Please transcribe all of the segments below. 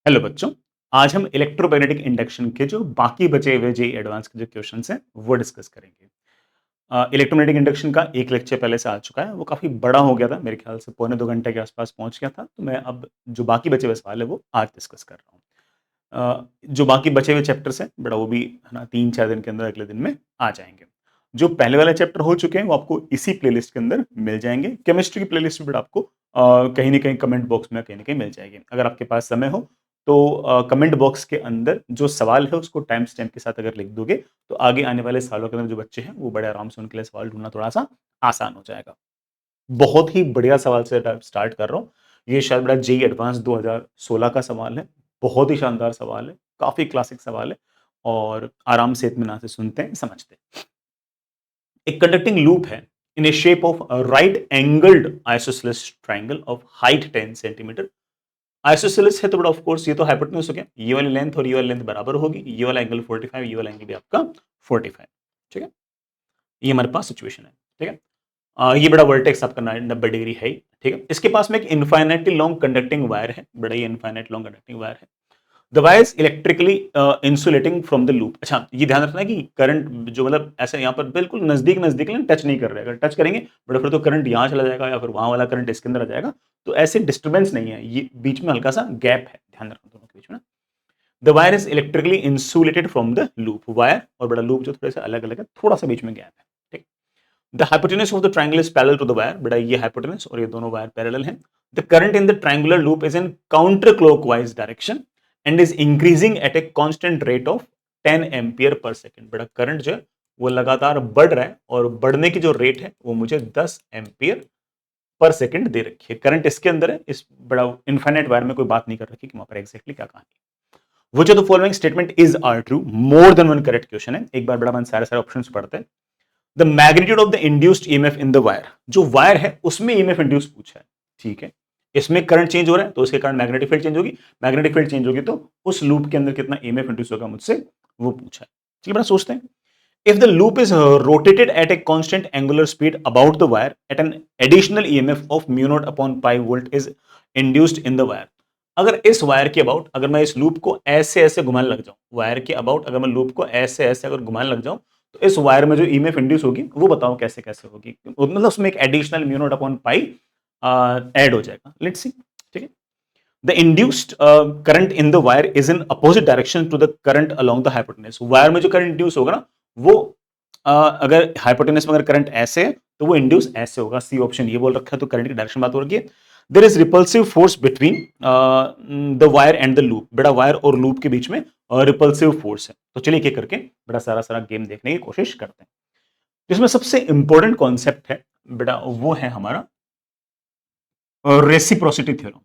Hello बच्चों। आज हम इलेक्ट्रोमैग्नेटिक इंडक्शन के जो बाकी बचे हुए जेईई एडवांस के जो क्वेश्चंस हैं वो डिस्कस करेंगे। इलेक्ट्रोमैग्नेटिक इंडक्शन का एक लेक्चर पहले से आ चुका है, वो काफी बड़ा हो गया था, मेरे ख्याल से पौने 2 घंटे के आसपास पहुंच गया था। तो मैं अब जो बाकी बचे हुए सवाल है वो आज डिस्कस कर रहा हूँ। जो बाकी बचे हुए चैप्टर्स हैं बड़ा वो भी है ना 3-4 दिन के अंदर अगले दिन में आ जाएंगे। जो पहले वाले चैप्टर हो चुके हैं वो आपको इसी प्लेलिस्ट के अंदर मिल जाएंगे। केमिस्ट्री की प्लेलिस्ट भी आपको कहीं ना कहीं कमेंट बॉक्स में कहीं ना कहीं मिल जाएगी। अगर आपके पास समय हो तो कमेंट बॉक्स के अंदर जो सवाल है उसको टाइम स्टैम्प के साथ अगर लिख दोगे तो आगे आने वाले सालों के अंदर जो बच्चे हैं वो बड़े आराम से उनके लिए सवाल ढूंढना थोड़ा सा आसान हो जाएगा। बहुत ही बढ़िया सवाल से स्टार्ट कर रहा हूँ। ये शायद मेरा जेईई एडवांस 2016 का सवाल है। बहुत ही शानदार सवाल है, काफी क्लासिक सवाल है और आराम से इत्मीनान से सुनते हैं, समझते हैं। एक कंडक्टिंग लूप है in a shape of right angled isosceles triangle of height 10 centimetre. Isosceles है तो बड़ा ऑफ कोर्स ये तो हाइपोटेन्यूज हो गया, ये वाली लेंथ और ये वाली लेंथ बराबर होगी, ये वाला एंगल 45, ये वाला एंगल भी आपका 45। ठीक है, ये हमारे पास सिचुएशन है। ठीक है, ये बड़ा वर्टेक्स आपका 90 डिग्री है। ठीक है, इसके पास में एक इनफाइनाइटली लॉन्ग कंडक्टिंग वायर है, बड़ा ही इनफाइनाइट लॉन्ग कंडक्टिंग वायर है। The wire is electrically insulating from the loop. अच्छा, ये ध्यान रखना है कि करंट जो मतलब ऐसे यहाँ पर बिल्कुल नजदीक नजदीक टच नहीं कर रहे, अगर टच करेंगे बड़ा फिर तो करंट यहाँ चला जाएगा या फिर वहां वाला करंट इसके अंदर आ जाएगा। तो ऐसे डिस्टर्बेंस नहीं है, ये बीच में हल्का सा गैप है, ध्यान रखना दोनों के बीच में। The wire is electrically insulated from the loop. Wire और बड़ा लूप जो थोड़े से अलग अलग है, थोड़ा सा बीच में गैप है। ठीक, the hypotenuse of the triangle is parallel to the wire. बड़ा ये हाइपोटेन्यूज और ये दोनों वायर पैरेलल हैं। The current in the triangular loop is in counter clockwise direction and is increasing at a constant rate of 10 ampere per second. बड़ा current जो है वो लगातार बढ़ रहा है और बढ़ने की जो रेट है वो मुझे 10 एम्पियर पर सेकंड दे रखी है। करंट इसके अंदर है, इस बड़ा इनफाइनाइट वायर में कोई बात नहीं कर रखी कि वहां पर एग्जैक्टली क्या कहानी। Which of the following statement is are true. More than one correct question है, एक बार बड़ा मन सारे सारे ऑप्शंस पढ़ते हैं। The magnitude of the induced EMF in the wire. जो वायर है उसमें ईएमएफ इंड्यूस पूछा है। ठीक है, इसमें करंट चेंज हो रहा है तो उसके कारण मैग्नेटिक फील्ड चेंज होगी, मैग्नेटिक फील्ड चेंज होगी तो उस लूप के अंदर कितना ईएमएफ इंड्यूस होगा मुझसे वो पूछा है। चलिए बड़ा सोचते हैं। If the loop is rotated at a constant angular speed about the wire eight N additional EMF of mu not upon pi volt is induced in the wire. अगर इस वायर के अबाउट अगर मैं इस लूप को ऐसे ऐसे घुमाने लग जाऊं, वायर के अबाउट अगर मैं लूप को ऐसे ऐसे अगर घुमाने लग जाऊं तो इस वायर में जो ईएमएफ इंड्यूस होगी वो बताओ कैसे कैसे होगी। मतलब उसमें एक additional mu not upon pi add हो जाएगा। Let's see. ठीक है, the induced current in the wire is in opposite direction to the current along the hypotenuse. Wire में जो करंट इंड्यूस होगा ना वो अगर हाइपोटेन्यूज में अगर करंट ऐसे है तो वो इंड्यूस ऐसे होगा। सी ऑप्शन ये बोल रखा है तो करंट की डायरेक्शन बात हो रही है। There is repulsive force between the wire and the loop. बड़ा वायर और लूप के बीच में रिपल्सिव फोर्स है। तो चलिए एक करके बड़ा सारा सारा गेम देखने की कोशिश करते हैं। इसमें सबसे इंपॉर्टेंट कॉन्सेप्ट है बेटा वो है हमारा रेसिप्रोसिटी थ्योरम।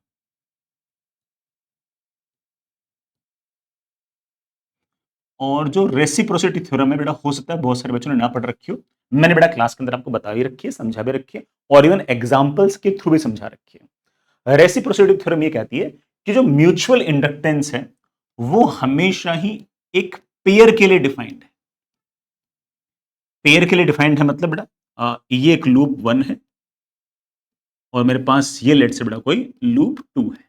और जो रेसिप्रोसिटी थ्योरम है बेटा हो सकता है बहुत सारे बच्चों ने ना पढ़ रखी हो, मैंने बेटा क्लास के अंदर आपको बता भी रखी है, समझा भी रखी है और इवन एग्जांपल्स के थ्रू भी समझा रखी है। रेसिप्रोसिटी थ्योरम ये कहती है कि जो म्यूचुअल इंडक्टेंस है वो हमेशा ही एक पेयर के लिए डिफाइंड है। पेयर के लिए डिफाइंड है मतलब बेटा ये एक लूप 1 है और मेरे पास ये लेट से बेटा कोई लूप 2 है।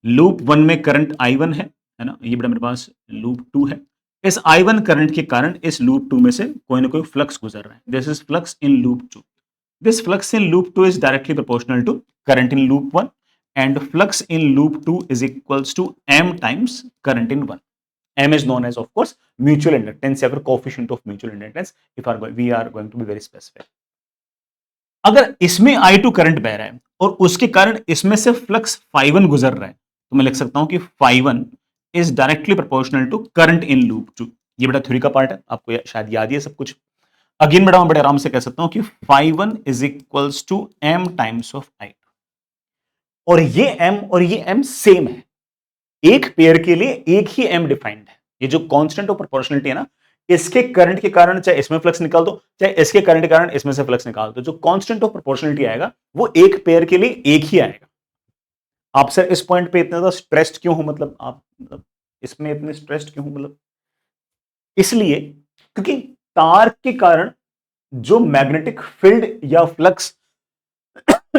लूप 1 में करंट I1 है ना, ये बेटा मेरे पास लूप 2 है। इस I1 करंट के कारण इस लूप 2 में से कोई ना कोई फ्लक्स गुजर रहा है। This is flux in loop 2। This flux in loop 2 is directly proportional to current in loop 1 and flux in loop 2 is equals to m times current in 1। m is known as of course mutual inductance या फिर coefficient of mutual inductance if we are going to be very specific। अगर इसमें I2 current बह रहा है और उसके कारण इसमें से फ्लक्स phi1 गुजर रहा है तो मैं लिख सकता हूं कि phi1 is directly proportional to current in loop 2। ये बड़ा थ्योरी का पार्ट है, आपको शायद याद ही है सब कुछ। अगेन बड़ा मैं बड़े आराम से कह सकता हूं कि phi1 is equals to m times of I2 और ये m और ये m सेम है। एक पेयर के लिए एक ही m डिफाइंड है। ये जो कांस्टेंट ऑफ प्रोपोर्शनलिटी है ना, इसके करंट के कारण चाहे इसमें फ्लक्स निकाल दो चाहे इसके करंट के कारण इसमें से फ्लक्स निकाल दो, जो कांस्टेंट ऑफ प्रोपोर्शनलिटी आएगा वो एक पेयर के लिए एक ही आएगा। आप सर इस पॉइंट पे इतना ज्यादा स्ट्रेस्ड क्यों हो, मतलब आप मतलब इसमें इतने स्ट्रेस्ड क्यों हो, मतलब इसलिए क्योंकि तार के कारण जो मैग्नेटिक फील्ड या फ्लक्स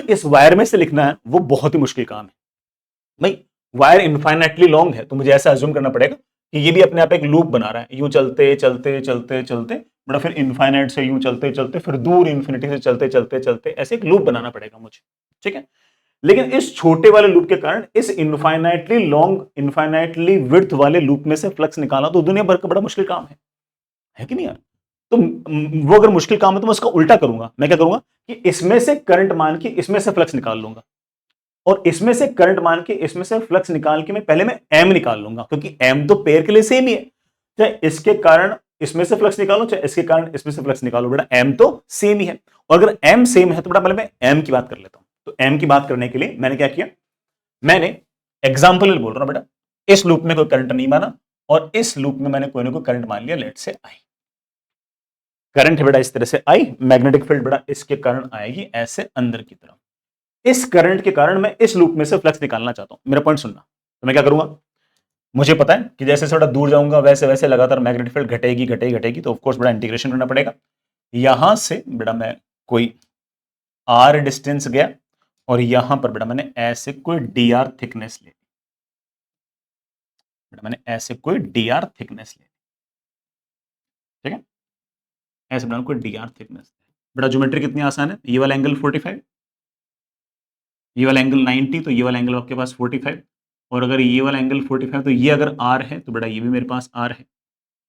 इस वायर में से लिखना है वो बहुत ही मुश्किल काम है भाई। वायर इनफाइनाइटली लॉन्ग है तो मुझे ऐसा अज्यूम करना पड़ेगा कि ये भी अपने आप एक लूप बना रहा है, यूं चलते चलते चलते चलते बड़ा फिर इनफाइनाइट से यूं चलते चलते फिर दूर इन्फिनिटी से चलते चलते चलते ऐसे एक लूप बनाना पड़ेगा मुझे, ठीक है। लेकिन इस छोटे वाले लूप के कारण इस इनफाइनाइटली लॉन्ग इनफाइनाइटली विड्थ वाले लूप में से फ्लक्स निकालना तो दुनिया भर का बड़ा मुश्किल काम है कि नहीं यार। तो वो अगर मुश्किल काम है तो मैं उसका उल्टा करूंगा, मैं क्या करूंगा कि इसमें से करंट मान के इसमें से फ्लक्स निकाल लूंगा, और इसमें से करंट मान के इसमें से फ्लक्स निकाल के मैं पहले मैं एम निकाल लूंगा, क्योंकि एम तो पेयर के लिए सेम ही है, चाहे इसके कारण इसमें से फ्लक्स निकालो चाहे इसके कारण इसमें से फ्लक्स निकालो, बेटा एम तो सेम ही है। और अगर एम सेम है तो बेटा पहले मैं एम की बात कर लेता हूं। तो एम की बात करने के लिए मैंने क्या किया, मैंने एग्जाम्पल बोल रहा हूं बेटा, इस लूप में कोई करंट नहीं माना और इस लूप में मैंने कोई ना कोई करंट मान लिया, लेट से आई करंट है बेटा इस तरह से आई, मैग्नेटिक फील्ड बेटा इसके कारण आएगी ऐसे अंदर की तरफ। इस करंट के कारण मैं इस लूप में से फ्लक्स निकालना चाहता हूं, मेरा पॉइंट सुनना। तो मैं क्या करूंगा, मुझे पता है कि जैसे थोड़ा दूर जाऊंगा वैसे वैसे लगातार मैग्नेटिक फील्ड घटेगी घटेगी घटेगी, तो ऑफकोर्स बड़ा इंटीग्रेशन करना पड़ेगा। यहां से बेटा मैं कोई आर डिस्टेंस गया और यहां पर बेटा मैंने ऐसे कोई डी आर थिकनेस ले ली, बेटा मैंने ऐसे कोई डी आर थिकनेस ले ली, ठीक है, ऐसे बेटा कोई डी आर थिकनेस। बेटा ज्योमेट्री कितनी आसान है, ये वाला एंगल 45, ये वाला एंगल 90, तो ये वाला एंगल आपके पास 45, और अगर ये वाला एंगल 45 तो ये अगर आर है तो बेटा ये भी मेरे पास आर है।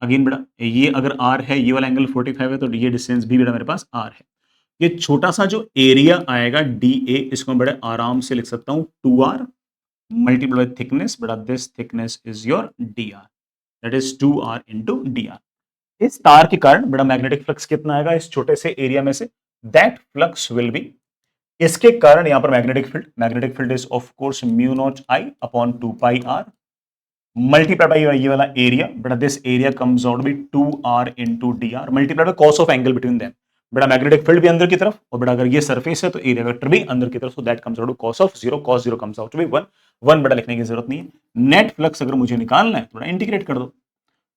अगेन बेटा ये अगर आर है, ये वाला एंगल 45 है, तो ये डिस्टेंस भी बेटा मेरे पास आर है। ये छोटा सा जो एरिया आएगा डी ए, इसको मैं बड़े आराम से लिख सकता हूं 2r मल्टीप्लाई बाय थिकनेस, बेटा this thickness is your D R, that is 2r into d are. इस तार के कारण बड़ा मैग्नेटिक फ्लक्स कितना आएगा इस छोटे से एरिया में से, दैट फ्लक्स विल बी, इसके कारण यहां पर magnetic field is of course mu not I upon 2 pi r multiply by ये वाला एरिया, बेटा this area comes out be 2r into d r multiply by cos of angle between them. बेटा magnetic field भी अंदर की तरफ और बेटा अगर ये सरफेस है तो एरिया वेक्टर भी अंदर की तरफ, so that comes out to cos of 0, cos 0 comes out to be 1, 1 बेटा लिखने की जरूरत नहीं है। नेट फ्लक्स अगर मुझे निकालना है तो बेटा इंटीग्रेट कर दो,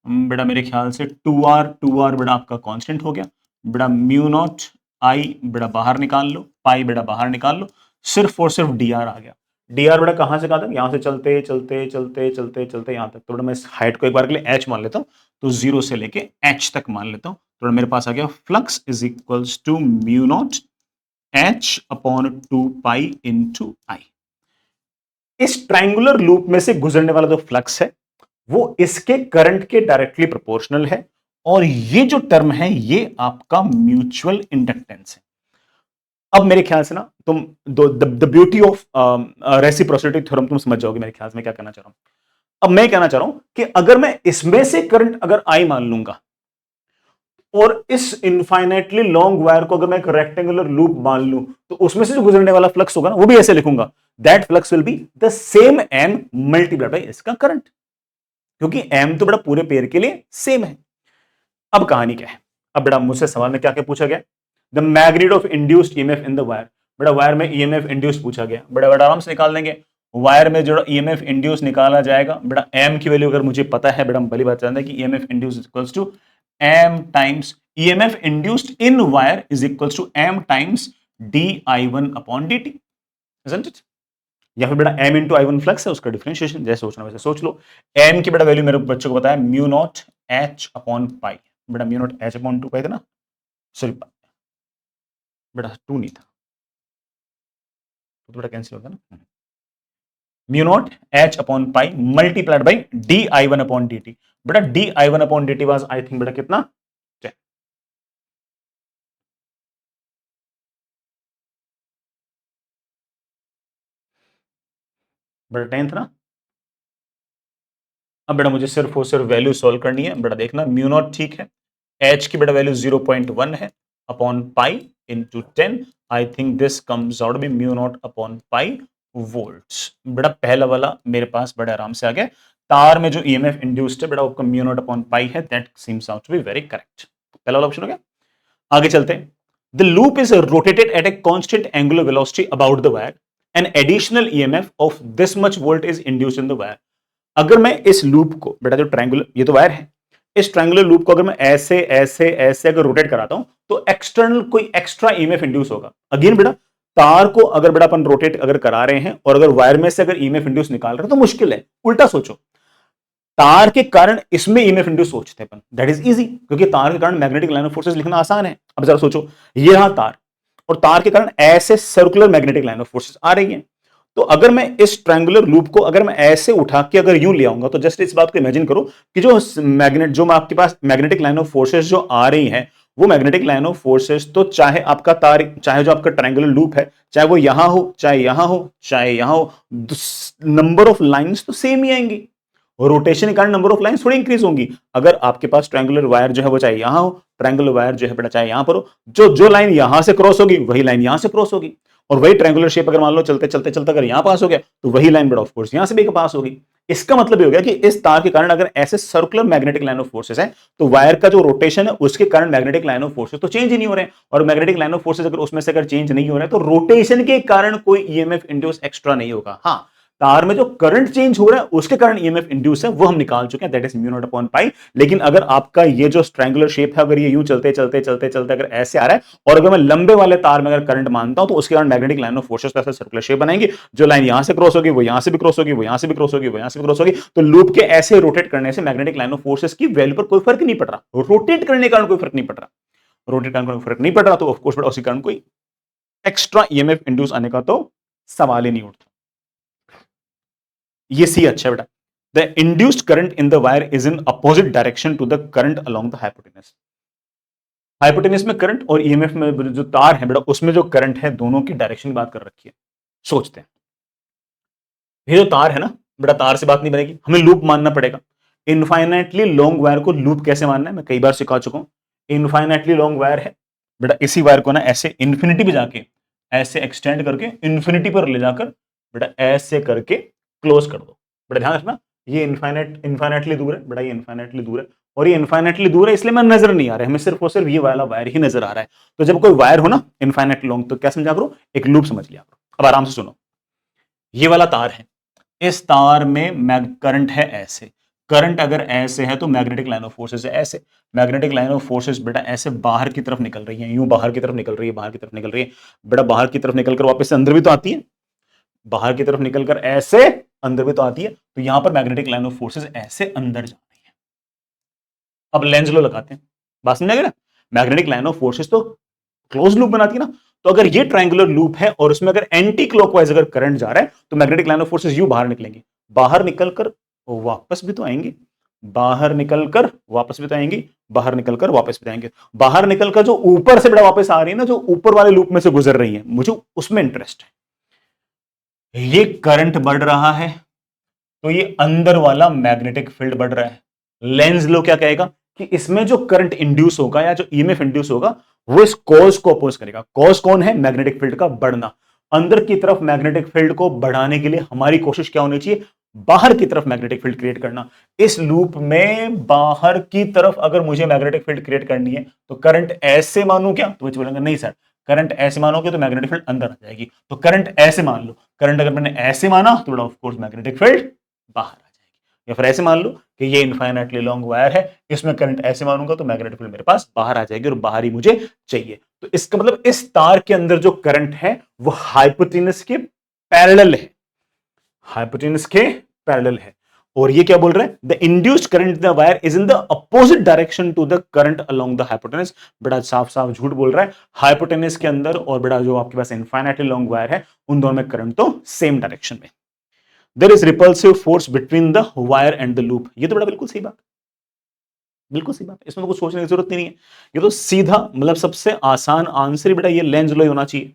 बेटा मेरे ख्याल से 2r बेटा आपका कांस्टेंट हो गया, बेटा म्यू नॉट आई बेटा बाहर निकाल लो, पाई बेटा बाहर निकाल लो, सिर्फ और सिर्फ डी आर आ गया। डी आर बेटा कहां से कहां तक, यहां से चलते चलते चलते चलते चलते यहां तक, तो बेटा मैं इस हाइट को एक बार के लिए एच मान लेता हूं, तो 0 से लेके एच तक मान लेता हूं, तो मेरे पास आ गया flux is equals to mu naught h upon 2 pi into I. इस ट्राइंगुलर लूप में से गुजरने वाला जो फ्लक्स है वो इसके करंट के डायरेक्टली प्रोपोर्शनल है, और ये जो टर्म है ये आपका म्यूचुअल इंडक्टेंस है। अब मेरे ख्याल से ना तुम the beauty of reciprocity theorem तुम समझ जाओगे मेरे ख्याल से मैं क्या कहना चाह रहा हूं। अब मैं कहना चाह रहा हूं कि अगर मैं इसमें से करंट अगर आई मान लूंगा और इस इनफाइनाइटली लॉन्ग वायर को अगर मैं एक रेक्टेंगुलर लूप मान लूं, तो उसमें से जो गुजरने वाला फ्लक्स होगा ना वो भी ऐसे लिखूंगा, that flux will be the same m multiplied by इसका करंट, क्योंकि एम तो बड़ा पूरे पेयर के लिए सेम है। अब कहानी क्या है, अब बेटा मुझसे सवाल में क्या क्या पूछा गया, the magnitude of induced EMF in the wire. बेटा वायर में ईएमएफ इंड्यूस पूछा गया, बेटा बेटा आराम से निकाल देंगे। वायर में जो ईएमएफ इंड्यूस निकाला जाएगा, बेटा एम की वैल्यू अगर मुझे पता है, बेटा हम पहली बात जानते हैं कि EMF induce equals to m times EMF induced in wire is equals to m times di1 upon dt, isn't it? या फिर बेटा m इंटू i1 फ्लक्स है, उसका डिफरेंशिएशन जैसे सोचना वैसे सोच लो। m की बेटा वैल्यू मेरे बच्चों को पता है mu not h upon pi, बेटा म्यू नॉट h अपॉन 2 पाई था ना, सॉरी बेटा 2 नहीं था, तो बेटा कैंसिल होगा ना, mu naught h upon pi multiplied by di1 upon dt। बेटा di1 upon dt was I think बेटा कितना 10, बेटा 10 था ना। अब बेटा मुझे सिर्फ और सिर्फ वैल्यू सॉल्व करनी है, बेटा देखना म्यू नॉट ठीक है, h की बेटा वैल्यू 0.1 है upon pi into 10, I think this comes out be mu not upon pi volts. बेटा पहला वाला मेरे पास बड़े आराम से आ गया, तार में जो ईएमएफ इंड्यूस्ड है बेटा उसका म्यू नॉट अपॉन पाई है, that seems out to be very correct. पहला वाला ऑप्शन हो गया। आगे चलते हैं, the loop is rotated at a constant angular velocity about the wire, an additional EMF of this much volt is induced in the wire. अगर मैं इस लूप को बेटा जो ट्रायंगुलर ये तो वायर है, इस ट्रायंगुलर लूप को अगर मैं ऐसे ऐसे ऐसे अगर रोटेट कराता हूं तो एक्सटर्नल कोई एक्स्ट्रा ईएमएफ इंड्यूस होगा। अगेन बेटा तार को अगर बेटा अपन रोटेट अगर करा रहे हैं और अगर वायर में से अगर ईएमएफ इंड्यूस निकाल रहे हैं तो मुश्किल है। उल्टा सोचो, तार के कारण इसमें ईएमएफ इंड्यूस सोचते हैं अपन, दैट इज इजी, क्योंकि तार के कारण मैग्नेटिक लाइन ऑफ फोर्सेस लिखना आसान है। अब जरा सोचो, ये रहा तार, और तार के कारण ऐसे circular magnetic line of forces आ रही हैं। तो अगर मैं इस ट्रायंगुलर लूप को अगर मैं ऐसे उठा के अगर यूं ले आऊंगा, तो जस्ट इस बात को इमेजिन करो कि जो आपके पास मैग्नेटिक लाइन ऑफ फोर्सेस जो आ रही हैं, वो मैग्नेटिक लाइन ऑफ फोर्सेस तो चाहे आपका तार, चाहे जो आपका ट्रायंगुलर लूप है, चाहे वो यहां हो, चाहे यहां हो, चाहे यहां हो, नंबर ऑफ लाइंस तो सेम ही आएंगी। रोटेशन के कारण नंबर ऑफ लाइंस थोड़ी इंक्रीज होंगी। अगर आपके पास ट्रायंगुलर वायर जो है वो चाहे यहां हो, ट्रायंगुलर वायर जो है बेटा चाहे यहां पर हो, जो जो लाइन यहां से क्रॉस होगी वही लाइन यहां से क्रॉस होगी, और वही ट्रायंगुलर शेप अगर मान लो चलते चलते चलते अगर यहां पास हो गया तो वही लाइन बेटा ऑफ कोर्स यहां से भी पास होगी। इसका मतलब ये हो गया कि इस तार के कारण अगर ऐसे circular magnetic line of forces है, तो वायर का जो रोटेशन है उसके कारण मैग्नेटिक लाइन ऑफ फोर्सेस तो चेंज ही नहीं हो रहे हैं, और मैग्नेटिक लाइन ऑफ फोर्सेस अगर उसमें से अगर चेंज नहीं हो रहे हैं तो रोटेशन के कारण कोई ईएमएफ इंड्यूस एक्स्ट्रा नहीं होगा। हाँ, तार में जो करंट चेंज हो रहा है उसके कारण ईएमएफ इंड्यूस है वो हम निकाल चुके हैं, that is mu not upon पाई। लेकिन अगर आपका ये जो ट्रायंगुलर शेप है अगर ये यूं चलते चलते चलते चलते अगर ऐसे आ रहा है, और अगर मैं लंबे वाले तार में अगर करंट मानता हूं, तो उसके कारण मैग्नेटिक लाइन ऑफ फोर्सेस तो ऐसे सर्कुलर शेप बनाएंगे, जो लाइन यहां से क्रॉस होगी वो यहां से भी क्रॉस होगी, वो यहां से भी क्रॉस होगी, वो यहां से भी क्रॉस होगी। तो लूप के ऐसे रोटेट करने से मैग्नेटिक लाइन ऑफ फोर्सेस की वैल्यू पर कोई फर्क नहीं पड़ रहा, रोटेट करने के कारण कोई फर्क नहीं पड़ रहा, रोटेट करने का कोई फर्क नहीं पड़ रहा, तो ऑफकोर्स उसी कारण कोई एक्स्ट्रा ईएमएफ इंड्यूस आने का तो सवाल ही नहीं उठता। ये सी अच्छा बेटा, the induced current in the wire is in opposite direction to the current along the hypotenuse. Hypotenuse में करंट और ईएमएफ में जो तार है बेटा उसमें जो करंट है दोनों की डायरेक्शन की बात कर रखी है। सोचते हैं, ये जो तार है ना बेटा, तार से बात नहीं बनेगी, हमें लूप मानना पड़ेगा। इनफाइनाइटली लॉन्ग वायर को लूप कैसे मानना है मैं कई बार सिखा चुका हूं। इनफाइनाइटली लॉन्ग वायर है बेटा, इसी वायर को ना ऐसे इंफिनिटी पे जाके ऐसे एक्सटेंड करके इंफिनिटी पर ले जाकर बेटा ऐसे करके क्लोज कर दो। बेटा ध्यान रखना, ये इनफाइनाइटली दूर है बेटा, ये इनफाइनाइटली दूर है, और ये इनफाइनाइटली दूर है इसलिए मैं नजर नहीं आ रहा है, हमें सिर्फ और सिर्फ ये वाला वायर ही नजर आ रहा है। तो जब कोई वायर हो ना इनफाइनाइटली लॉन्ग, तो क्या समझा करो, एक लूप समझ लिया करो। अब आराम से सुनो, ये वाला तार है, इस तार में करंट है ऐसे, करंट अगर ऐसे है तो मैग्नेटिक लाइन ऑफ फोर्सेस है ऐसे, मैग्नेटिक लाइन ऑफ फोर्सेस बेटा ऐसे बाहर की तरफ निकल रही है, यूं बाहर की तरफ निकल रही है, बाहर की तरफ निकल रही है बेटा, बाहर की तरफ निकलकर वापस से अंदर भी तो आती है, बाहर की तरफ निकलकर ऐसे अंदर भी तो आती है, तो यहां पर मैग्नेटिक लाइन ऑफ फोर्सेस ऐसे अंदर जा रही है। अब लेंस लो लगाते हैं, बात समझ ना, मैग्नेटिक लाइन ऑफ फोर्सेस तो क्लोज लूप बनाती है ना, तो अगर ये ट्रायंगुलर लूप है और उसमें अगर एंटी क्लॉकवाइज अगर करंट जा रहा है, तो मैग्नेटिक लाइन ऑफ फोर्सेस यूं बाहर निकलेंगे, बाहर निकलकर वापस भी तो आएंगे, बाहर निकलकर वापस भी तो आएंगी, बाहर निकलकर वापस भी आएंगे, बाहर निकलकर जो ऊपर से बड़ा वापस आ रही है ना, जो ऊपर वाले लूप में से गुजर रही है, मुझे उसमें इंटरेस्ट है। ये करंट बढ़ रहा है तो ये अंदर वाला मैग्नेटिक फील्ड बढ़ रहा है। लेंस लो क्या कहेगा कि इसमें जो करंट इंड्यूस होगा या जो ईएमएफ इंड्यूस होगा वो इस कॉज को अपोज करेगा। कॉज कौन है, मैग्नेटिक फील्ड का बढ़ना। अंदर की तरफ मैग्नेटिक फील्ड को बढ़ाने के लिए हमारी कोशिश क्या होनी चाहिए, बाहर की तरफ मैग्नेटिक फील्ड क्रिएट करना। इस लूप में बाहर की तरफ अगर मुझे मैग्नेटिक फील्ड क्रिएट करनी है तो करंट ऐसे मानू क्या, तो बच्चे बोलेंगे नहीं सर, करंट ऐसे मानोगे तो मैग्नेटिक फील्ड अंदर आ जाएगी, तो करंट ऐसे मान लो, करंट अगर मैंने ऐसे माना तो ऑफ कोर्स मैग्नेटिक फील्ड बाहर आ जाएगी। या फिर ऐसे मान लो कि ये इनफाइनाइटली लॉन्ग वायर है, इसमें करंट ऐसे मानूंगा तो मैग्नेटिक फील्ड मेरे पास बाहर आ जाएगी, और बाहर ही मुझे चाहिए। तो इसका मतलब इस तार के अंदर जो करंट है वो हाइपोटेनस के पैरेलल है, हाइपोटेनस के पैरेलल है। और ये क्या बोल रहे हैं, the induced current the wire is in the opposite direction to the current along the hypotenuse. बड़ा साफ साफ झूठ बोल रहा है, हाइपोटेनस के अंदर और बड़ा जो आपके पास इनफाइनाइटली लॉन्ग वायर है उन दोनों में करंट तो सेम डायरेक्शन में। There is repulsive force between the wire and the loop. ये तो बड़ा बिल्कुल सही बात, बिल्कुल सही बात, इसमें तो कुछ सोचने की जरूरत नहीं है, ये तो सीधा मतलब सबसे आसान आंसर ही बेटा ये लेंस लो होना चाहिए।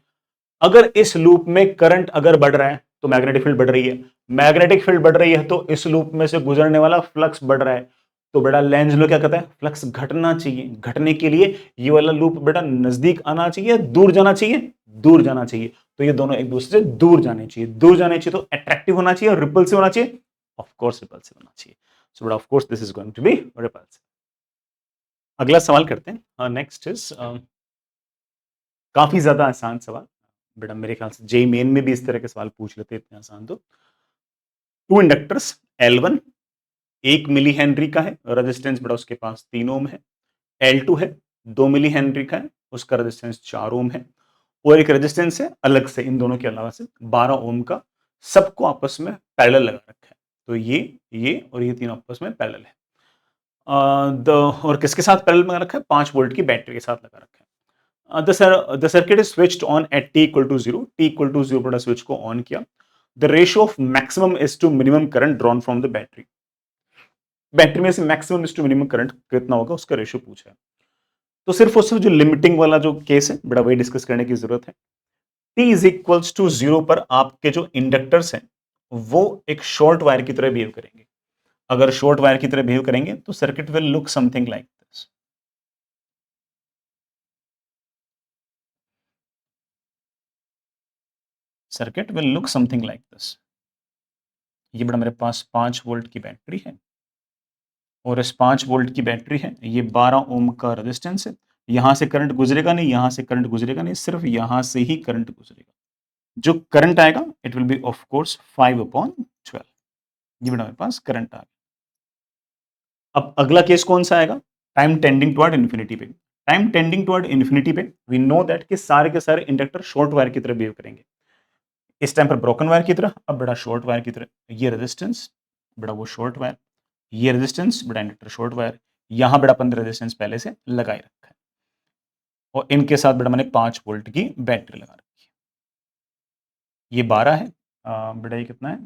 अगर इस लूप में करंट अगर बढ़ रहा है तो मैग्नेटिक फील्ड बढ़ रही है, मैग्नेटिक फील्ड बढ़ रही है तो इस लूप में से गुजरने वाला फ्लक्स बढ़ रहा है, तो बेटा लेंस लो क्या कहता है, फ्लक्स घटना चाहिए। घटने के लिए ये वाला लूप बेटा नजदीक आना चाहिए, दूर जाना चाहिए, दूर जाना चाहिए। तो ये दोनों एक दूसरे से दूर जाने चाहिए, दूर जाने चाहिए तो अट्रैक्टिव होना चाहिए और रिपल्सिव होना चाहिए, ऑफ कोर्स रिपल्सिव होना चाहिए। सो बेटा of course this is going to be repulsive. अगला सवाल करते हैं, नेक्स्ट इज काफी ज्यादा आसान सवाल बेटा, मेरे ख्याल से जेई मेन में भी इस तरह के सवाल पूछ लेते इतने आसान। तो to inductors L1 1 milli henry का है, रेजिस्टेंस बेटा उसके पास 3 ओम है। L2 है 2 मिली हेनरी का है, उसका रेजिस्टेंस 4 ओम है। और एक रेजिस्टेंस है अलग से इन दोनों के अलावा से 12 ओम का, सबको आपस में पैरेलल लगा रखा है। तो ये और ये तीनों आपस में पैरेलल है। और किसके साथ पैरेलल में लगा रखा है? 5 वोल्ट की बैटरी के साथ लगा रखा है। The circuit is switched on at t equal to 0, t equal to 0 पर स्विच को ऑन किया। The ratio of maximum is to minimum current drawn from the battery. Battery में से maximum is to minimum current कितना होगा उसका ratio पूछा है। तो सिर्फ और सिर्फ जो लिमिटिंग वाला जो केस है बड़ा वही डिस्कस करने की जरूरत है। t इज इक्वल्स टू 0 पर आपके जो इंडक्टर्स हैं वो एक शॉर्ट वायर की तरह बिहेव करेंगे। अगर शॉर्ट वायर की तरह बिहेव करेंगे तो circuit will look something like this. Circuit will look something like this. ये बड़ा मेरे पास 5 वोल्ट की बैटरी है और इस 5 वोल्ट की बैटरी है, ये 12 ओम का रेजिस्टेंस है। यहां से करंट गुजरेगा नहीं, यहां से करंट गुजरेगा नहीं, सिर्फ यहां से ही करंट गुजरेगा। जो करंट आएगा it will be of course 5/12। ये बड़ा मेरे पास करंट आ गया। अब अगला केस कौन सा आएगा? टाइम टेंडिंग टुवर्ड इन्फिनिटी पे। टाइम टेंडिंग टुवर्ड इन्फिनिटी पे वी नो दैट कि सारे के सारे इंडक्टर शॉर्ट वायर की तरह बिहेव करेंगे। इस टाइम पर ब्रोकन वायर की तरह, अब बड़ा शॉर्ट वायर की तरह। ये रेजिस्टेंस बड़ा वो शॉर्ट वायर, ये रेजिस्टेंस बड़ा इंडक्टर शॉर्ट वायर, यहां बड़ा अपन रेजिस्टेंस पहले से लगाए रखा है और इनके साथ बड़ा मैंने 5 वोल्ट की बैटरी लगा रखी है। ये 12 है, बड़ा ये कितना है?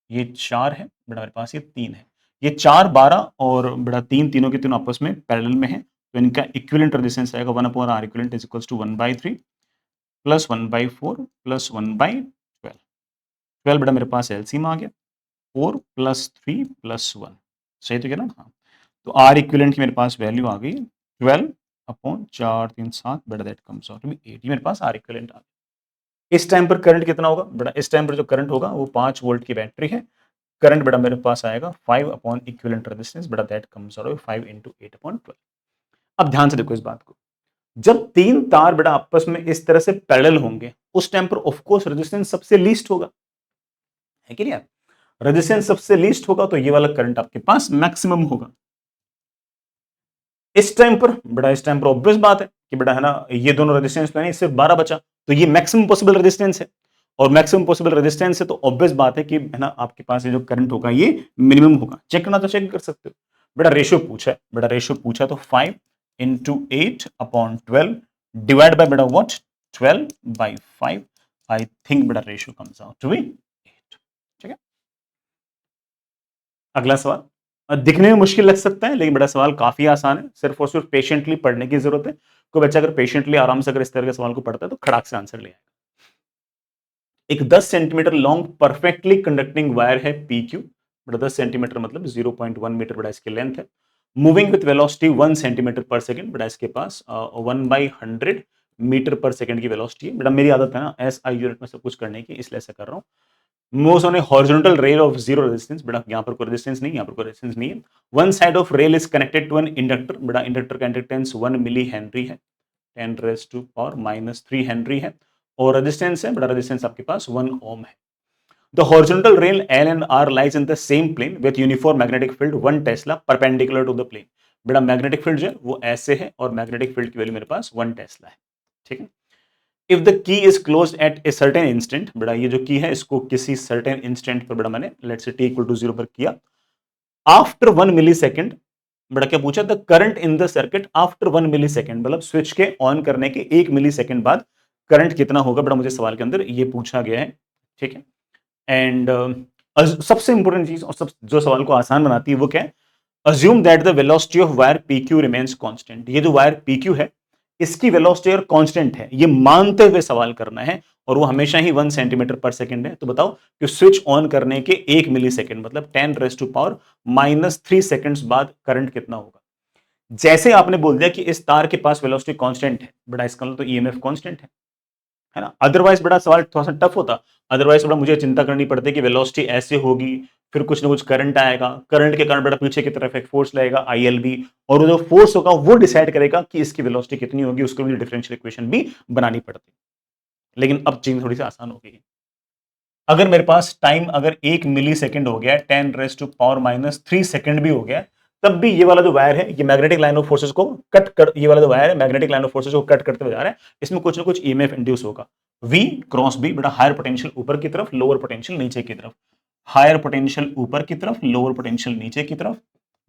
ये 4 है, बड़ा मेरे पास ये 3 है। ये 4, 12 और बड़ा 3, तीनों के तीनों आपस में पैरेलल में है, तो इनका इक्विवेलेंट रेजिस्टेंस आएगा 1/R equivalent is equals to 1/3 plus 1/4 plus 1/12। 12 बड़ा मेरे पास एलसीएम आ गया, 4 प्लस 3 प्लस 1, सही तो कह रहा ना? हाँ। तो आर इक्विवेलेंट की मेरे पास वैल्यू आ गई 12/4 3 7 बड़ा that comes out to be 8। ये मेरे पास आर इक्विवेलेंट आ गया। इस टाइम पर करंट कितना होगा? बड़ा इस टाइम पर जो करंट होगा वो 5 वोल्ट की बैटरी है। करंट बड़ा मेरे पास आएगा 5 अपॉन इक्विवेलेंट रेजिस्टेंस बड़ा दैट कम्स आउट 5 into 8/12। अब ध्यान से देखो इस बात को, जब तीन तार बड़ा आपस में इस तरह से पैरेलल होंगे उस टाइम पर ऑफ कोर्स रेजिस्टेंस सबसे लीस्ट होगा, है कि नहीं यार? रेजिस्टेंस सबसे लीस्ट होगा तो ये वाला करंट आपके पास मैक्सिमम होगा। इस टाइम पर बड़ा, इस टाइम पर ऑब्वियस बात है कि बड़ा है ना, ये दोनों रेजिस्टेंस तो नहीं, सिर्फ 12 बचा, तो ये मैक्सिमम पॉसिबल रेजिस्टेंस है और मैक्सिमम पॉसिबल रेजिस्टेंस है तो ऑब्वियस बात है कि है ना आपके पास ये जो करंट होगा ये मिनिमम होगा। चेक करना तो चेक कर सकते हो। बड़ा रेशियो पूछा है, बड़ा रेशियो पूछा तो 5 into 8/12 डिवाइड बाय बड़ा व्हाट 12/5। आई थिंक बड़ा ratio comes out to be 8। ठीक है, अगला सवाल दिखने में मुश्किल लग सकता है लेकिन बड़ा सवाल काफी आसान है, सिर्फ और सिर्फ पेशेंटली पढ़ने की जरूरत है। कोई बच्चा अगर पेशेंटली आराम से अगर इस तरह के सवाल को पढ़ता है तो खड़ाक से आंसर ले आएगा। एक 10 centimetre long perfectly conducting wire है PQ, बड़ा 10 सेंटीमीटर मतलब 0.1 मीटर बड़ा इसकी लेंथ है। मूविंग विथ वेलोसिटी 1 सेंटीमीटर पर सेकंड, बड़ा इसके पास 1/100 मीटर पर सेकंड की वेलोसिटी है। बड़ा मेरी आदत है ना SI यूनिट में सब कुछ करने की, इसलिए ऐसा कर रहा हूँ। Moves on A horizontal rail of zero resistance, बड़ा यहाँ पर कोई रेजिस्टेंस नहीं, यहाँ पर कोई रेजिस्टेंस नहीं है। One side of rail is connected to an inductor, बड़ा इंडक्टर का इंडक्टेंस 1 मिली हेनरी है, 10⁻³ हेनरी है और रेजिस्टेंस है, बड़ा रेजिस्टेंस आपके पास 1 ओम है। The horizontal rail L and R lies in the same plane with uniform magnetic field 1 Tesla perpendicular to the plane। बड़ा मैग्नेटिक फील्ड जो है वो ऐसे है और मैग्नेटिक फील्ड की वैल्यू मेरे पास 1 टेस्ला है। ठीक है, if the key is closed eight a certain instant, बड़ा ये जो की है इसको किसी सर्टेन इंस्टेंट पर बड़ा मैंने let's say t equal to 0 पर किया, आफ्टर 1 मिली सेकेंड, बड़ा क्या पूछा? The current in the circuit after 1 millisecond, मतलब स्विच के ऑन करने के 1 मिली सेकेंड बाद करंट कितना होगा, बड़ा मुझे सवाल के अंदर ये पूछा गया है। ठीक है, एंड सबसे इंपॉर्टेंट चीज और सब जो सवाल को आसान बनाती है वो क्या है? Assume that the velocity of wire PQ remains constant. ये जो वायर PQ है इसकी वेलोसिटी और कांस्टेंट है, ये मानते हुए सवाल करना है और वो हमेशा ही 1 सेंटीमीटर पर सेकंड है। तो बताओ कि स्विच ऑन करने के 1 मिली सेकेंड मतलब 10⁻³ सेकंड्स बाद करंट कितना होगा। जैसे आपने बोल दिया कि इस तार के पास वेलोसिटी कांस्टेंट है, बड़ा इसका मतलब तो EMF कांस्टेंट है ना। अदरवाइज बड़ा सवाल थोड़ा सा टफ होता, अदरवाइज बड़ा मुझे चिंता करनी पड़ती कि वेलोसिटी ऐसे होगी, फिर कुछ ना कुछ करंट आएगा, करंट के कारण बड़ा पीछे की तरफ एक फोर्स लगेगा ILB, और वो जो फोर्स होगा वो डिसाइड करेगा कि इसकी वेलोसिटी कितनी होगी, उसको मुझे डिफरेंशियल इक्वेशन भी बनानी पड़ती। लेकिन अब चीज थोड़ी सी आसान हो गई। अगर मेरे पास टाइम अगर 1 मिली सेकेंड हो गया, 10⁻³ सेकेंड भी हो गया, तब भी ये वाला जो वायर है ये मैग्नेटिक लाइन ऑफ फोर्सेस को कट कर, ये वाला जो वायर है मैग्नेटिक लाइन ऑफ फोर्सेस को कट करते हुए जा रहा है, इसमें कुछ ना कुछ ईएमएफ इंड्यूस होगा। V क्रॉस B बेटा हायर पोटेंशियल ऊपर की तरफ, लोअर पोटेंशियल नीचे की तरफ, हायर पोटेंशियल ऊपर की तरफ, लोअर पोटेंशियल नीचे की तरफ।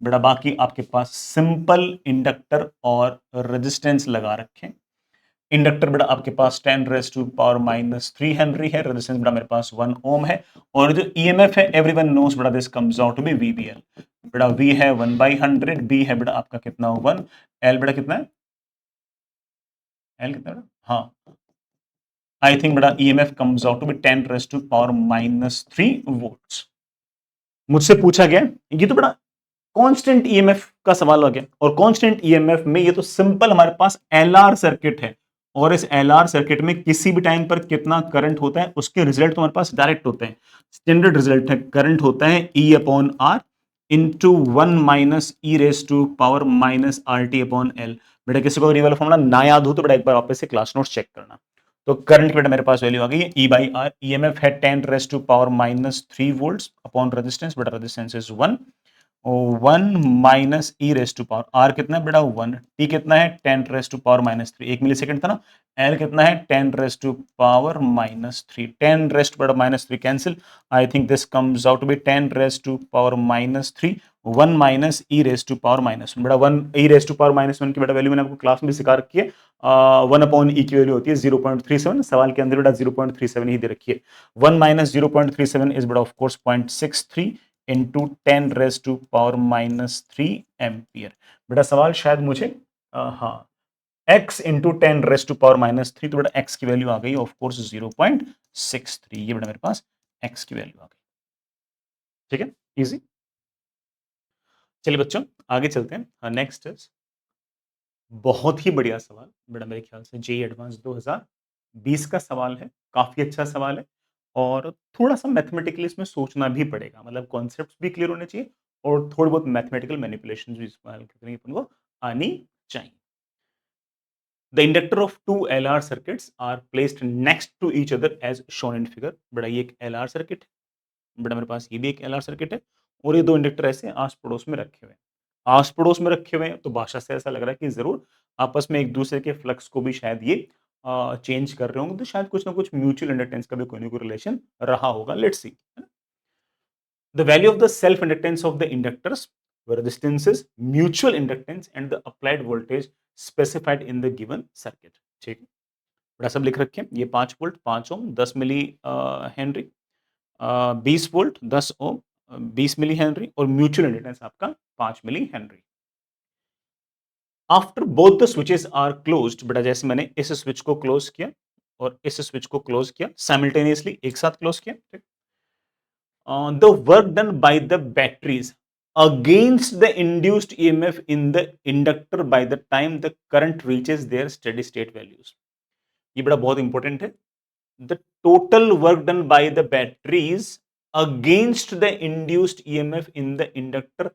बेटा बाकी आपके पास सिंपल इंडक्टर और रेजिस्टेंस लगा रखे। इंडक्टर बेटा आपके पास 10 raise to power minus 3 henry है, रेजिस्टेंस बेटा मेरे पास 1 ओम है, और जो ईएमएफ है एवरीवन नोस बेटा this comes out to be VBL. बेटा V है 1/100, B है बेटा आपका कितना 1, L बेटा कितना है, L कितना बेटा, हाँ आई थिंक बेटा EMF comes out to be 10 raise to power minus 3 volts. मुझसे पूछा गया, ये तो बड़ा कांस्टेंट ईएमएफ का सवाल हो गया, और कांस्टेंट ईएमएफ में ये तो सिंपल हमारे पास एलआर सर्किट है, और इस एलआर सर्किट में किसी भी टाइम पर कितना करंट होता है उसके रिजल्ट तो हमारे पास डायरेक्ट होते हैं। स्टैंडर्ड रिजल्ट है करंट होता है E upon R into 1 minus e raise to power minus R T upon L. बेटा किसी को ये वाला फॉर्मूला ना याद हो तो बेटा एक बार वापस से क्लास नोट्स चेक करना। तो करंट की बेटा मेरे पास वैल्यू आ गई है E बाई आर, ईएमएफ है 10 raise to power minus 3 volts upon resistance, बेटा resistance is 1, 1 minus e raise to power R कितना है बेटा 1, टी कितना है 10 raise to power minus 3, 1 millisecond था ना, एल कितना है 10 raise to power minus 3, 10 raise to power minus 3 cancel, I think this comes out to be 10 raise to power minus 3, 1 minus e raise to power minus 1, बेटा 1 e raise to power minus 1 की बेटा value मैंने आपको class में सिखा रखी है, 1 upon ई की वैल्यू होती है 0.37, सवाल के अंदर बेटा 0.37 ही दे रखी है, 1 माइनस 0.37 इज बेटा of course 0.63 into 10 raise to power minus 3 ampere. बेटा सवाल शायद मुझे हाँ x into 10 raise to power minus 3, तो बेटा x की वैल्यू आ गई ऑफ कोर्स 0.63, ये बेटा मेरे पास x की वैल्यू आ गई। ठीक है, इजी। चलिए बच्चों आगे चलते हैं। नेक्स्ट इज बहुत ही बढ़िया सवाल, बेटा मेरे ख्याल से जेईई एडवांस 2020 का सवाल है, काफी अच्छा सवाल है, और थोड़ा सा मैथमेटिकली इसमें सोचना भी पड़ेगा, मतलब कॉन्सेप्ट्स भी क्लियर होने चाहिए और थोड़ी बहुत मैथमेटिकल मैनिपुलेशन भी इस्तेमाल करनी अपन को आनी चाहिए। The inductor of two LR circuits are placed next to each other as shown in figure। बेटा ये एक LR सर्किट है, बेटा मेरे पास ये भी एक LR सर्किट है, और ये दो इंडक्टर ऐसे आस पड़ोस में रखे हुए हैं। आस पड़ोस में रखे हुए हैं तो भाषा से ऐसा लग रहा है कि जरूर आपस में एक दूसरे के फ्लक्स को भी शायद ये चेंज कर रहे होंगे, तो शायद कुछ ना कुछ म्यूचुअल इंडक्टेंस का भी कोई ना कोई रिलेशन रहा होगा। Let's see the value of the self inductance of the inductors, resistances, mutual inductance and the applied voltage specified in the given circuit। ठीक है, बड़ा सब लिख रखे हैं, ये 5 volt 5 ohm 10 millihenry, 20 volt 10 ohm 20 millihenry, और mutual inductance आपका 5 millihenry. After both the switches are closed, बेटा जैसे मैंने इस स्विच को क्लोज किया और इस स्विच को क्लोज किया साइमल्टेनियसली, एक साथ क्लोज किया, ठीक? The work done by the batteries against the induced EMF in the inductor by the time the current reaches their steady state values। ये बड़ा बहुत इंपॉर्टेंट है। The total work done by the batteries against the induced EMF in the inductor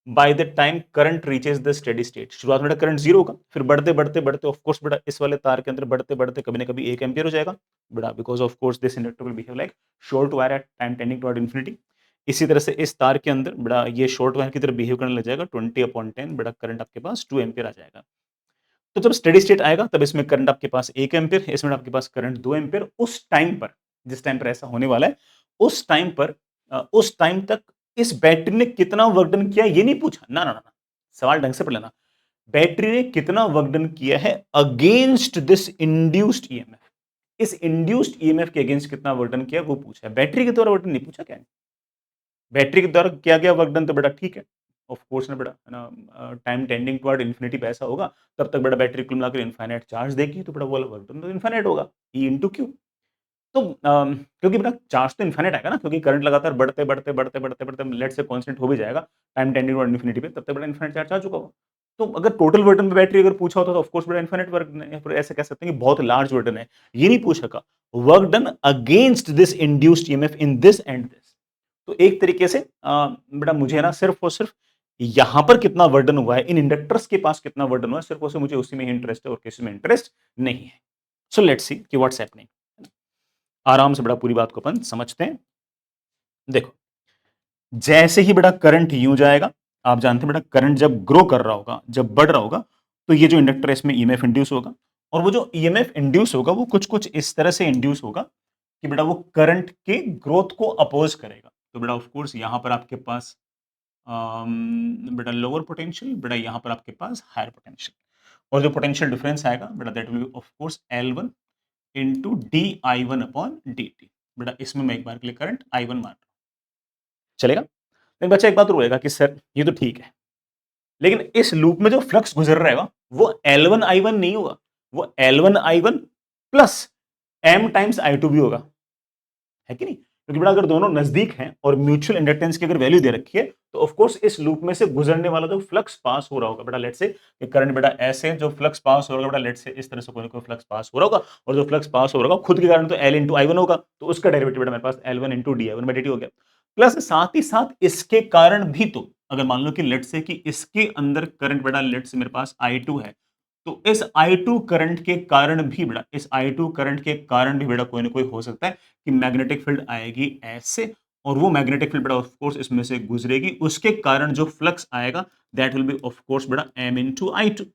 by the time current reaches the steady state। शुरुआत में current zero होगा, फिर बढ़ते बढ़ते बढ़ते ऑफ कोर्स बेटा इस वाले तार के अंदर बढ़ते बढ़ते कभी ना कभी 1 एम्पियर हो जाएगा बेटा, because of course this inductor will behave like short wire at time tending toward infinity. इसी तरह से इस तार के अंदर बेटा ये शॉर्ट वायर की तरह बिहेव करने लग जाएगा, 20/10 बेटा करंट आपके पास 2 एम्पियर आ जाएगा। तो जब स्टेडी स्टेट आएगा तब इसमें करंट आपके पास 1 एम्पियर, इसमें आपके पास करंट 2 एम्पियर। उस टाइम पर, जिस टाइम पर ऐसा होने वाला है, उस टाइम पर उस टाइम तक इस बैटरी ने कितना वर्क डन किया ये नहीं पूछा, ना ना ना, सवाल ढंग से पढ़ लेना। बैटरी ने कितना वर्क डन किया है अगेंस्ट दिस इंड्यूस्ड ईएमएफ, इस इंड्यूस्ड ईएमएफ के अगेंस्ट कितना वर्क डन किया वो पूछा है, बैटरी के द्वारा वर्क डन नहीं पूछा। क्या है बैटरी के द्वारा किया गया वर्क डन तो बेटा ठीक है, ऑफ कोर्स ना बेटा, है ना, टाइम टेंडिंग टुवर्ड इंफिनिटी पे ऐसा होगा, तब तक बेटा बैटरी कुल मिलाकर इनफाइनाइट चार्ज देगी, तो बेटा वो वाला वर्क डन तो इनफाइनाइट होगा, ई इंटू क्यू। तो क्योंकि बेटा चार्ज तो इनफाइनाइट आएगा ना, क्योंकि करंट लगातार बढ़ते बढ़ते बढ़ते बढ़ते बढ़ते लेट से कांस्टेंट हो भी जाएगा टाइम टेंडिंग टुवर्ड इंफिनिटी पे, तब तक बेटा इनफाइनाइट चार्ज आ चुका होगा। तो अगर टोटल वर्डन पे बैटरी अगर पूछा होता तो ऑफ कोर्स बेटा इनफाइनाइट वर्क डन, फिर ऐसे कह सकते हैं कि बहुत लार्ज वर्डन है, ये नहीं पूछा का work done against this induced EMF in this and this. तो एक तरीके से बेटा मुझे ना सिर्फ और सिर्फ यहां पर कितना वर्डन हुआ है, इन इंडक्टर्स के पास कितना वर्डन हुआ है, सिर्फ और सिर्फ मुझे उसी में इंटरेस्ट है और किसी में इंटरेस्ट नहीं है। सो लेट्स सी कि व्हाट्स हैपनिंग। आराम से बड़ा पूरी बात को अपन समझते हैं। देखो जैसे ही बड़ा करंट यूं जाएगा आप जानते हैं बेटा करंट जब ग्रो कर रहा होगा, जब बढ़ रहा होगा, तो ये जो इंडक्टर है इसमें ईएमएफ इंड्यूस होगा और वो जो ईएमएफ इंड्यूस होगा वो कुछ-कुछ इस तरह से इंड्यूस होगा कि बेटा वो करंट के ग्रोथ को अपोज़ करेगा। तो बेटा ऑफ कोर्स यहाँ पर आपके पास बेटा लोअर पोटेंशियल, बेटा यहाँ पर आपके पास हायर पोटेंशियल और जो पोटेंशियल डिफरेंस आएगा बेटा that will be of course L1 into D I one upon D T. बेटा इसमें मैं एक बार के लिए करंट I1 मान रहा हूँ, चलेगा? लेकिन बच्चा एक बात और बोलेगा कि सर ये तो ठीक है, लेकिन इस लूप में जो फ्लक्स गुजर रहा है वो L1 I1 नहीं होगा, वो L1 I1 plus M times I2 भी होगा, है कि नहीं? क्योंकि बेटा अगर दोनों नजदीक हैं और म्यूचुअल इंडक्टेंस की अगर वैल्यू दे रखी है तो ऑफ कोर्स इस लूप में से गुजरने वाला जो फ्लक्स पास हो रहा होगा बेटा लेट्स से कि करंट बेटा ऐसे जो फ्लक्स पास हो रहा होगा बेटा लेट्स से इस तरह से कोई ना कोई फ्लक्स पास हो रहा होगा और जो फ्लक्स पास हो रहा होगा खुद के कारण तो L इंटू I1 होगा, तो उसका डेरिवेटिव बेटा मेरे पास L1 into D I one by D T हो गया। प्लस साथ ही साथ इसके कारण भी तो अगर मान लो कि लेट्स से कि इसके अंदर करंट बेटा लेट्स से मेरे पास I2 है, तो इस I2 करंट के कारण भी बेटा इस I2 करंट के कारण भी बेटा कोई ना कोई हो सकता है कि मैग्नेटिक फील्ड आएगी ऐसे और वो मैग्नेटिक फील्ड बेटा ऑफ कोर्स इसमें से गुजरेगी, उसके कारण जो फ्लक्स आएगा that will be of course बेटा M इनटू I2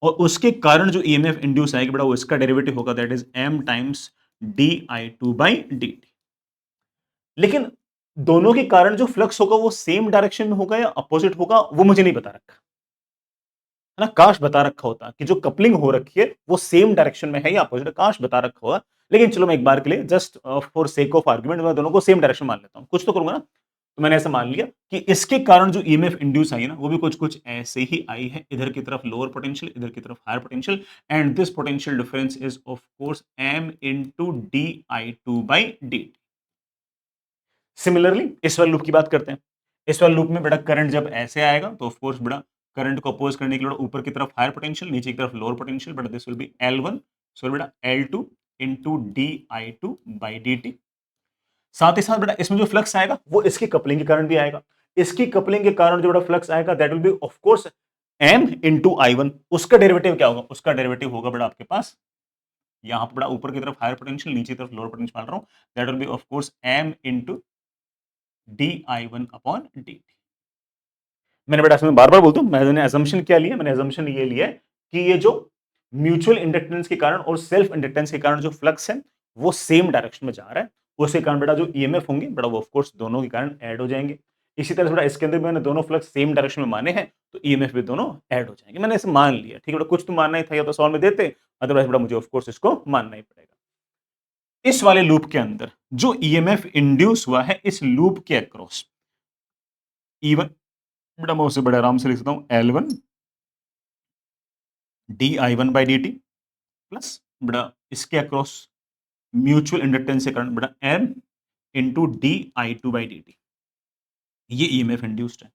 और उसके कारण जो ईएमएफ इंड्यूस आएगी बेटा वो इसका डेरिवेटिव होगा that is M times dI2 by dt। लेकिन दोनों के कारण जो फ्लक्स होगा वो सेम डायरेक्शन में होगा या अपोजिट होगा वो मुझे नहीं बता रखा है ना, काश बता रखा होता कि जो कपलिंग हो रखी है वो सेम डायरेक्शन में है या अपोजिट, काश बता रखा होगा। लेकिन चलो मैं एक बार के लिए just for sake of argument मैं दोनों को सेम डायरेक्शन मान लेता हूं, कुछ तो करूंगा ना। तो मैंने ऐसा मान लिया कि इसके कारण जो ईएमएफ इंड्यूस आई है ना वो भी कुछ कुछ ऐसे ही आई है, इधर की तरफ लोअर पोटेंशियल इधर की तरफ higher potential and this potential difference is of course M into D I two by D. Similarly इस वाले लूप की बात करते हैं। इस वाले लूप में बेटा करंट जब ऐसे आएगा तो ऑफ कोर्स बेटा करंट को अपोज करने के लिए ऊपर की तरफ हायर पोटेंशियल नीचे की तरफ lower potential, but this will be L1 सो बेटा L2 into dI2 bye dt। साथ ही साथ बेटा इसमें जो फ्लक्स आएगा वो इसकी कपलिंग के कारण भी आएगा। इसकी कपलिंग के कारण जो बेटा फ्लक्स आएगा that will be of course M into I1। उसका डेरिवेटिव क्या होगा? उसका डेरिवेटिव होगा बेटा आपके पास यहां पर बेटा ऊपर की तरफ हायर पोटेंशियल नीचे की तरफ लोअर पोटेंशियल मान रहा हूं, that will be of course M into dI1 upon dt। मैंने बेटा इसमें बार-बार बोलता हूँ, मैंने असम्पशन क्या लिया? मैंने असम्पशन ये लिया है कि ये जो म्यूचुअल इंडक्टेंस के कारण और सेल्फ इंडक्टेंस के कारण जो फ्लक्स है, वो सेम डायरेक्शन में जा रहा है। उसके कारण बेटा जो ईएमएफ होंगे, बेटा वो ऑफ कोर्स दोनों के कारण ऐड हो जाएँगे। इसी तरह से बेटा इसके अंदर भी मैंने दोनों फ्लक्स सेम डायरेक्शन में माने हैं, तो ईएमएफ भी दोनों ऐड हो जाएँगे। मैंने ऐसे मान लिया, ठीक है बेटा, कुछ तो मानना ही था या तो सॉल्व में देते, अदरवाइज़ बेटा मुझे ऑफ कोर्स इसको मानना ही पड़ेगा। इस वाले लूप के अंदर जो ईएमएफ इंड्यूस हुआ है इस लूप के अक्रॉस, इवन बेटा मैं उसे बड़े आराम से लिख सकता हूँ L1 dI1 by dt plus बेटा इसके अक्रॉस म्यूचुअल इंडक्टेंस के कारण बेटा M into dI2 by dt। ये ईएमएफ इंड्यूस्ड है।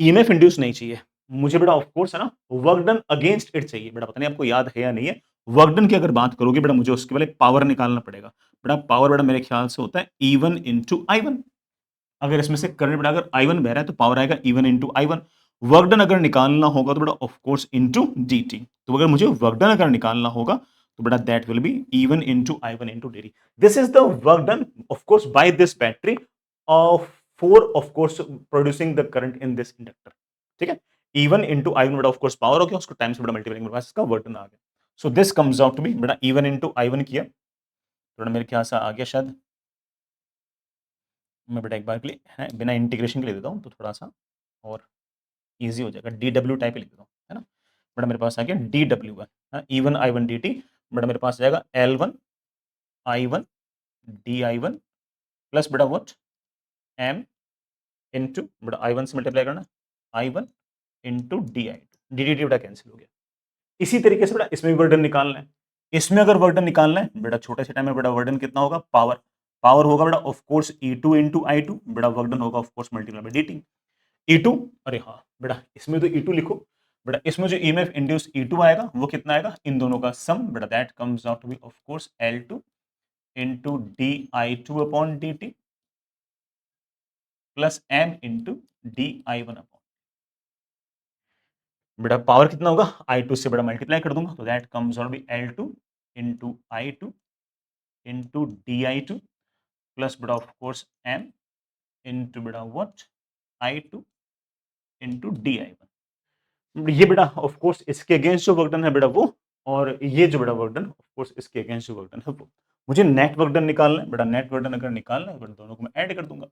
ईएमएफ इंड्यूस नहीं चाहिए मुझे बेटा, ऑफ कोर्स है ना, वर्क डन अगेंस्ट इट चाहिए बेटा। पता नहीं आपको याद है या नहीं है, वर्क डन की अगर बात करोगे बेटा मुझे उसके पहले पावर निकालना पड़ेगा। बेटा पावर बेटा मेरे ख्याल से होता है E1 इंटू I1। अगर इसमें से करंट बेटा अगर I1 बह रहा है तो पावर आएगा E1 into I1। Work done अगर निकालना होगा तो बेटा ऑफ कोर्स इंटू dt। तो अगर मुझे वर्क डन अगर निकालना होगा तो बेटा that will be E1 into I1 into dt। This is the work done of course by this battery of for of course producing the current in this inductor. ठीक है, E1 इंटू I1 बेटा of course power हो गया, उसको times बेटा multiplying मेरे पास इसका work done आ गया। So this comes out to be बेटा E1 इंटू I1 किया तो बेटा मेरे ख्याल से आ गया शायद। मैं बेटा एक बार के लिए है बिना इंटीग्रेशन के लिख देता हूँ तो थोड़ा सा और ईज़ी हो जाएगा। DW टाइप ही लिख देता हूँ, है ना? बेटा मेरे पास आ गया DW1 E1 I1 dt। बेटा मेरे पास जाएगा L1 I1 dI1 प्लस बेटा व्हाट M इनटू बेटा I1 से मल्टीप्लाई करना I1 इनटू dI2 dt बेटा कैंसिल हो गया। इसी तरीके से बेटा इसमें भी वर्डन निकालना है। इसमें अगर वर्डन निकालना है बेटा छोटे से टाइम में बेटा वर्डन कितना होगा? पावर पावर होगा बेटा of course E2 into I2 बेटा वर्डन होगा of course multiply by dt। E2 अरे हाँ बेटा इसमें तो E2 लिखो बेटा, इसमें जो ईएमएफ इंड्यूस E2 आएगा वो कितना आएगा? इन दोनों का सम बेटा that comes out to be of course L2 into dI2 upon dt plus M into dI1 upon बेटा पावर कितना होगा? I2 से बेटा मल्टीप्लाई कर दूंगा तो that comes out be L2 into I2 into dI2 plus बेटा ऑफ कोर्स M इनटू बेटा what I2 into D I one. ये बेटा ऑफ कोर्स इसके अगेंस्ट जो वर्क डन है बेटा वो, और ये जो बेटा वर्क डन ऑफ कोर्स इसके अगेंस्ट जो वर्क डन है वो। मुझे नेट वर्क डन निकालना है बेटा, नेट वर्क डन अगर निकालना है बेटा दोनों को मैं ऐड कर दूंगा।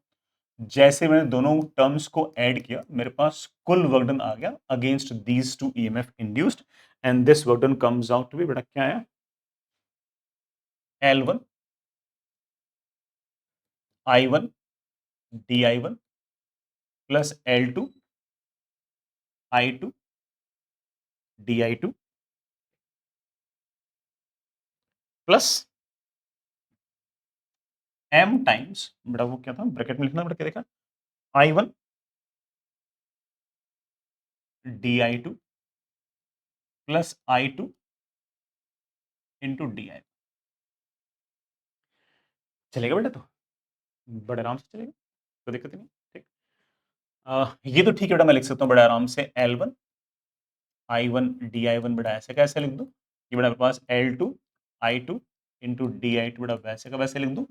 जैसे मैंने दोनों टर्म्स को ऐड किया मेरे पास कुल वर्क डन आ गया against these two EMF induced, and this work done comes out to be बेटा क्या है, L1 I1 DI1 plus L2 I2 DI2 plus M times बेटा वो क्या था ब्रैकेट में लिखना बेटा, क्या देखा, I1 DI2 plus I2 into DI। चलेगा बेटा, तो बड़े आराम से चलेगा, कोई दिक्कत नहीं। ठीक, ये तो ठीक है बेटा, मैं लिख सकता हूँ बड़े आराम से L1 I1 DI1 बेटा ऐसे कैसे लिख दूं, ये बेटा मेरे पास L2 I2 इंटू DI2 बेटा वैसे का वैसे लिख दूं।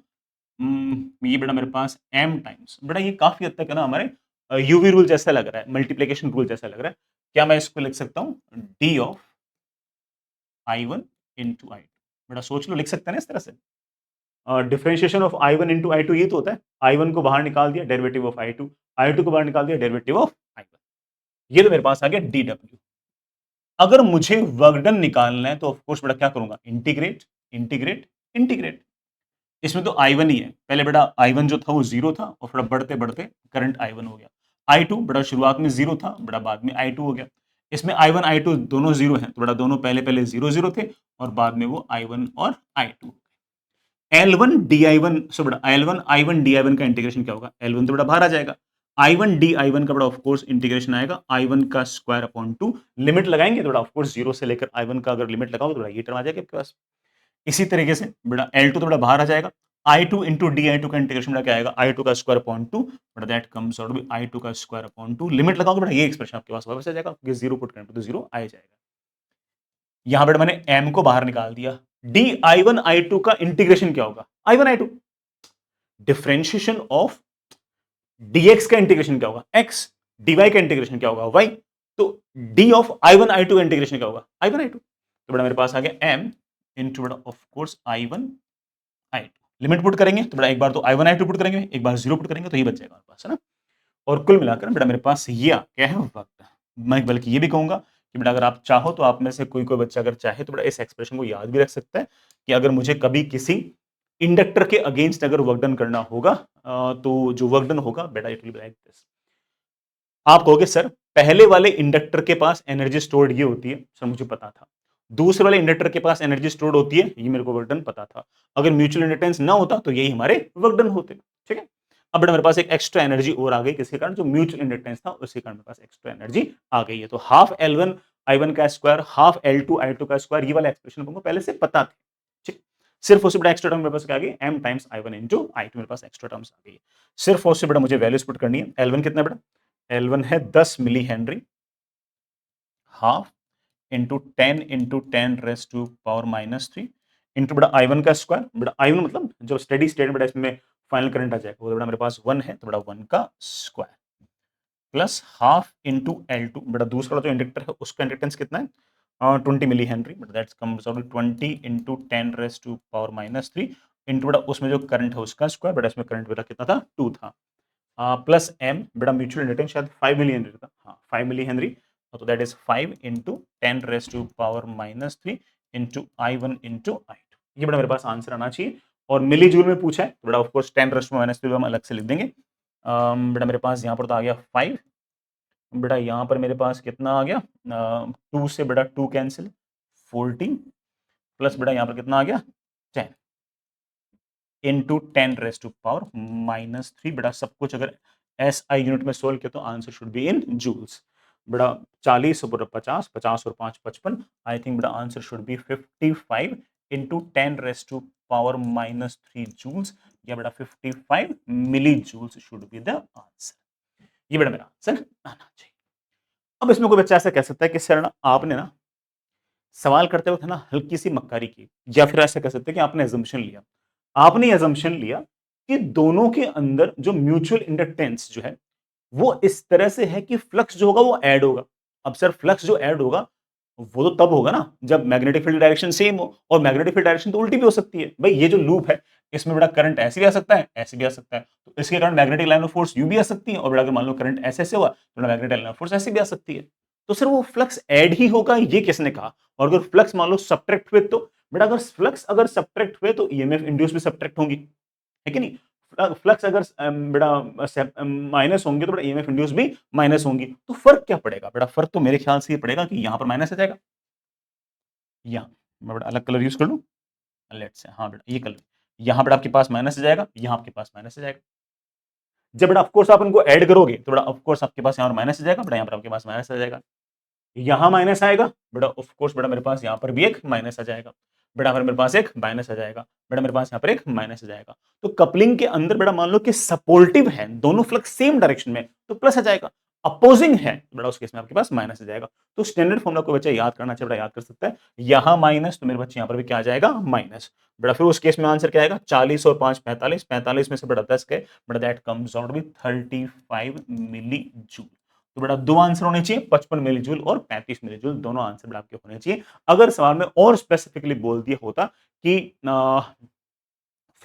ये बेटा मेरे पास m टाइम्स बेटा, ये काफी हद तक है ना हमारे यूवी रूल जैसा लग रहा है, मल्टीप्लिकेशन रूल जैसा लग रहा है। क्या मैं इसको लिख सकता हूँ d of I1 into I2, बेटा सोच लो लिख सकते हैं ना इस तरह से। Differentiation of I1 into I2 ये तो होता है, I1 को बाहर निकाल दिया डेरिवेटिव ऑफ I2, I2 को बाहर निकाल दिया डेरिवेटिव ऑफ I1, ये तो मेरे पास आ गया dw। अगर मुझे वर्क डन निकालना है तो ऑफ कोर्स बेटा क्या करूंगा, इंटीग्रेट इंटीग्रेट इंटीग्रेट। इसमें तो I1 ही है, पहले बेटा I1 जो था वो 0 था और थोड़ा बढ़ते बढ़ते करंट I1 हो गया। I2 बेटा शुरुआत में 0 था, बेटा बाद में I2 हो गया। इसमें I1 I2 दोनों 0 हैं, तो बेटा दोनों पहले पहले 0 0 थे और बाद में वो I1 और I2। L1 DI1 सो बेटा L1 I1 DI1 का इंटीग्रेशन क्या होगा, L1 तो बेटा बाहर आ जाएगा, I1 DI1 का बेटा ऑफ कोर्स इंटीग्रेशन आएगा I1 का स्क्वायर अपॉन 2, लिमिट लगाएंगे तो बेटा ऑफ कोर्स 0 से लेकर I1 का अगर लिमिट लगाओ तो बेटा ये टर्म आ जाएगा आपके पास। इसी तरीके से बेटा L2 तो बेटा बाहर आ जाएगा, I2 इंटू DI2 का इंटीग्रेशन बेटा क्या आएगा, I2 का स्क्वायर अपॉन 2 बेटा that comes out B I2 का स्क्वायर अपॉन 2, लिमिट लगाओगे बेटा ये एक्सप्रेशन आपके पास वापस आ जाएगा, क्योंकि 0 पुट करेंगे तो 0 आ जाएगा। यहां बेटा मैंने M को बाहर निकाल दिया, DI1 I2 का इंटीग्रेशन क्या होगा, I1 I2, differentiation of dx का इंटीग्रेशन क्या होगा x, dy का इंटीग्रेशन क्या होगा y, तो d ऑफ I1 I2 का इंटीग्रेशन क्या होगा I1 I2। तो बेटा मेरे पास आ गया m इंटू बेटा of course I1 I2, limit put करेंगे तो बेटा एक बार तो I1 I2 पुट करेंगे, एक बार 0 पुट करेंगे तो ये बच जाएगा हमारे पास, है ना। और कुल मिलाकर बेटा मेरे पास ये क्या है वक्त। मैं बल्कि ये भी कहूंगा कि बेटा अगर आप चाहो तो आप में से कोई कोई बच्चा अगर चाहे तो बेटा इस एक्सप्रेशन को याद भी रख सकता है कि अगर मुझे कभी किसी इंडक्टर के अगेंस्ट अगर वर्क डन करना होगा तो जो वर्क डन होगा बेटा it will be like this. आप कहोगे सर पहले वाले इंडक्टर के पास एनर्जी स्टोर्ड ये होती है, सर मुझे पता था। दूसरे वाले इंडक्टर के पास एनर्जी स्टोर्ड होती है, ये मेरे को वर्क डन पता था। अगर म्यूचुअल इंडक्टेंस ना होता तो यही हमारे वर्क डन होते, ठीक है। अब बेटा मेरे पास एक एक्स्ट्रा एनर्जी और आ गई, किसके कारण, जो म्यूचुअल इंडक्टेंस था उसके कारण मेरे पास एक्स्ट्रा एनर्जी आ गई है। तो हाफ L1 I1 का स्क्वायर हाफ L2 I2 का स्क्वायर, ये वाला एक्सप्रेशन हमको पहले से पता था, ठीक। सिर्फ उससे बड़ा एक्स्ट्रा टर्म मेरे पास क्या आ गई, m times I1 into I2 मेरे पास एक्स्ट्रा टर्म्स आ गई। सिर्फ उससे बड़ा मुझे वैल्यूज पुट करनी है। L1 कितना बेटा, L1 है 10 millihenry half into 10 into 10 raise to power -3 into बेटा I1 का स्क्वायर, बेटा I1 मतलब जब स्टेडी स्टेट बेटा इसमें फाइनल करंट आ जाएगा वो बेटा मेरे पास 1 है, तो बेटा 1 का square plus half into L2, बेटा दूसरा जो इंडक्टर है उसका इंडक्टेंस कितना है 20 millihenry, but that's comes out 20 into 10 raise to power -3 into बेटा उसमें जो करंट है उसका स्क्वायर, बेटा इसमें करंट बेटा कितना था 2 था, प्लस m बेटा म्यूचुअल इंडक्टेंस शायद 5 मिली हेनरी था, हाँ 5 मिली हेनरी, तो that is 5 into 10 raise to power -3 into I1 into I2। ये बेटा मेरे पास आंसर आना चाहिए। और मिली जूल में पूछा है तो बेटा ऑफ कोर्स 10 रेस टू -3 हम अलग से लिख देंगे। बेटा मेरे पास यहाँ पर तो आ गया 5, बेटा यहाँ पर मेरे पास कितना आ गया 2 से बेटा 2 कैंसिल 14 प्लस बेटा यहाँ पर कितना आ गया 10 इंटू 10 रेस टू पावर -3, बेटा सब कुछ अगर SI यूनिट में सोल्व किया तो answer should be in joules. बेटा 40 और 50, 50 और 5 55, आई थिंक बेटा answer should be 55 into 10 raise to power -3 joules, या बेटा 55 millijoules should be the answer. ये बेटा मेरा आंसर आना चाहिए। अब इसमें कोई बच्चा ऐसा कह सकता है कि सर ना आपने ना सवाल करते वक्त है ना हल्की सी मक्कारी की, या फिर ऐसा कह सकते हैं कि आपने एजम्पशन लिया। आपने एजम्पशन लिया कि दोनों के अंदर जो म्यूचुअल इंडक्टेंस जो है वो इस तरह से है कि फ्लक्स जो होगा वो ऐड होगा। अब सर फ्लक्स जो ऐड होगा, वो तो तब होगा ना जब मैग्नेटिक फील्ड डायरेक्शन सेम हो, और मैग्नेटिक फील्ड डायरेक्शन तो उल्टी भी हो सकती है। भई ये जो लूप है, इसमें बेटा करंट ऐसे भी आ सकता है, ऐसे भी आ सकता है। तो इसके कारण मैग्नेटिक लाइन ऑफ फोर्स यूँ भी आ सकती है, और बेटा अगर मान लो करंट ऐसे-ऐसे हुआ, तो मैग्नेटिक लाइन ऑफ फोर्स ऐसे भी आ सकती है। तो सर वो फ्लक्स ऐड ही होगा, ये किसने कहा? और अगर फ्लक्स मान लो सब्ट्रैक्ट हुए तो? बेटा अगर फ्लक्स अगर सब्ट्रैक्ट हुए तो ईएमएफ इंड्यूस भी सब्ट्रैक्ट होंगी, है कि नहीं? फ्लक्स अगर बेटा माइनस होंगे तो बेटा ईएमएफ इंड्यूस भी माइनस होंगी। तो फ़र्क क्या पड़ेगा? बेटा फ़र्क तो मेरे ख्याल से ये पड़ेगा कि यहाँ पर माइनस आ जाएगा, यहाँ मैं बेटा अलग कलर यूज़ कर लूँ? लेट्स से हाँ बेटा ये कलर। यहाँ बेटा आपके पास माइनस आ जाएगा, यहाँ आपके पास माइनस आ जाएगा। जब बेटा ऑफ कोर्स आप इनको ऐड करोगे तो बेटा ऑफ कोर्स आपके पास यहाँ पर माइनस आ जाएगा, बेटा यहाँ पर आपके पास माइनस आ जाएगा। यहाँ माइनस आएगा, बेटा ऑफ कोर्स बेटा मेरे पास यहाँ पर भी एक माइनस आ जाएगा। बेटा फिर मेरे पास एक माइनस आ जाएगा। बेटा मेरे पास यहाँ पर एक माइनस आ जाएगा। तो कपलिंग के अंदर बेटा मान लो कि सपोर्टिव है, दोनों फ्लक्स सेम डायरेक्शन में, तो प्लस आ जाएगा। अपोजिंग है, तो बेटा उस केस में आपके पास माइनस आ जाएगा। तो स्टैंडर्ड फॉर्मूला कोई बच्चा याद करना चाहे बेटा याद कर सकता है। यहाँ माइनस तो मेरे बच्चे यहाँ पर भी क्या आ जाएगा? माइनस। बेटा फिर उस केस में आंसर क्या आएगा? 40 और 5 45, 45 में से बेटा 10 गए, बेटा that comes out with 35 millijoule. तो बेटा दो आंसर होने चाहिए, 55 मिली जूल और 35 मिली जूल, दोनों आंसर बेटा आपके होने चाहिए। अगर सवाल में और स्पेसिफिकली बोल दिया होता कि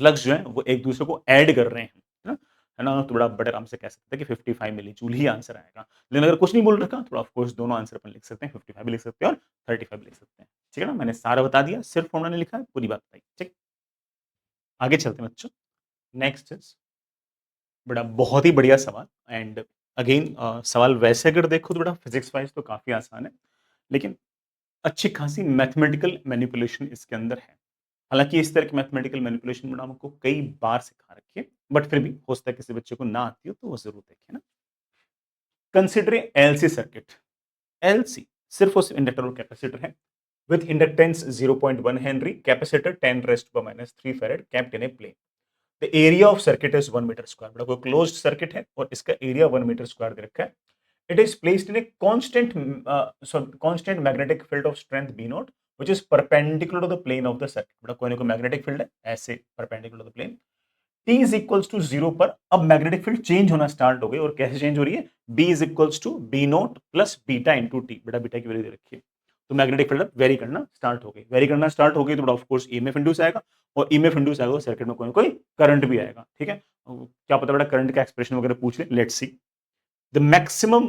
फ्लक्स जो है वो एक दूसरे को ऐड कर रहे हैं, है ना? तो बड़ा बड़े आराम से कह सकते हैं कि 55 मिली जूल ही आंसर आएगा। लेकिन अगर कुछ नहीं बोल रखा तो ऑफ कोर्स दोनों आंसर अपन लिख सकते हैं, 55 भी लिख सकते हैं और 35 भी लिख सकते हैं। ठीक है ना? मैंने सारा बता दिया, सिर्फ फॉर्मूला नहीं लिखा है, पूरी बात बताई। ठीक, आगे चलते हैं बच्चों। नेक्स्ट इज बड़ा बहुत ही बढ़िया सवाल, एंड अगेन सवाल वैसे अगर देखो तो बेटा फिजिक्स वाइज तो काफी आसान है, लेकिन अच्छी खासी मैथमेटिकल मैनिपुलेशन इसके अंदर है। हालांकि इस तरह की मैथमेटिकल मैनिपुलेशन मैंने आपको कई बार सिखा रखी है, बट फिर भी हो सकता है किसी बच्चे को ना आती हो तो वो जरूर देखे ना। Consider LC circuit. एलसी सिर्फ उस इंडक्टर और कैपेसिटर है with inductance 0.1 henry, capacitor 10 raised पर minus 3 farad, kept in a plane. The area of circuit is 1 metre square. बड़ा कोई क्लोज्ड सर्किट है और इसका एरिया 1 मीटर स्क्वायर दे रखा है। It is placed in a constant magnetic field of strength B naught, which is perpendicular to the plane of the circuit. बड़ा कोई ना कोई मैग्नेटिक फील्ड है ऐसे perpendicular to the plane. T is equals to 0 पर अब magnetic field change होना start हो गई, और कैसे चेंज हो रही है? B is equals to B naught plus beta into T. बेटा बीटा की वैल्यू दे रखी है, तो मैग्नेटिक फील्ड वेरी करना स्टार्ट हो गई। वेरी करना स्टार्ट हो गई तो बड़ा ऑफ कोर्स ईएमएफ इंड्यूस आएगा, और ईएमएफ इंड्यूस आएगा तो सर्किट में कोई ना कोई करंट भी आएगा। ठीक है, क्या पता बेटा करंट का एक्सप्रेशन वगैरह पूछ ले, let's see. The maximum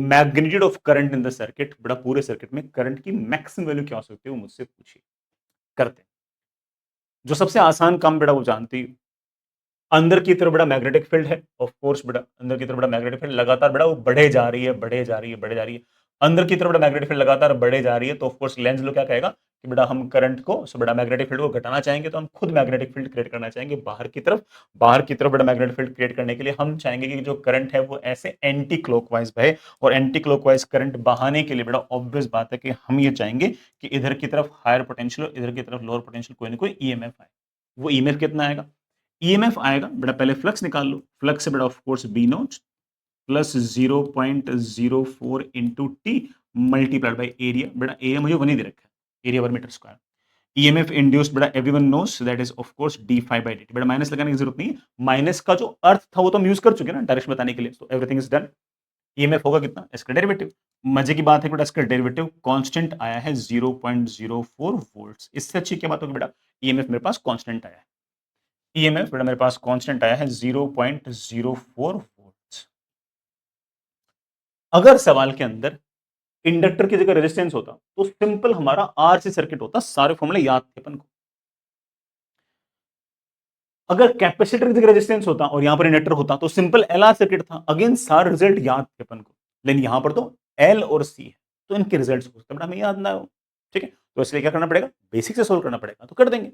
magnitude of current in the circuit. बड़ा पूरे सर्किट में करंट की मैक्सिमम वैल्यू क्या हो सकती है वो मुझसे पूछिए, करते हैं। जो सबसे आसान काम बेटा वो जानती है, अंदर की तरफ बड़ा मैग्नेटिक फील्ड है, ऑफ कोर्स बड़ा अंदर की तरफ बड़ा मैग्नेटिक फील्ड लगातार बड़ा वो बढ़े जा रही है, बढ़े जा रही है, बढ़े जा रही है। अंदर की तरफ बड़ा मैग्नेटिक फील्ड लगातार बढ़े जा रही है, तो ऑफ कोर्स लेंस लो क्या कहेगा कि बेटा हम करंट को बड़ा मैग्नेटिक फील्ड को घटाना चाहेंगे, तो हम खुद मैग्नेटिक फील्ड क्रिएट करना चाहेंगे बाहर की तरफ। बाहर की तरफ बड़ा मैग्नेटिक फील्ड क्रिएट करने के लिए हम चाहेंगे कि जो करंट है वो ऐसे एंटी क्लॉकवाइज बहे, और एंटी क्लॉकवाइज करंट बहाने के लिए बड़ा ऑब्वियस बात है कि हम ये चाहेंगे कि इधर की तरफ हायर पोटेंशियल और इधर की तरफ लोअर पोटेंशियल कोई ना कोई ईएमएफ आए। वो ईएमएफ कितना आएगा? ईएमएफ आएगा बेटा, पहले फ्लक्स निकाल लो। फ्लक्स से बेटा of course B naught plus 0.04 into T multiplied by area. बेटा एरिया मुझे वन ही दे रखा है, एरिया पर मीटर स्क्वायर। ईएमएफ इंड्यूस्ड बेटा everyone knows that is of course D phi by D T. बेटा माइनस लगाने की जरूरत नहीं है, माइनस का जो अर्थ था वो तो हम यूज कर चुके ना डायरेक्शन बताने के लिए, तो एवरीथिंग इज डन। ईएमएफ होगा कितना? इसका डेरिवेटिव। मजे की बात है बेटा, इसका डेरिवेटिव कांस्टेंट आया है 0.04 वोल्ट्स। इससे अच्छी क्या बात होगी बेटा? ईएमएफ मेरे पास कांस्टेंट आया है। ईएमएफ बेटा मेरे पास कांस्टेंट आया है 0.04 वोल्ट्स। अगर सवाल के अंदर इंडक्टर की जगह रेजिस्टेंस होता तो सिंपल हमारा आरसी सर्किट होता, सारे फॉर्मूले याद थे अपन को। अगर कैपेसिटर की जगह रेजिस्टेंस होता और यहां पर इंडक्टर होता तो सिंपल एलआर सर्किट था, अगेन सारे रिजल्ट याद थे अपन को। लेकिन यहां पर तो एल और सी है, तो इनके रिजल्ट्स हो सकते हैं हमें याद ना हो। ठीक है, तो इसलिए क्या करना पड़ेगा? बेसिक से सोल्व करना पड़ेगा, तो कर देंगे।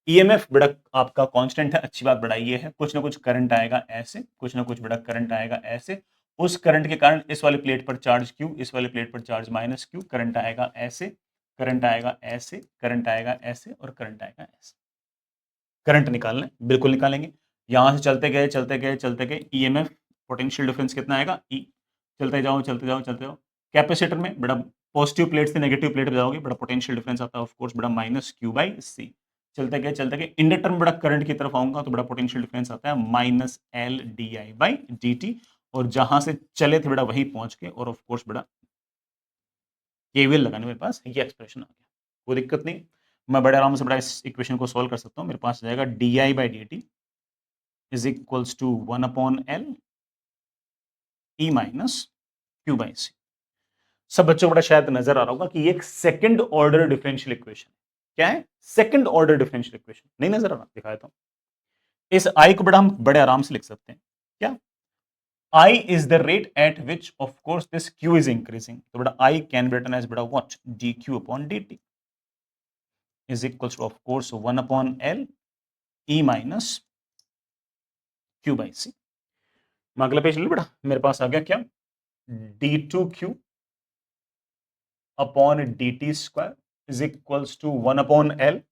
ईएमएफ बड़ा आपका कांस्टेंट है, अच्छी बात बड़ा ये है, कुछ ना कुछ करंट आएगा ऐसे, कुछ ना कुछ बड़ा करंट आएगा ऐसे। उस करंट के कारण इस वाले प्लेट पर चार्ज क्यू, इस वाले प्लेट पर चार्ज माइनस क्यू, करंट आएगा ऐसे, करंट आएगा ऐसे, करंट आएगा ऐसे और करंट आएगा ऐसे। करंट निकालना है, बिल्कुल निकालेंगे। यहां से चलते गए चलते गए चलते गए, ईएमएफ पोटेंशियल डिफरेंस कितना आएगा? ई। चलते जाओ चलते जाओ चलते जाओ। कैपेसिटर में बड़ा पॉजिटिव प्लेट से नेगेटिव प्लेट पे जाओगे, बड़ा पोटेंशियल डिफरेंस आता है ऑफ कोर्स बड़ा माइनस क्यू बाई सी। चलते गए इंडक्टर में बड़ा करंट की तरफ आऊंगा तो बड़ा पोटेंशियल डिफरेंस आता है minus L d I by D T. और जहां से चले थे बेटा वहीं पहुंच के, और ऑफ कोर्स बेटा केवीएल लगाने मेरे पास ये एक्सप्रेशन आ गया, कोई दिक्कत नहीं। मैं बड़े आराम से बड़ा इस इक्वेशन को सॉल्व कर सकता हूँ। मेरे पास आ जाएगा di/dt is equals to 1/L E minus q by C. सब बच्चों को बड़ा शायद नजर आ रहा होगा कि ये एक सेकंड ऑर्डर डिफरेंशियल इक्वेशन है। क्या है? Second order differential equation. नहीं नजर आ रहा? दिखाया था। इस आई को बड़ा हम बड़े आराम से लिख सकते हैं। क्या? I is the rate at which of course this Q is increasing. तो बड़ा I can be written as बड़ा what? dq upon dt is equals to of course 1 upon L E minus Q by C. मैं अगला page ले बड़ा, मेरे पास आ गया क्या? d2q upon dt square is equals to 1 upon L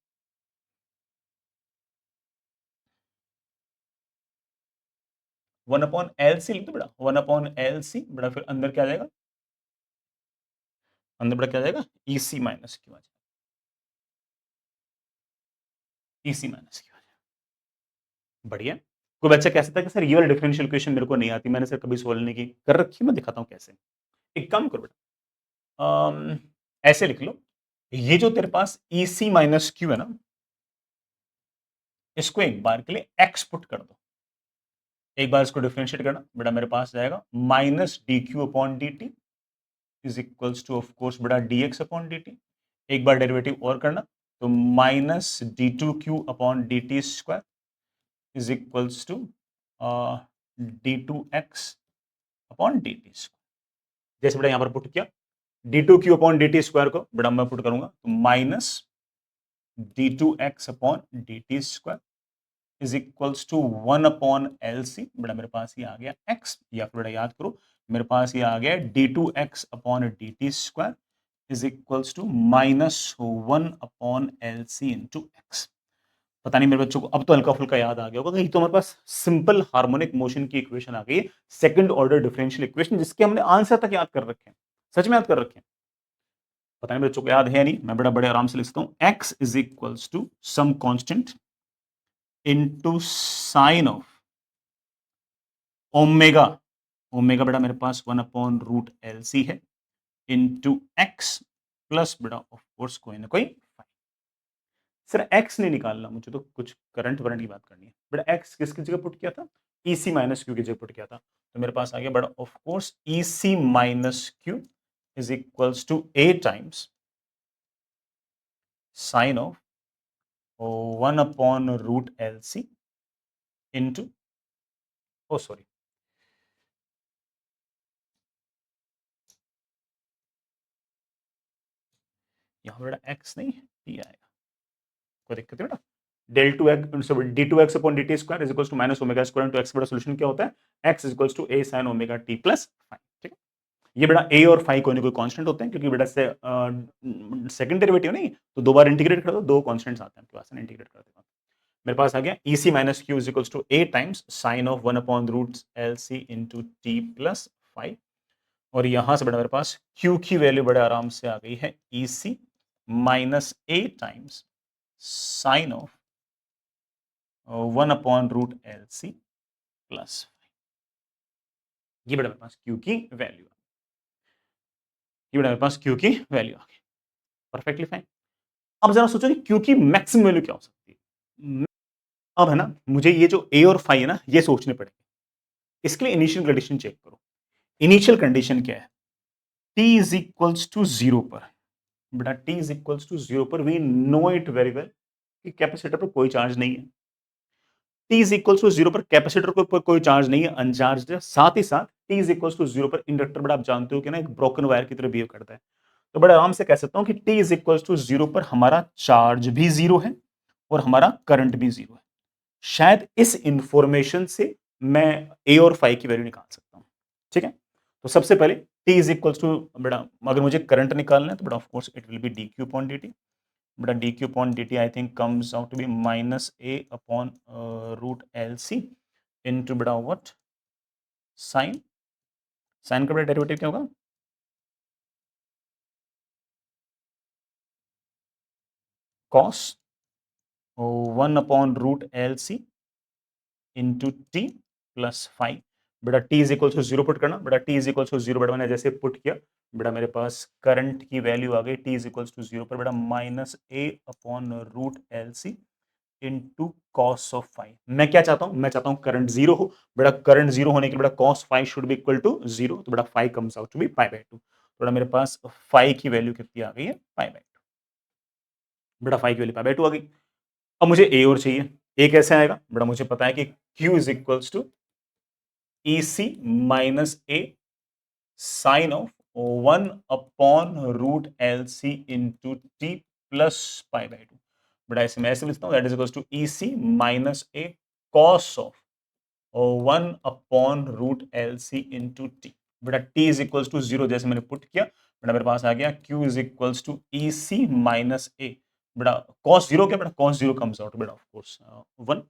1 upon L C लिख दो बड़ा, 1 upon L C बड़ा, फिर अंदर क्या आ जाएगा? अंदर बड़ा क्या आ जाएगा? EC minus Q आ जाएगा, EC minus Q आ जाएगा। बढ़िया। कोई बच्चा कह सकता है कि सर ये वाली डिफरेंशियल इक्वेशन मेरे को नहीं आती, मैंने सर कभी सोल्व नहीं की। कर रखी, मैं दिखाता हूँ कैसे। एक काम करो बेटा, ऐसे लिख लो, ये जो तेरे पास EC माइनस क्यू है ना, इसको एक बार के लिए x पुट कर दो। एक बार इसको डिफरेंशिएट करना बेटा, मेरे पास जाएगा minus d Q upon D t is equals to of course बेटा d x upon D t. एक बार डेरिवेटिव और करना, तो minus d two Q upon D T square is equals to d two x upon D T square. जैसे बेटा यहां पर पुट किया, d two Q upon D T square को बेटा मैं पुट करूंगा, तो minus d two x upon D T square is equals to 1 upon L C. बेटा मेरे पास ये आ गया x, या फिर बेटा याद करो मेरे पास ये आ गया D two x upon D T square is equals to minus 1 upon L C into X. पता नहीं मेरे बच्चों को अब तो हल्का फुल्का याद आ गया होगा कि तो हमारे पास सिंपल हार्मोनिक मोशन की इक्वेशन आ गई, सेकंड ऑर्डर डिफरेंशियल इक्वेशन, जिसके हमने आंसर तक याद कर रखे हैं। सच में याद कर रखे हैं? पता नहीं बच्चों को याद है नहीं, मैं बड़ा बड़े आराम से लिख सकता हूं। x is equals to some constant into sine of omega. Omega बेटा मेरे पास 1 अपॉन रूट एल सी है, इनटू एक्स प्लस बेटा ऑफ कोर्स कोई ना कोई। सर एक्स नहीं निकालना मुझे, तो कुछ करंट वरंट की बात करनी है। बेटा एक्स किसकी जगह पुट किया था? EC माइनस क्यू की जगह पुट किया था, तो मेरे पास आ गया बेटा of course EC minus Q is equals to A times sine of 1 upon root L C into, oh sorry, यहाँ बेटा एक्स नहीं टी आएगा, कोई दिक्कत है बेटा? Del two X D two x upon D T square is equals to minus omega square into X. बेटा solution क्या होता है? X is equals to A sine omega T plus phi. ठीक है, ये बेटा ए और फाइव कोई ना कोई कांस्टेंट होते हैं, क्योंकि बेटा से सेकंड डेरिवेटिव नहीं, तो दो बार इंटीग्रेट कर दो, दो कांस्टेंट्स आते हैं आपके पास, इंटीग्रेट कर देगा। मेरे पास आ गया EC minus Q is equals to A times sine of 1 upon root L C into T plus phi. और यहां से बेटा मेरे पास Q की वैल्यू बड़े आराम से आ गई है EC minus A times sine of 1 upon root L C plus. ये बेटा मेरे पास Q की वैल्यू, ये बेटा मेरे पास Q की वैल्यू आ गई। Perfectly fine. अब जरा सोचो कि Q की मैक्सिमम वैल्यू क्या हो सकती है। अब है ना, मुझे ये जो ए और फाई है ना, ये सोचने पड़ेंगे। इसके लिए इनिशियल कंडीशन चेक करो। इनिशियल कंडीशन क्या है? t is equals to zero पर, बेटा t is equals to zero पर we know it very well कि कैपेसिटर पर कोई चार्ज नहीं है। t is equals to zero पर कैपेसिटर के ऊपर कोई चार्ज नहीं है, अनचार्ज है। साथ ही साथ t is equals to zero पर इंडक्टर, बड़ा आप जानते हो कि ना एक ब्रोकन वायर की तरह बिहेव करता है। तो बड़े आराम से कह सकता हूं कि t is equals to zero पर हमारा चार्ज भी जीरो है और हमारा करंट भी जीरो है। शायद इस इंफॉर्मेशन से मैं ए और फाई की वैल्यू निकाल सकता हूं। ठीक है, तो सबसे पहले t इज इक्वल्स टू, बेटा अगर मुझे करंट निकालना है तो बेटा of course it will be d Q upon D T. बेटा d Q upon D t I think comes out to be minus A upon root L C into बेटा what sine. Sine का बेटा derivative क्या होगा? Cos 1 upon root L C into T plus five. बेटा t is equal to zero put करना, बेटा t is equal to zero, बेटा मैंने जैसे पुट किया बेटा मेरे पास करंट की वैल्यू आ गई T is equal to zero पर बेटा minus A upon root L C into cos of phi. मैं क्या चाहता हूं, मैं चाहता हूं करंट जीरो हो, बेटा करंट जीरो होने के लिए बेटा cos phi should be equal to zero, तो बेटा phi comes out to be pi by two, तो बेटा मेरे पास फाइव की वैल्यू कितनी आ गई है, पाई बाय टू, बेटा फाइव की वैल्यू पाई बाय टू आ गई। अब मुझे ए और चाहिए, ए कैसे आएगा, बेटा मुझे पता है कि Q is equals to E C minus A sine of one upon root L C into T plus pi by two, बेटा ऐसे मैं ऐसे लिखता हूँ that is equals to E C minus A cos of one upon root L C into T, बेटा t is equals to zero जैसे मैंने put किया बेटा मेरे पास आ गया Q is equals to E C minus A, बेटा कॉस जीरो क्या, बेटा कॉस जीरो कम्स आउट बेटा of course one,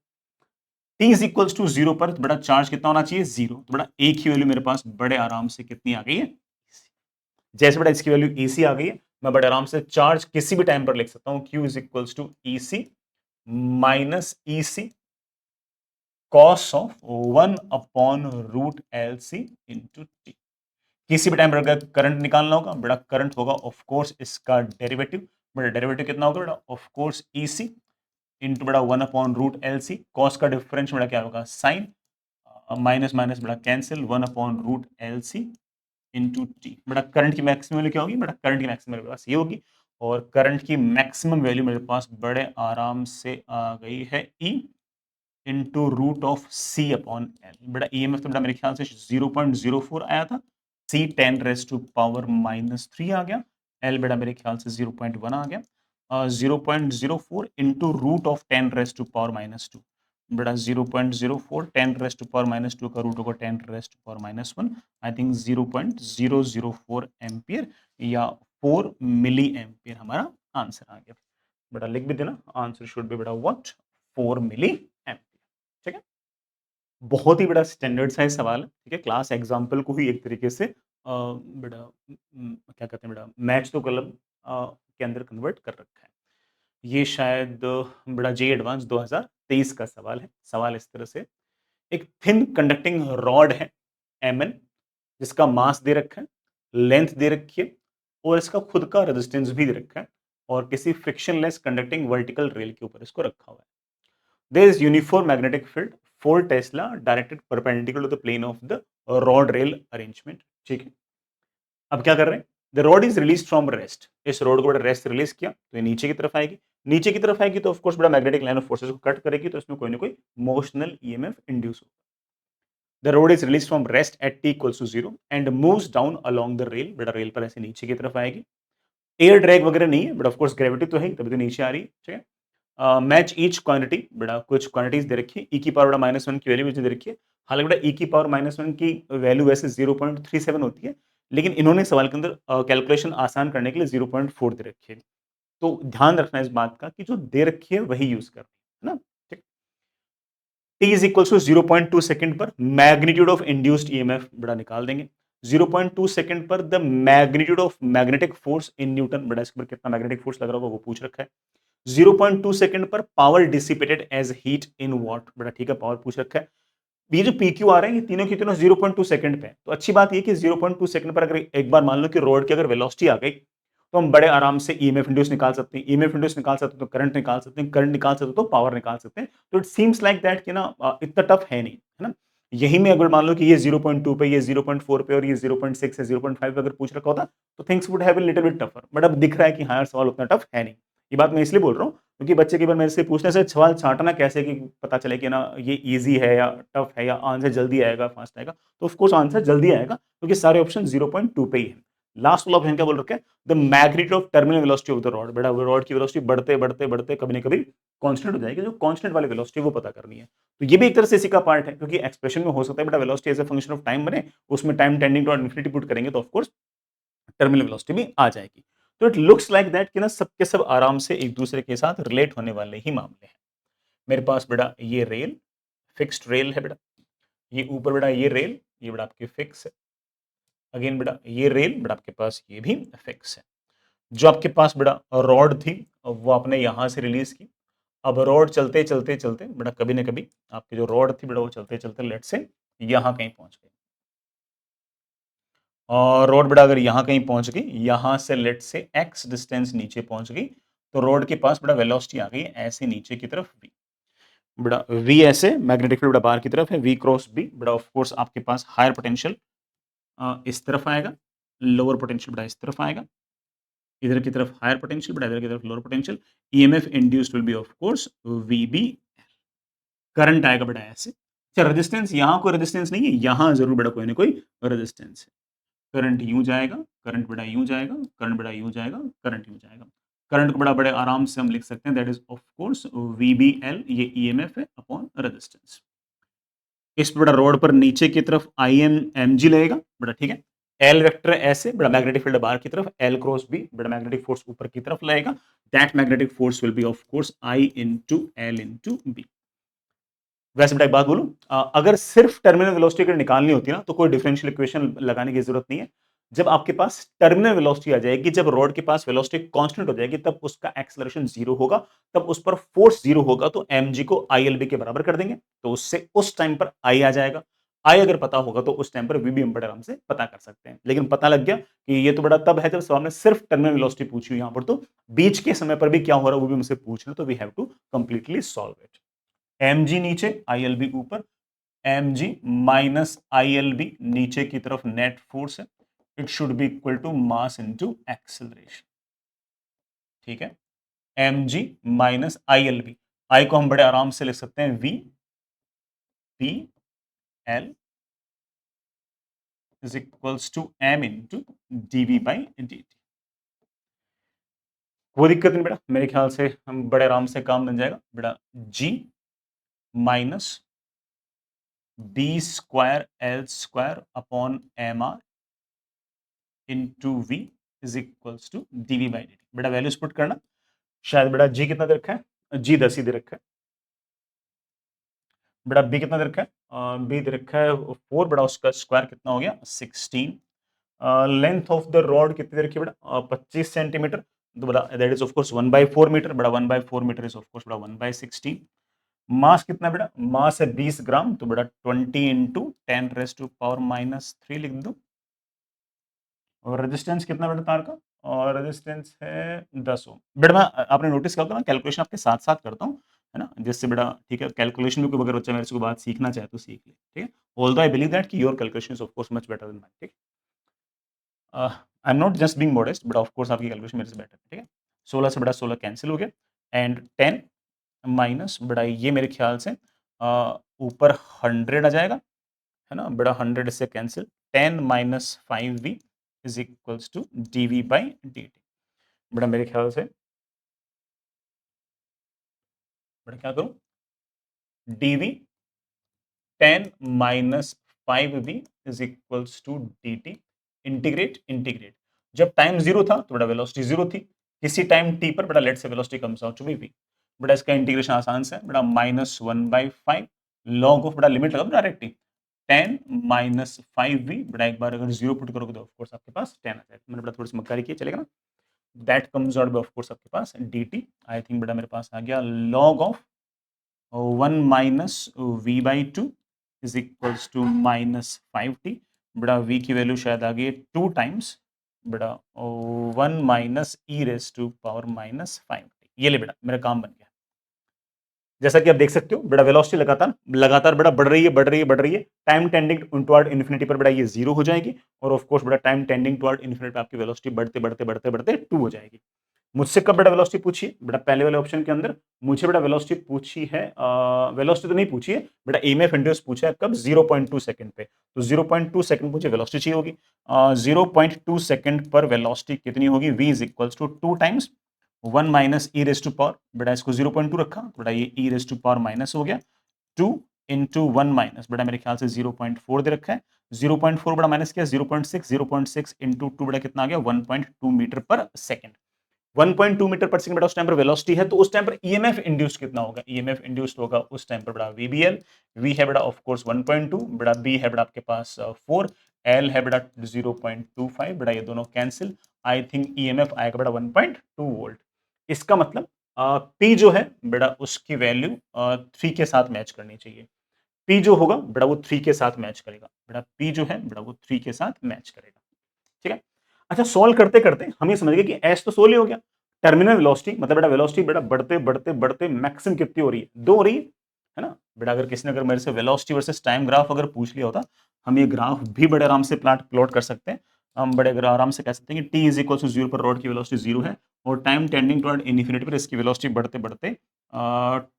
t is equals to zero पर तो बेटा चार्ज कितना होना चाहिए, जीरो, तो बेटा ए की वैल्यू मेरे पास बड़े आराम से कितनी आ गई है, जैसे बेटा इसकी वैल्यू ई सी आ गई है, मैं बड़े आराम से चार्ज किसी भी टाइम पर लिख सकता हूं Q is equals to E C minus E C cos of one upon root L C into T. किसी भी टाइम पर अगर करंट निकालना होगा बेटा करंट होगा ऑफ कोर्स इसका डेरिवेटिव, बेटा डेरिवेटिव कितना होगा बेटा of course E C into बेटा one upon root L C, cos का डिफरेंस बेटा क्या होगा साइन, माइनस माइनस बेटा cancel, one upon root L C into T, बेटा करंट की मैक्सिमम वैल्यू क्या होगी, बेटा करंट की मैक्सिमम वैल्यू मेरे पास ये होगी, और करंट की मैक्सिमम वैल्यू मेरे पास बड़े आराम से आ गई है E into root of C upon L, बेटा ई एम एफ तो बेटा मेरे ख्याल से 0.04 आया था, C 10 raise to power minus three आ गया, एल बेटा मेरे ख्याल से 0.1 आ गया, 0.04 into root of 10 raise to power minus two, बेटा 0.04 10 raise to power minus two का रूट होगा 10 raise to power minus one, I think 0.004 ampere या 4 मिली एम्पियर हमारा आंसर आ गया, बेटा लिख भी देना आंसर शुड बी बेटा व्हाट 4 मिली एम्पियर, ठीक है। बहुत ही बड़ा स्टैंडर्ड साइज सवाल है, ठीक है, क्लास एग्जाम्पल को ही एक तरीके से बेटा क्या कहते हैं बेटा मैच तो कलम के अंदर कन्वर्ट कर रखा है। ये शायद बेटा जे एडवांस 2023 का सवाल है। सवाल इस तरह से, एक थिन कंडक्टिंग रॉड है एमएन, जिसका मास दे रखा है, लेंथ दे रखी है और इसका खुद का रेजिस्टेंस भी दे रखा है, और किसी फ्रिक्शनलेस कंडक्टिंग वर्टिकल रेल के ऊपर इसको रखा हुआ है। There is uniform magnetic field 4 Tesla directed perpendicular to the plane of the rod rail arrangement, ठीक है। अब क्या कर रहे हैं, the rod is release from rest, इस रॉड को रेस्ट रिलीज किया तो ये नीचे की तरफ आएगी, नीचे की तरफ आएगी तो ऑफ कोर्स बड़ा मैग्नेटिक लाइन ऑफ फोर्सेस को कट करेगी, तो इसमें कोई ना कोई मोशनल ईएमएफ इंड्यूस होगा। The rod is release from rest at T equals to zero and moves down along the rail, बेटा रेल पर ऐसे नीचे की तरफ आएगी, एयर ड्रैग वगैरह नहीं है बट ऑफ कोर्स ग्रेविटी तो है तभी तो नीचे आ रही है, ठीक है। मैच ईच क्वांटिटी, बेटा कुछ क्वांटिटीज दे रखी है, ई की पावर बेटा माइनस वन की वैल्यू मुझे दे रखी है, हालांकि बेटा ई की पावर माइनस वन की वैल्यू वैसे 0.37 होती है, लेकिन इन्होंने सवाल के अंदर कैलकुलेशन आसान करने के लिए 0.4 दे रखी है, तो ध्यान रखना इस बात का कि जो दे रखी है वही यूज करना है ना, ठीक। T is equal to 0.2 second पर मैग्नीट्यूड ऑफ इंड्यूस्ड ईएमएफ बेटा निकाल देंगे, 0.2 सेकंड पर the magnitude of magnetic force in newton, बेटा इसके ऊपर कितना मैग्नेटिक फोर्स लग रहा होगा वो पूछ रखा है, 0.2 सेकंड पर power dissipated as heat in watt, बड़ा ठीक है पावर पूछ रखा है। ये जो पीक्यू आ रहे हैं ये तीनों की तीनों 0.2 सेकंड पे है, तो अच्छी बात ये कि 0.2 सेकंड पर अगर एक बार मान लो कि रोड की अगर वेलोसिटी आ गई तो हम बड़े आराम से ईएमएफ इंड्यूस निकाल सकते हैं, ईएमएफ इंड्यूस निकाल सकते हैं तो करंट निकाल सकते हैं, करंट निकाल सकते हैं तो पावर निकाल सकते हैं, तो इट सीम्स लाइक दैट कि ना इतना टफ है नहीं, है ना। यही में अगर मान लो कि ये 0.2 पे, ये 0.4 पे और ये 0.6 है, 0.5 पे अगर पूछ रखा होता तो things would have been little bit tougher, but अब दिख रहा है कि हाँ यार सवाल उतना टफ है नहीं। ये बात मैं इसलिए बोल रहा हूँ क्योंकि बच्चे के बार मेरे से पूछने से सवाल छांटना कैसे कि पता चले कि ना ये इजी है या टफ है या आंसर जल्दी आएगा फास्ट आएगा, तो ऑफ कोर्स आंसर जल्दी आएगा क्योंकि सारे ऑप्शन 0.2 पे ही है। लास्ट वाला ऑप्शन क्या बोल रखा है, the magnitude of terminal velocity of the rod, बेटा रॉड की वेलोसिटी बढ़ते बढ़ते बढ़ते कभी ना कभी कांस्टेंट हो जाएगी, जो कांस्टेंट वाली वेलोसिटी वो पता करनी है, तो ये भी एक तरह से इसी का पार्ट है क्योंकि एक्सप्रेशन में हो सकता है बेटा velocity as a function of time बने, उसमें time tending to infinity put करेंगे तो ऑफ कोर्स टर्मिनल वेलोसिटी भी आ जाएगी। तो इट लुक्स लाइक दैट कि ना सबके सब आराम से एक दूसरे के साथ रिलेट होने वाले ही मामले हैं। मेरे पास बेटा ये रेल फिक्स्ड रेल है बेटा, ये ऊपर बेटा ये रेल, ये बेटा आपकी फिक्स है, अगेन बेटा ये रेल बेटा आपके पास ये भी फिक्स है। जो आपके पास बेटा रॉड थी वो आपने यहां से रिलीज की, अब रॉड चलते चलते चलते बेटा कभी ना कभी आपकी जो रॉड थी बेटा वो चलते चलते लेट से यहाँ कहीं पहुंच गई, और रोड बड़ा अगर यहाँ कहीं पहुंच गई, यहाँ से लेट से x डिस्टेंस नीचे पहुंच गई, तो रोड के पास बड़ा वेलोसिटी आ गई ऐसे नीचे की तरफ v, बड़ा v ऐसे मैग्नेटिक फील्ड बड़ा बाहर की तरफ है, v क्रॉस b बड़ा ऑफ कोर्स आपके पास हायर पोटेंशियल इस तरफ आएगा, लोअर पोटेंशियल बड़ा इस तरफ आएगा, इधर की तरफ हायर पोटेंशियल बड़ा इधर की तरफ lower potential, EMF induced will be of course VB, current आएगा बड़ा ऐसे। अच्छा रेजिस्टेंस, यहाँ कोई रेजिस्टेंस नहीं है, यहाँ जरूर बड़ा कोई ना कोई रेजिस्टेंस है। करंट यूं जाएगा, करंट बड़ा यूं जाएगा, करंट बड़ा यूं जाएगा, करंट यूं जाएगा। करंट को बड़ा बड़े आराम से हम लिख सकते हैं, that is of course VBL, ये ईएमएफ है अपॉन रेजिस्टेंस। इस बड़ा रोड पर नीचे की तरफ आई एम एम जी लगेगा बड़ा, ठीक है। एल वेक्टर ऐसे बड़ा मैग्नेटिक फील्ड बाहर की तरफ, एल क्रॉस बी बड़ा मैग्नेटिक फोर्स ऊपर की तरफ लगेगा, that magnetic force will be of course I into L into B. वैसे बेटा एक बात बोलूं, अगर सिर्फ टर्मिनल वेलोसिटी अगर निकालनी होती है ना, तो कोई डिफरेंशियल इक्वेशन लगाने की जरूरत नहीं है। जब आपके पास टर्मिनल वेलोसिटी आ जाएगी, जब रोड के पास वेलोसिटी कांस्टेंट हो जाएगी, तब उसका एक्सेलरेशन जीरो होगा, तब उस पर फोर्स जीरो होगा, तो mg को ILB के बराबर कर देंगे, तो उससे उस टाइम पर I आ जाएगा। I अगर पता होगा तो उस टाइम पर V भी हम बड़े आराम से पता कर सकते हैं। लेकिन पता लग गया कि ये तो बड़ा तब है जब सवाल में सिर्फ टर्मिनल वेलोसिटी पूछी हुई, यहां पर तो बीच के समय पर भी क्या हो रहा है वो भी हमसे पूछना, तो we have to completely solve it. mg नीचे, ILB ऊपर, mg माइनस ILB नीचे की तरफ नेट फोर्स है, it should be equal to mass into acceleration, ठीक है। mg माइनस ILB, आई को हम बड़े आराम से लिख सकते हैं v p l is equals to m into dv by dt। कोई दिक्कत नहीं बेटा, मेरे ख्याल से हम बड़े आराम से काम बन जाएगा बेटा। g minus B square L square upon M R into V is equals to D V D T. T values put करना, शायद बेटा जी कितना दे रखा है, जी 10 ही दे रखा है। बेटा बी कितना दे रखा है, बी दे रखा है 4, बेटा उसका स्क्वायर कितना हो गया 16। लेंथ ऑफ द रॉड कितनी दे रखी है बेटा, 25 सेंटीमीटर, तो बेटा that is of course 1/4 metre, बेटा 1/4 मीटर इज ऑफ कोर्स बेटा 1/16। मास कितना है बेटा, मास है 20 ग्राम, तो बेटा 20 इंटू 10⁻³ लिख दो। और रेजिस्टेंस कितना बेटा तार का, और रेजिस्टेंस है 10 ओम। बेटा मैं आपने नोटिस किया होगा मैं कैलकुलेशन आपके साथ साथ करता हूँ, है ना, जिससे बेटा ठीक है कैलकुलेशन में कोई अगर बच्चा मेरे से कोई बात सीखना चाहे तो सीख ले, ठीक है। ऑल्दो आई बिलीव दैट कि your calculation is of course much better than mine, ठीक है। I am not just being modest, but of course आपकी कैलकुलेशन मेरे से बेटर है, ठीक है। 16 से बड़ा 16 कैंसिल हो गया, एंड 10 माइनस बड़ा ये मेरे ख्याल से ऊपर 100 आ जाएगा, है ना, बड़ा 100 इससे cancel, 10 minus 5v is equals to dv by dt। बड़ा मेरे ख्याल से बड़ा क्या करूं, dv 10 minus 5v is equals to dt, integrate integrate. जब टाइम जीरो था तो बड़ा वेलोसिटी जीरो थी, किसी टाइम t पर बड़ा लेट से velocity comes out to be v। बड़ा इसका इंटीग्रेशन आसान से है, बड़ा -1/5 लॉग ऑफ बड़ा लिमिट लगा डायरेक्टली 10 माइनस 5v, बड़ा एक बार अगर जीरो पुट करोगे तो ऑफकोर्स आपके पास 10 आ जाएगा। मैंने बड़ा थोड़ी सी मक्कारी की, चलेगा ना। That comes out of course आपके पास dt, आई थिंक बेटा मेरे पास आ गया log of 1 minus v by two is equals to -5t। बड़ा v की वैल्यू शायद आ गई 2 टाइम्स बड़ा 1 minus e raise to power -5t। ये ले बेटा मेरा काम बन गया। जैसा कि आप देख सकते हो बड़ा वेलोसिटी लगातार लगातार बड़ा बढ़ रही है बढ़ रही है बढ़ रही है, टाइम टेंडिंग टुवर्ड इन्फिनिटी पर बड़ा ये जीरो हो जाएगी, और ऑफ कोर्स बड़ा टाइम टेंडिंग टुवर्ड इन्फिनिटी पर आपकी वेलोसिटी बढ़ते बढ़ते बढ़ते बढ़ते 2 हो जाएगी। मुझसे कब बेटा वेलोसिटी पूछी है, बेटा पहले वाले ऑप्शन के अंदर मुझे बेटा वेलोसिटी पूछी है, वेलोसिटी तो नहीं पूछी है बेटा, ईएमएफ इंड्यूस पूछा है कब 0.2 सेकंड पे, तो 0.2 सेकंड मुझे वेलोसिटी चाहिए होगी। 0.2 सेकंड पर वेलोसिटी कितनी होगी, v is equals to 2 times 1 minus e raise to power, बेटा इसको 0.2 रखा, बेटा ये e raise to power minus हो गया 2 इंटू 1 माइनस, बेटा मेरे ख्याल से 0.4 दे रखा है, 0.4 बड़ा माइनस किया 0.6 इंटू 2 बड़ा कितना आ गया 1.2 मीटर पर सेकंड। 1.2 मीटर पर सेकंड बेटा उस टाइम पर वेलोसिटी है, तो उस टाइम पर ईएमएफ इंड्यूस्ड कितना होगा, ईएमएफ इंड्यूस्ड होगा उस टाइम पर बेटा वीबीएल। वी है बेटा ऑफ कोर्स 1.2, बेटा बी है बेटा आपके पास 4, एल है बेटा 0.25, बेटा ये दोनों कैंसिल, आई थिंक ईएमएफ आएगा बेटा 1.2 वोल्ट। इसका मतलब पी जो है बेटा उसकी वैल्यू 3 के साथ मैच करनी चाहिए। पी जो होगा बेटा वो 3 के साथ मैच करेगा, बेटा पी जो है बेटा वो 3 के साथ मैच करेगा, ठीक है। अच्छा सॉल्व करते करते हम ये समझ गए कि एस तो सोल्व ही हो गया, टर्मिनल वेलोसिटी मतलब बेटा वेलोसिटी बेटा बढ़ते बढ़ते बढ़ते मैक्सिमम कितनी हो रही है, 2 हो रही है ना बेटा। अगर किसी ने अगर मेरे से वेलोसिटी वर्सेस टाइम ग्राफ अगर पूछ लिया होता, हम ये ग्राफ भी बड़े आराम से प्लॉट कर सकते हैं। हम बड़े आराम से कह सकते हैं कि टी इज इक्वल टू 0 पर रॉड की वेलोसिटी 0 है और टाइम टेंडिंग टुवर्ड इन्फिनिटी पर इसकी वेलोसिटी बढ़ते बढ़ते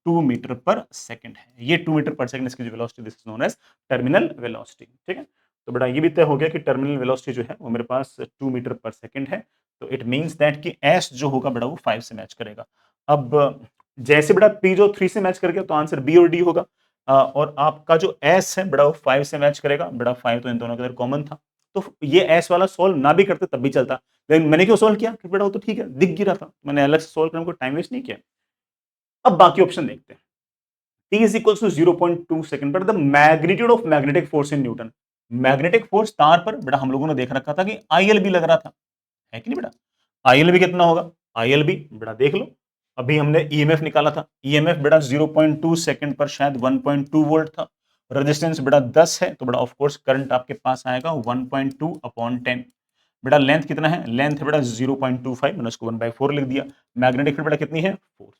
2 मीटर पर सेकंड है। ये 2 मीटर पर सेकंड इसकी जो velocity, this is known as terminal velocity, ठीक है। तो बेटा ये भी तय हो गया कि टर्मिनल वेलोसिटी जो है वो मेरे पास 2 मीटर पर सेकंड है। तो इट मींस दैट कि एस जो होगा बेटा वो 5 से मैच करेगा। अब जैसे बेटा पी जो 3 से मैच कर गया तो आंसर बी और डी होगा। और आपका जो एस है बेटा वो 5 से मैच करेगा, बेटा 5 तो इन दोनों के अंदर कॉमन था। तो ये एस वाला सॉल्व ना भी करते तब भी चलता, लेकिन मैंने क्यों सॉल्व किया कि बेटा वो तो ठीक है दिख गिरा था, मैंने अलग से सॉल्व करने को टाइम वेस्ट नहीं किया। अब बाकी ऑप्शन देखते हैं। T is equals to 0.2 second पर the magnitude of magnetic force in Newton. Magnetic force तार पर बेटा हम लोगों ने देख रखा था कि ILB लग रहा था, है कि नहीं बेटा। ILB कितना होगा, ILB बेटा देख लो, अभी हमने EMF निकाला था, EMF बेटा 0.2 सेकंड पर शायद 1.2 वोल्ट था। रेजिस्टेंस बेटा 10 है तो बेटा ऑफ कोर्स करंट आपके पास आएगा 1.2 अपॉन 10। बेटा लेंथ कितना है, लेंथ है बेटा 0.25, मैंने उसको 1/4 लिख दिया। मैग्नेटिक फील्ड बेटा कितनी है 4,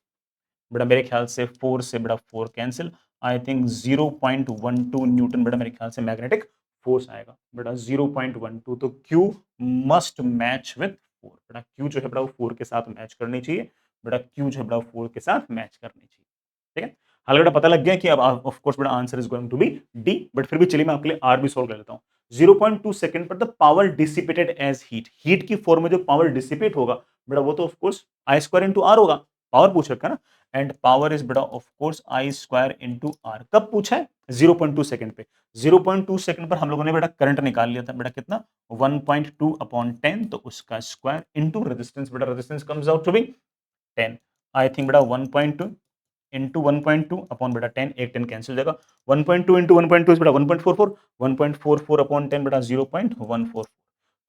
बेटा मेरे ख्याल से 4 से बेटा 4 कैंसिल, आई थिंक 0.12 न्यूटन बेटा मेरे ख्याल से मैग्नेटिक फोर्स आएगा बेटा 0.12। तो Q मस्ट मैच विथ 4, बेटा Q जो है बेटा वो 4 के साथ मैच करनी चाहिए, बेटा Q जो है बेटा 4 के साथ मैच करनी चाहिए, ठीक है। हालांकि बेटा पता लग गया कि अब ऑफ कोर्स बेटा answer is going to be D, but फिर भी चलिए मैं आपके लिए आर भी सॉल्व कर लेता हूं। 0.2 सेकंड पर the power dissipated as heat, heat की फॉर्म में जो पावर डिसिपेट होगा बेटा वो तो of course I square into R होगा, पावर पूछ रखा है ना, एंड पावर इज बेटा of course I square into R. कब पूछा है 0.2 सेकंड पे, 0.2 सेकंड पर हम लोगों ने बेटा करंट निकाल लिया था, बेटा कितना 1.2 अपॉन 10 तो उसका स्क्वायर इंटू रेजिस्टेंस, बेटा resistance comes out to be 10, I think बेटा 1.2 इंटू 1.2 अपॉन बेटा 10, एक 10 कैंसिल हो जाएगा, 1.2 इंटू 1.2 बेटा 1.44, 1.44 अपॉन 10 बेटा 0.144।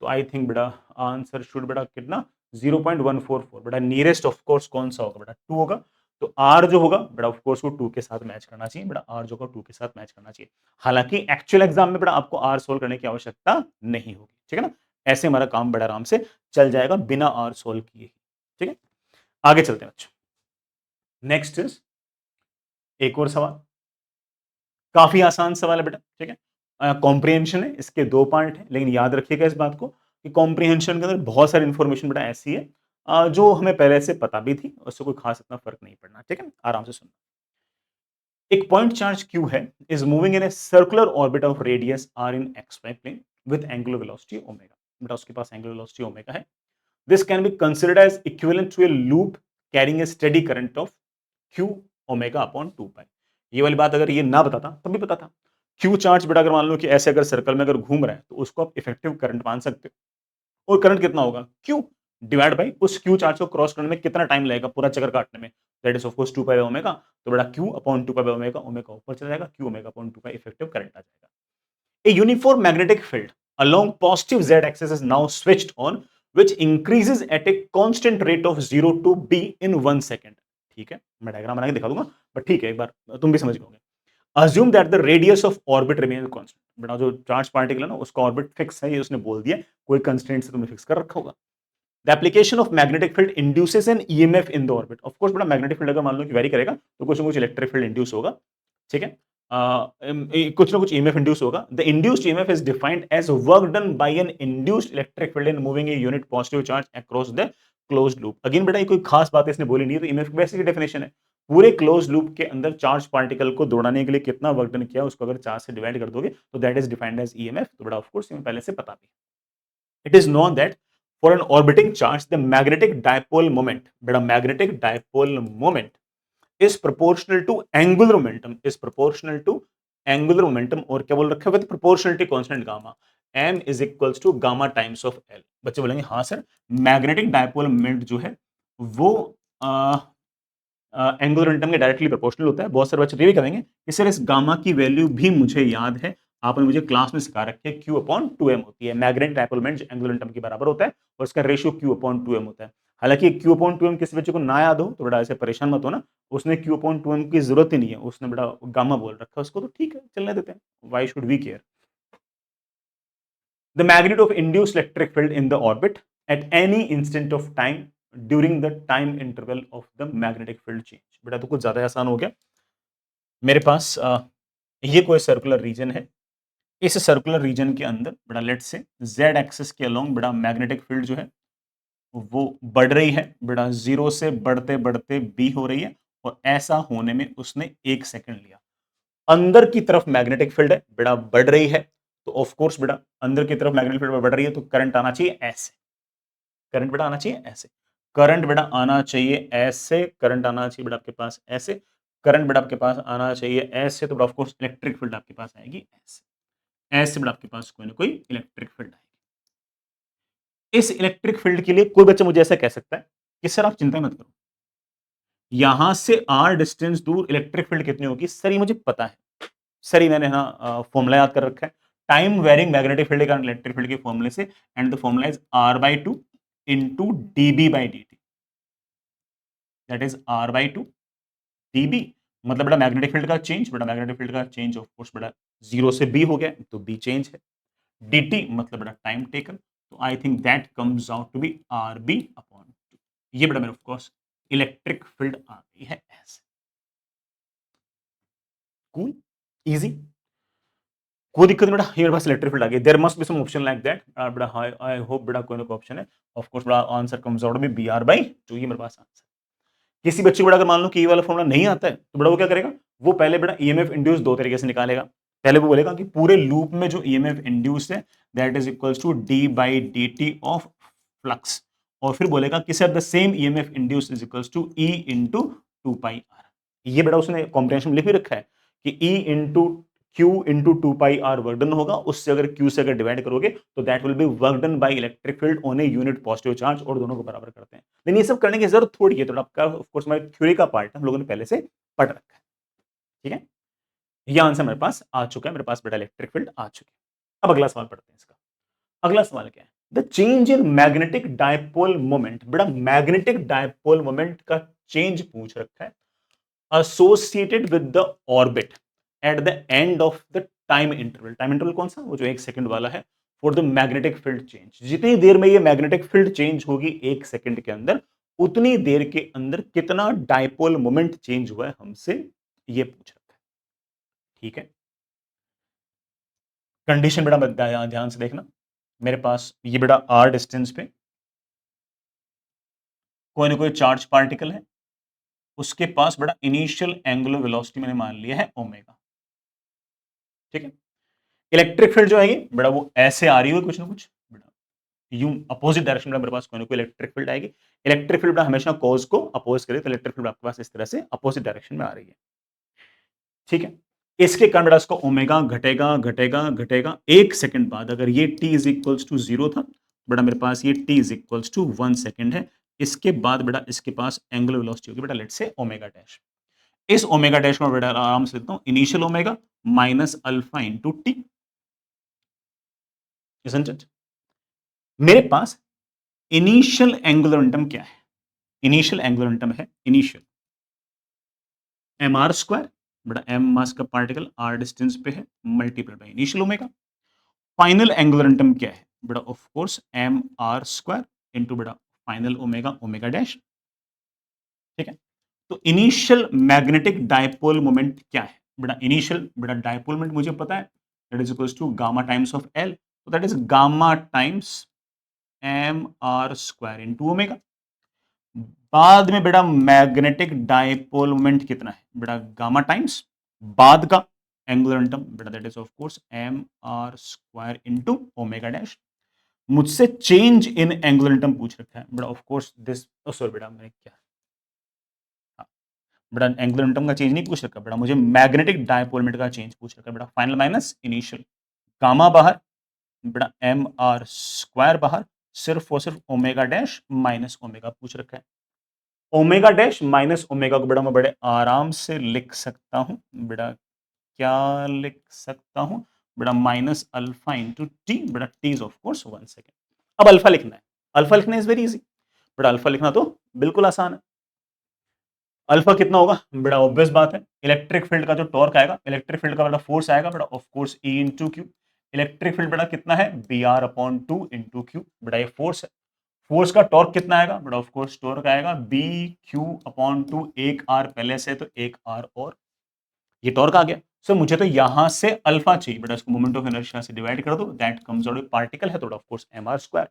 तो आई थिंक बेटा आंसर शुड बेटा कितना 0.144, बेटा नियरेस्ट ऑफ कोर्स कौन सा होगा बेटा 2 होगा। तो आर जो होगा बेटा ऑफ कोर्स वो 2 के साथ मैच करना चाहिए, बेटा आर जो होगा 2 के साथ मैच करना चाहिए। हालांकि एक्चुअल एग्जाम में बेटा आपको आर सोल्व करने की आवश्यकता नहीं होगी, ठीक है ना, ऐसे हमारा काम बड़ा आराम से चल जाएगा बिना आर सोल्व किए, ठीक है। आगे चलते हैं बच्चों, नेक्स्ट इज एक और सवाल, काफी आसान सवाल है बेटा, ठीक है। कॉम्प्रिहेंशन है, इसके 2 पार्ट है, लेकिन याद रखिएगा इस बात को कि कॉम्प्रिहेंशन के अंदर बहुत सारी इंफॉर्मेशन बेटा ऐसी है जो हमें पहले से पता भी थी, उससे कोई खास इतना फर्क नहीं पड़ना, ठीक है, आराम से सुनना। एक पॉइंट चार्ज q है, is moving in a circular orbit of radius r in xy plane with angular velocity omega, बेटा उसके पास एंगुलर वेलोसिटी ओमेगा है। This can be considered as equivalent to a loop carrying a steady current of q omega upon 2 pi. ये वाली बात अगर ये ना बताता तब भी पता था। q चार्ज बेटा अगर मान लो कि ऐसे अगर सर्कल में अगर घूम रहा है तो उसको आप इफेक्टिव करंट मान सकते हो, और करंट कितना होगा q डिवाइड बाई उस q चार्ज को क्रॉस करने में कितना टाइम लगेगा पूरा चक्कर काटने में, that is of course 2 pi by omega. तो बेटा q upon 2 pi by omega, omega ऊपर चला जाएगा, q ओमेगा अपॉन 2 पाई इफेक्टिव करंट आ जाएगा। A uniform magnetic field along positive z axis is now switched on, which increases at a constant rate of 0 to b in 1 second। ठीक है, मैं diagram बना के दिखा दूंगा, बट ठीक है एक बार तुम भी समझ गए। Assume that the radius of orbit remains constant। बेटा जो चार्ज पार्टिकल है ना उसका ऑर्बिट फिक्स है, ये उसने बोल दिया, कोई कंस्ट्रेंट से तुमने फिक्स कर रखा होगा। The application of magnetic field induces an EMF in the orbit। Of course बेटा मैग्नेटिक फील्ड अगर मान लो कि वेरी करेगा तो कुछ ना कुछ इलेक्ट्रिक फील्ड इंड्यूस होगा, ठीक है। कुछ ना कुछ ईएमएफ इंड्यूस होगा। The induced EMF is defined as work done by an induced electric field in moving a unit positive charge across the closed loop. Again बेटा ये कोई खास बात इसने बोली नहीं है, तो ईएमएफ की बेसिक डेफिनेशन है, पूरे क्लोज लूप के अंदर चार्ज पार्टिकल को दौड़ाने के लिए कितना वर्क डन किया उसको अगर चार्ज से डिवाइड कर दोगे तो that is defined as EMF. तो बेटा ऑफ कोर्स पहले से पता भी, it is known that for an orbiting charge the magnetic dipole moment, बेटा magnetic dipole moment is proportional to angular momentum, is proportional to angular momentum, और क्या बोल रखा है with proportionality constant gamma, m is equals to gamma times of l। बच्चे बोलेंगे हाँ sir magnetic dipole moment जो है वो एंगुलर मोमेंटम के डायरेक्टली प्रोपोर्शनल होता है। बहुत सारे बच्चे ये भी करेंगे कि सर इस गामा की वैल्यू भी मुझे याद है, आपने मुझे क्लास में सिखा रखी है, q अपॉन 2m होती है। Magnetic dipole moment angular momentum के बराबर होता है और इसका रेशियो q अपॉन 2m होता है। हालांकि क्यू अपॉन टू एम किसी बच्चे को ना याद हो तो बड़ा ऐसे परेशान मत हो ना, उसने क्यू अपॉन टू एम की जरूरत ही नहीं है, उसने बड़ा गामा बोल रखा है उसको, तो ठीक है चलने देते हैं, why should we care. The magnitude of induced electric field in the orbit at any instant of time during the time interval of the magnetic field change। बेटा तो कुछ ज्यादा आसान हो गया। मेरे पास ये कोई सर्कुलर रीजन है, इस सर्कुलर रीजन के अंदर बड़ा लेट से जेड एक्सिस के अलोंग बड़ा मैग्नेटिक फील्ड जो है वो बढ़ रही है, बड़ा जीरो से बढ़ते बढ़ते बी हो रही है, और ऐसा होने में उसने 1 सेकंड लिया। अंदर की तरफ मैग्नेटिक फील्ड है, बेटा बढ़ रही है, तो ऑफ कोर्स बेटा अंदर की तरफ मैग्नेटिक फील्ड बढ़ रही है तो करंट आना चाहिए ऐसे, करंट बेटा आना चाहिए ऐसे, करंट बेटा आना चाहिए ऐसे, करंट आना चाहिए बेटा आपके पास ऐसे, करंट बेटा आपके पास आना चाहिए ऐसे, तो ऑफ कोर्स इलेक्ट्रिक फील्ड आपके पास आएगी ऐसे, ऐसे बेटा आपके पास कोई ना कोई इलेक्ट्रिक फील्ड आएगी। इस इलेक्ट्रिक फील्ड के लिए कोई बच्चा मुझे ऐसा कह सकता है कि सर आप चिंता मत करो, यहां से आर डिस्टेंस दूर इलेक्ट्रिक फील्ड कितनी होगी? सर ये मुझे पता है, सर मैंने ना फॉर्मूला याद कर रखा है, टाइम वेरिंग मैग्नेटिक फील्ड का इलेक्ट्रिक फील्ड के फॉर्मूले से, and the formula is r/2 into dB/dt, that is r/2 dB, मतलब बड़ा मैग्नेटिक फील्ड का चेंज, बड़ा मैग्नेटिक फील्ड का चेंज ऑफ कोर्स बड़ा जीरो से बी हो गया तो बी चेंज है, dt मतलब बड़ा टाइम टेकन, तो I think that comes out to be rb/2। ये बड़ा मेरे ऑफ कोर्स इलेक्ट्रिक फील्ड आ गई है ऐसे। कूल, इजी, कोई दिक्कत नहीं बेटा, ये मेरे पास इलेक्ट्रिक फील्ड आ गई। There must be some option like that, बेटा आई होप बेटा कोई ना कोई ऑप्शन है। ऑफ कोर्स बेटा आंसर कम्स आउट में br/2, ये मेरे पास आंसर। किसी बच्चे को बेटा अगर मान लो कि ये वाला फॉर्मूला नहीं आता है तो बेटा वो क्या करेगा, वो पहले बेटा ईएमएफ इंड्यूस दो तरीके से निकालेगा। पहले वो बोलेगा कि पूरे लूप में जो ईएमएफ इंड्यूस है that is equals to d/dt of flux, और फिर बोलेगा कि sir the same EMF induce is equals to E into 2πr। ये बेटा उसने कॉम्प्रिहेंशन में लिख भी रखा है कि E into Q into 2πr work done होगा, उससे अगर Q से अगर डिवाइड करोगे तो that will B work done by electric field on A unit positive charge, और दोनों को बराबर करते हैं। लेकिन ये सब करने की जरूरत थोड़ी है, तो आपका ऑफ कोर्स हमारे थ्योरी का पार्ट है, हम लोगों ने पहले से पढ़ रखा है। ठीक है, ये आंसर मेरे पास आ चुका है, मेरे पास बेटा इलेक्ट्रिक फील्ड आ चुकी है। अब अगला सवाल पढ़ते हैं इसका। अगला सवाल क्या है, the change in magnetic dipole moment. बेटा मैग्नेटिक डायपोल मोमेंट का चेंज पूछ रखा है associated with the orbit at the end of the time interval। Time interval कौन सा, वो जो 1 सेकंड वाला है, for the magnetic field change. जितनी देर में ये मैग्नेटिक फील्ड चेंज होगी 1 सेकंड के अंदर, उतनी देर के अंदर कितना डायपोल मोमेंट चेंज हुआ है, हमसे ये पूछ रखा है। ठीक है, कंडीशन बेटा ध्यान से देखना, मेरे पास ये बेटा आर डिस्टेंस पे कोई ना कोई चार्ज पार्टिकल है, उसके पास बड़ा इनिशियल एंगुलर वेलोसिटी मैंने मान लिया है ओमेगा। ठीक है, इलेक्ट्रिक फील्ड जो आएगी बेटा वो ऐसे आ रही है कुछ ना कुछ, बेटा यूं अपोजिट डायरेक्शन में मेरे पास कोई ना कोई इलेक्ट्रिक फील्ड आएगी। इलेक्ट्रिक फील्ड हमेशा कॉज को अपोज करे, तो इलेक्ट्रिक फील्ड आपके पास इस तरह से अपोजिट डायरेक्शन में आ रही है। ठीक है, इसके कारण बेटा इसका ओमेगा घटेगा घटेगा घटेगा, 1 सेकंड बाद अगर ये t इज इक्वल्स टू 0 था, बेटा मेरे पास ये t is equals to 1 second है। इसके बाद बेटा इसके पास एंगुलर वेलोसिटी होगी बेटा लेट्स से ओमेगा डैश। इस ओमेगा डैश को बेटा आराम से लिखता हूं, initial omega minus alpha into t, isn't it? मेरे पास इनिशियल एंगुलर मोमेंटम क्या है, इनिशियल एंगुलर मोमेंटम है इनिशियल एम आर स्क्वायर, बेटा एम मास का पार्टिकल आर डिस्टेंस पे है, multiply by initial omega. Final angular momentum क्या है बेटा, of course M R square into बेटा फाइनल ओमेगा ओमेगा डैश। ठीक है, तो इनिशियल मैग्नेटिक डायपोल मोमेंट क्या है बेटा, इनिशियल बेटा डायपोल मोमेंट मुझे पता है, that is equals to gamma times of L, तो that is gamma times M R square into omega. बाद में बेटा मैग्नेटिक डायपोल मोमेंट कितना है बेटा, गामा टाइम्स बाद का एंगुलर मोमेंटम बेटा that is of course M R square into omega dash. मुझसे चेंज इन एंगुलर मोमेंटम पूछ रखा है बेटा, ऑफ कोर्स दिस, सॉरी बेटा मैं क्या, हाँ, बेटा एंगुलर मोमेंटम का चेंज नहीं पूछ रखा बेटा, मुझे मैग्नेटिक डायपोल मोमेंट का चेंज पूछ रखा है बेटा। फाइनल माइनस इनिशियल, गामा बाहर बेटा एम आर स्क्वायर बाहर, सिर्फ और सिर्फ ओमेगा डैश माइनस ओमेगा पूछ रखा है। ओमेगा डैश माइनस ओमेगा को बेटा मैं बड़े आराम से लिख सकता हूं बेटा, क्या लिख सकता हूं बेटा, माइनस अल्फा इंटू टी, बेटा t is of course 1 second. अब अल्फा लिखना है, अल्फा लिखना इज वेरी इजी, बेटा अल्फा लिखना तो बिल्कुल आसान है। अल्फा कितना होगा बेटा, ऑब्वियस बात है, इलेक्ट्रिक फील्ड का जो टॉर्क आएगा, इलेक्ट्रिक फील्ड का बेटा फोर्स आएगा बेटा of course E into q. Electric field बेटा कितना है, B R upon 2 into q. बेटा ये फोर्स है। फोर्स का टॉर्क कितना आएगा बेटा, ऑफ कोर्स टॉर्क आएगा बी क्यू अपॉन 2, एक आर पहले से तो एक आर और ये टॉर्क आ गया। सो मुझे तो यहां से अल्फा चाहिए बेटा, इसको मोमेंट ऑफ इनर्शिया से डिवाइड कर दो, दैट कम्स आउट पार्टिकल है तो of course M R square.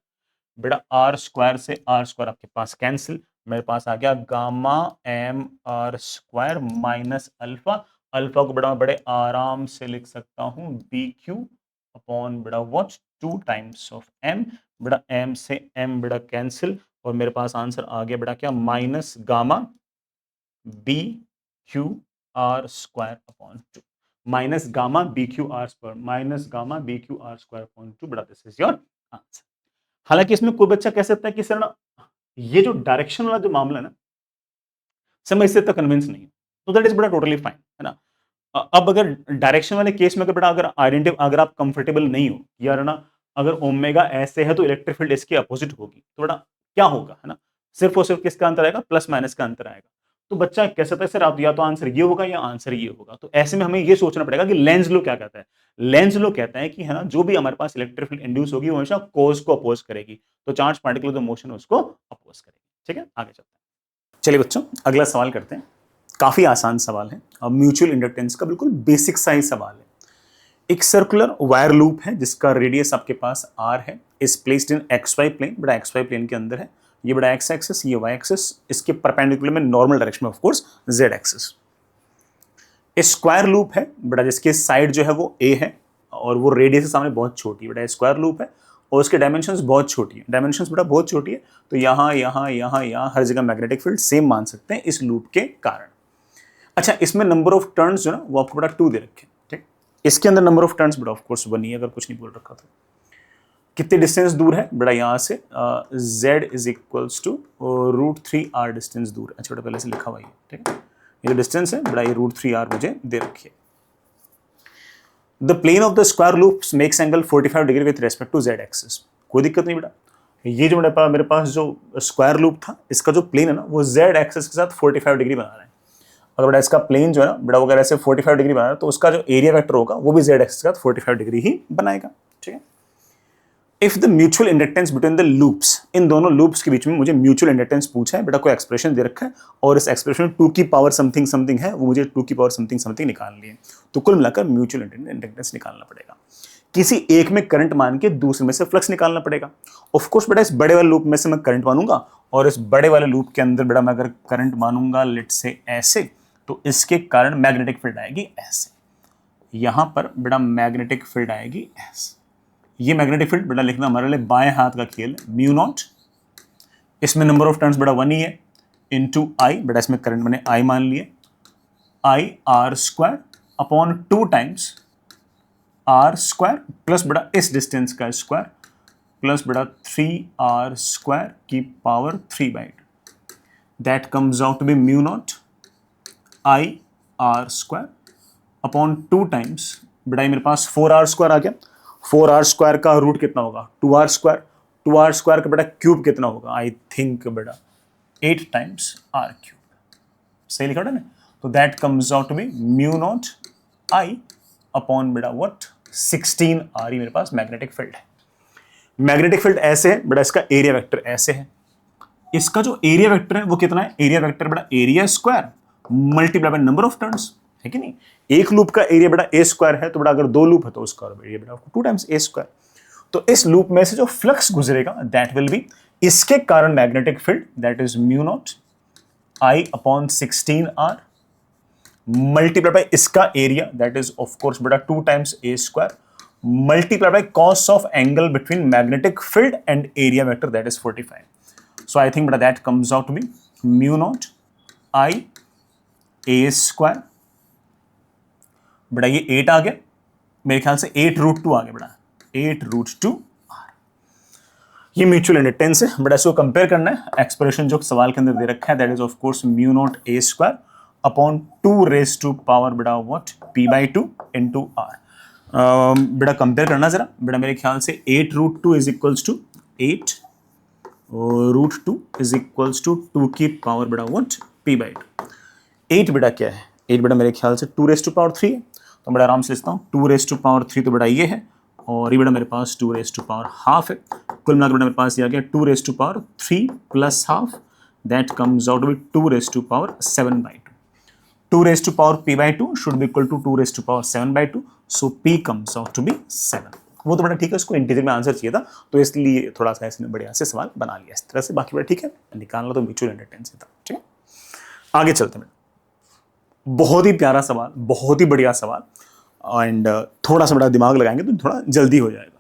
बेटा आर स्क्वायर से आर स्क्वायर आपके पास कैंसिल, मेरे पास आ गया gamma M R square minus alpha. Alpha को बेटा बड़े आराम से लिख सकता हूं बी क्यू अपॉन बेटा व्हाट 2 टाइम्स ऑफ एम। बेटा एम से एम बेटा कैंसिल और मेरे पास आंसर आ गया बेटा क्या, minus gamma B q R square upon 2, minus gamma B q R square, minus gamma B q R square upon 2। बेटा दिस इज योर आंसर। हालांकि इसमें कोई बच्चा कह सकता है कि सर ना ये जो डायरेक्शन वाला जो मामला है ना, सर मैं इससे तो कन्विंस नहीं हूं, तो दैट इज बेटा टोटली फाइन है ना। अब अगर डायरेक्शन वाले केस में बेटा अगर आइडेंटिटी, अगर आप कंफर्टेबल नहीं हो यार ना, अगर ओमेगा ऐसे है तो इलेक्ट्रिक फील्ड इसके अपोजिट होगी, तो बेटा क्या होगा है ना, सिर्फ और सिर्फ किसका अंतर आएगा, प्लस माइनस का अंतर आएगा। तो बच्चा कह सकता है सर आप या तो आंसर ये होगा या आंसर ये होगा, तो ऐसे में हमें ये सोचना पड़ेगा कि लेंज लो क्या कहता है। लेंज लो कहता है कि है ना, जो भी हमारे पास इलेक्ट्रिक फील्ड इंड्यूस होगी वो हमेशा कोस को अपोज करेगी, तो चार्ज पार्टिकल जो मोशन है उसको अपोज करेगी। ठीक है, आगे चलते हैं। चलिए बच्चों अगला सवाल करते हैं। काफी आसान सवाल है और म्यूचुअल इंडक्टेंस का बिल्कुल बेसिक सा ही सवाल है। एक सर्कुलर वायर लूप है जिसका रेडियस आपके पास r है, is placed in X Y plane. बड़ा एक्स वाई प्लेन के अंदर है, ये बड़ा एक्स एक्सिस, ये वाई एक्सिस, इसके परपेंडिकुलर में नॉर्मल डायरेक्शन में of course Z axis. Square loop है बड़ा, जिसके साइड जो है वो a है और वो रेडियस के सामने बहुत छोटी है। बड़ा स्क्वायर लूप है और उसके डायमेंशंस बहुत छोटी है, डायमेंशंस बड़ा बहुत छोटी है, तो यहाँ यहाँ यहाँ यहाँ हर जगह मैग्नेटिक फील्ड सेम मान सकते हैं इस लूप के कारण। अच्छा, इसमें नंबर ऑफ टर्न्स जो ना वो आपको बड़ा 2 दे रखे, ठीक। इसके अंदर नंबर ऑफ टर्न्स बड़ा ऑफ कोर्स 1 ही है, अगर कुछ नहीं बोल रखा तो। कितने डिस्टेंस दूर है बड़ा यहाँ से, z is equals to √3r distance दूर है। अच्छा बेटा पहले से लिखा हुआ है, ठीक है, ये जो डिस्टेंस है बड़ा ये √3r मुझे दे रखी है। The plane of the square loop makes angle 45 degree with respect to z axis. कोई दिक्कत नहीं बेटा, ये जो मेरे पास जो स्क्वायर लूप था इसका जो प्लेन है ना वो z एक्सिस के साथ 45 डिग्री बना रहा है। अगर बेटा इसका प्लेन जो है ना बेटा वो अगर ऐसे 45 डिग्री बना रहा है तो उसका जो एरिया वेक्टर होगा वो भी z एक्सिस के साथ 45 डिग्री ही बनाएगा, ठीक है। If the mutual inductance between the loops, इन दोनों लूप्स के बीच में मुझे म्यूचुअल इंडक्टेंस पूछा है बेटा, कोई एक्सप्रेशन दे रखा है और इस एक्सप्रेशन में 2 की पावर समथिंग समथिंग है, वो मुझे 2 की पावर समथिंग समथिंग निकालनी है, तो कुल मिलाकर म्यूचुअल इंडक्टेंस निकालना पड़ेगा। किसी एक में करंट मान के दूसरे में से फ्लक्स निकालना पड़ेगा। ऑफ कोर्स बेटा इस बड़े वाले लूप में से मैं करंट मानूंगा और इस बड़े वाले लूप के अंदर बेटा मैं अगर करंट मानूंगा लेट से ऐसे, तो इसके कारण मैग्नेटिक फील्ड आएगी ऐसे, यहां पर बेटा मैग्नेटिक फील्ड आएगी ऐसे। ये मैग्नेटिक फील्ड बेटा लिखना हमारे लिए बाएं हाथ का खेल है, म्यू नॉट, इसमें नंबर ऑफ टर्न्स बेटा 1 ही है, इनटू आई, बेटा इसमें करंट मैंने आई मान लिए, I R square upon 2 times R square plus बेटा इस डिस्टेंस का स्क्वायर प्लस बेटा 3r स्क्वायर की power 3/2, that comes out to be mu not I R square upon 2 times बेटा मेरे पास 4r स्क्वायर आ गया। 4r स्क्वायर का रूट कितना होगा, 2r स्क्वायर, 2r स्क्वायर का बेटा क्यूब कितना होगा, आई थिंक बेटा 8 टाइम्स r क्यूब, सही लिखा ना, तो that comes out to be mu not I upon बेटा व्हाट 16r, मेरे पास मैग्नेटिक फील्ड है। मैग्नेटिक फील्ड ऐसे है बेटा, इसका एरिया वेक्टर ऐसे है, इसका जो एरिया वेक्टर है वो कितना है, एरिया वेक्टर बेटा area square multiply by number of turns, है कि नहीं। एक लूप का एरिया बेटा ए स्क्वायर है, तो बेटा अगर 2 लूप है तो उसका एरिया बेटा 2 टाइम्स ए स्क्वायर। तो इस लूप में से जो फ्लक्स गुजरेगा दैट विल बी, इसके कारण magnetic field that is mu not I upon 16r multiply by इसका area that is of course बेटा 2 times A square multiply by cos of angle between magnetic field and area vector that is 45। So I think बेटा that comes out to be mu not I A square, बेटा ये 8 आ गया, मेरे ख्याल से 8√2 आ गया बेटा, 8√2r। ये म्यूचुअल इंडक्टेंस है बेटा, इसको कंपेयर करना है। एक्सप्रेशन जो सवाल के अंदर दे रखा है that is of course mu naught a square upon 2 raise to power बेटा व्हाट p/2 इनटू r। बेटा कंपेयर करना जरा बेटा, मेरे ख्याल से 8√2 is equals to 8 √2 is equals to 2 की पावर बेटा व्हाट p/2। 8 बेटा क्या है, 8 बेटा मेरे ख्याल से 2⁻³ है, तो बड़ा आराम से लिखता हूँ 2⁻³ तो बेटा ये है, और ये बेटा मेरे पास 2⁻½ है। कुल मिलाकर बेटा मेरे पास ये आ गया 2⁻³ plus half, that comes out to be 2⁻7/2। 2⁻p/2 should be equal to 2⁻7/2, so p comes out to be 7। वो तो बड़ा ठीक है, उसको इंटीजर में आंसर चाहिए था, तो इसलिए थोड़ा सा इसने बढ़िया से सवाल बना लिया इस तरह से। बाकी बड़ा ठीक है, निकालना तो म्यूचुअल इंडक्टेंस था। ठीक है, आगे चलते हैं। बहुत ही प्यारा सवाल, बहुत ही बढ़िया सवाल, एंड थोड़ा सा बड़ा दिमाग लगाएंगे तो थोड़ा जल्दी हो जाएगा।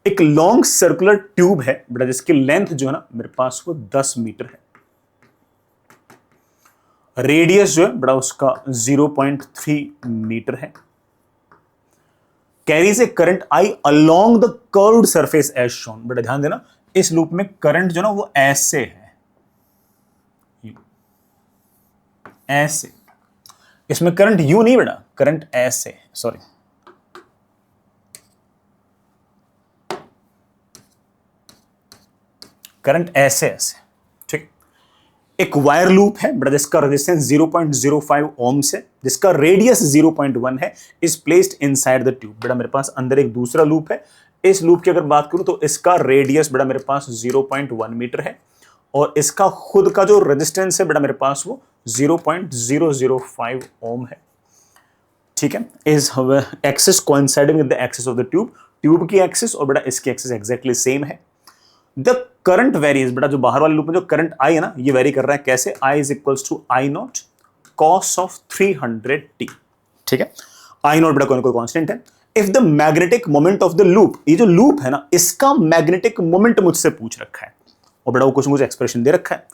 एक लॉन्ग सर्कुलर ट्यूब है बेटा, जिसकी लेंथ जो है ना मेरे पास वो 10 मीटर है, रेडियस जो है बड़ा उसका 0.3 मीटर है, carries a current I along the curved surface as shown. बेटा ध्यान देना, इस लूप में करंट जो ना वो ऐसे है, ऐसे, इसमें करंट यू नहीं बेटा, करंट ऐसे, सॉरी करंट ऐसे ऐसे। ठीक, एक वायर लूप है बेटा जिसका रेजिस्टेंस 0.05 ओम्स है, जिसका रेडियस 0.1 है, is placed inside the tube. बेटा मेरे पास अंदर एक दूसरा लूप है, इस लूप की अगर बात करूं तो इसका रेडियस बेटा मेरे पास 0.1 मीटर है, और इसका खुद का जो रेजिस्टेंस है बेटा मेरे पास वो 0.005 ओम है। ठीक है, is axis coinciding with the axis of the tube, tube की एक्सिस और बेटा इसकी एक्सिस एग्जैक्टली सेम है। द करंट वेरीज, बेटा जो बाहर वाले लूप में जो करंट आई है ना, ये वेरी कर रहा है कैसे, I is equals to I0 cos of 300t। ठीक है, I0 बेटा कोई ना कोई कांस्टेंट है। If the magnetic moment of the loop, ये जो लूप है ना इसका मैग्नेटिक मोमेंट मुझसे पूछ रखा है, और बेटा वो कुछ मुझे एक्सप्रेशन दे रखा है।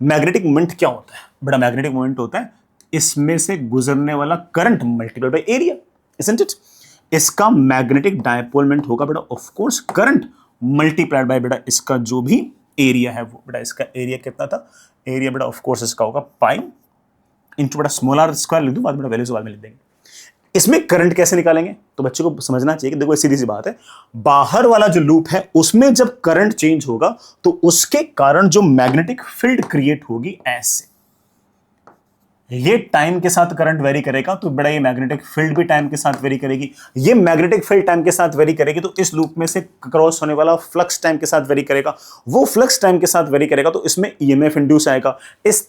मैग्नेटिक मोमेंट क्या होता है बेटा, मैग्नेटिक मोमेंट होता है इसमें से गुजरने वाला current multiplied by area, isn't it. इसका मैग्नेटिक डायपोल मोमेंट होगा बेटा of course current multiplied by बेटा इसका जो भी एरिया है वो। बेटा इसका एरिया कितना था, एरिया बेटा ऑफ कोर्स इसका होगा पाई इंटू बेटा स्मॉल आर स्क्वायर लिख दूं, बाद में वैल्यू सवाल में लिख देंगे। इसमें करंट कैसे निकालेंगे, तो बच्चों को समझना चाहिए कि देखो सीधी सी बात है, बाहर वाला जो लूप है उसमें जब करंट चेंज होगा तो उसके कारण जो मैग्नेटिक फील्ड क्रिएट होगी ऐसे, ये टाइम के साथ करंट वेरी करेगा, तो बड़ा ये मैग्नेटिक फील्ड भी टाइम के साथ वेरी करेगी। ये मैग्नेटिक फील्ड टाइम के साथ वेरी करेगी तो इस लूप में से क्रॉस होने वाला फ्लक्स टाइम के साथ वेरी करेगा, वो फ्लक्स टाइम के साथ वेरी करेगा तो इसमें ईएमएफ इंड्यूस आएगा। इस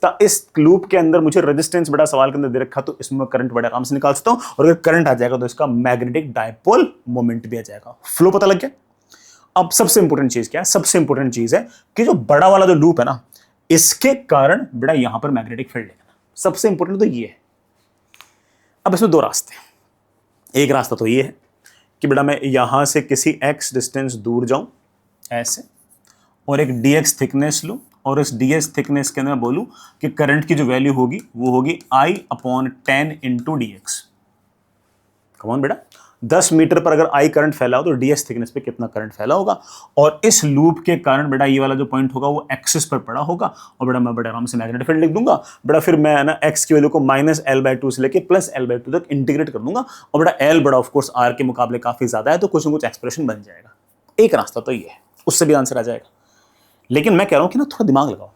लूप के अंदर मुझे रेजिस्टेंस बड़ा सवाल के अंदर दे रखा, तो इसमें करंट बड़ा आराम से निकाल सकता हूं, और अगर करंट आ जाएगा तो इसका मैग्नेटिक डायपोल मोमेंट भी आ जाएगा। फ्लो पता लग गया। अब सबसे इंपॉर्टेंट चीज क्या है, सबसे इंपॉर्टेंट चीज है कि जो बड़ा वाला जो लूप है ना, इसके कारण बड़ा यहां पर मैग्नेटिक फील्ड है, सबसे इंपॉर्टेंट तो ये है। अब इसमें दो रास्ते हैं, एक रास्ता तो ये है कि बेटा मैं यहां से किसी x डिस्टेंस दूर जाऊं ऐसे, और एक dx थिकनेस लूं, और इस dx थिकनेस के अंदर बोलूं कि करंट की जो वैल्यू होगी वो होगी I/10 इंटू dx। कमॉन बेटा, 10 मीटर पर अगर I करंट फैला हो तो ds थिकनेस पे कितना करंट फैला होगा, और इस लूप के कारण बेटा ये वाला जो पॉइंट होगा वो एक्सिस पर पड़ा होगा, और बेटा मैं बड़ा आराम से मैग्नेटिक फील्ड लिख दूंगा। बेटा फिर मैं ना x की वैल्यू को -L/2 से लेके +L/2 तक इंटीग्रेट कर दूंगा, और बेटा L बड़ा ऑफ कोर्स R के मुकाबले काफी ज्यादा है, तो कुछ ना कुछ एक्सप्रेशन बन जाएगा। एक रास्ता तो ये है, उससे भी आंसर आ जाएगा। लेकिन मैं कह रहा हूं कि ना थोड़ा दिमाग लगाओ,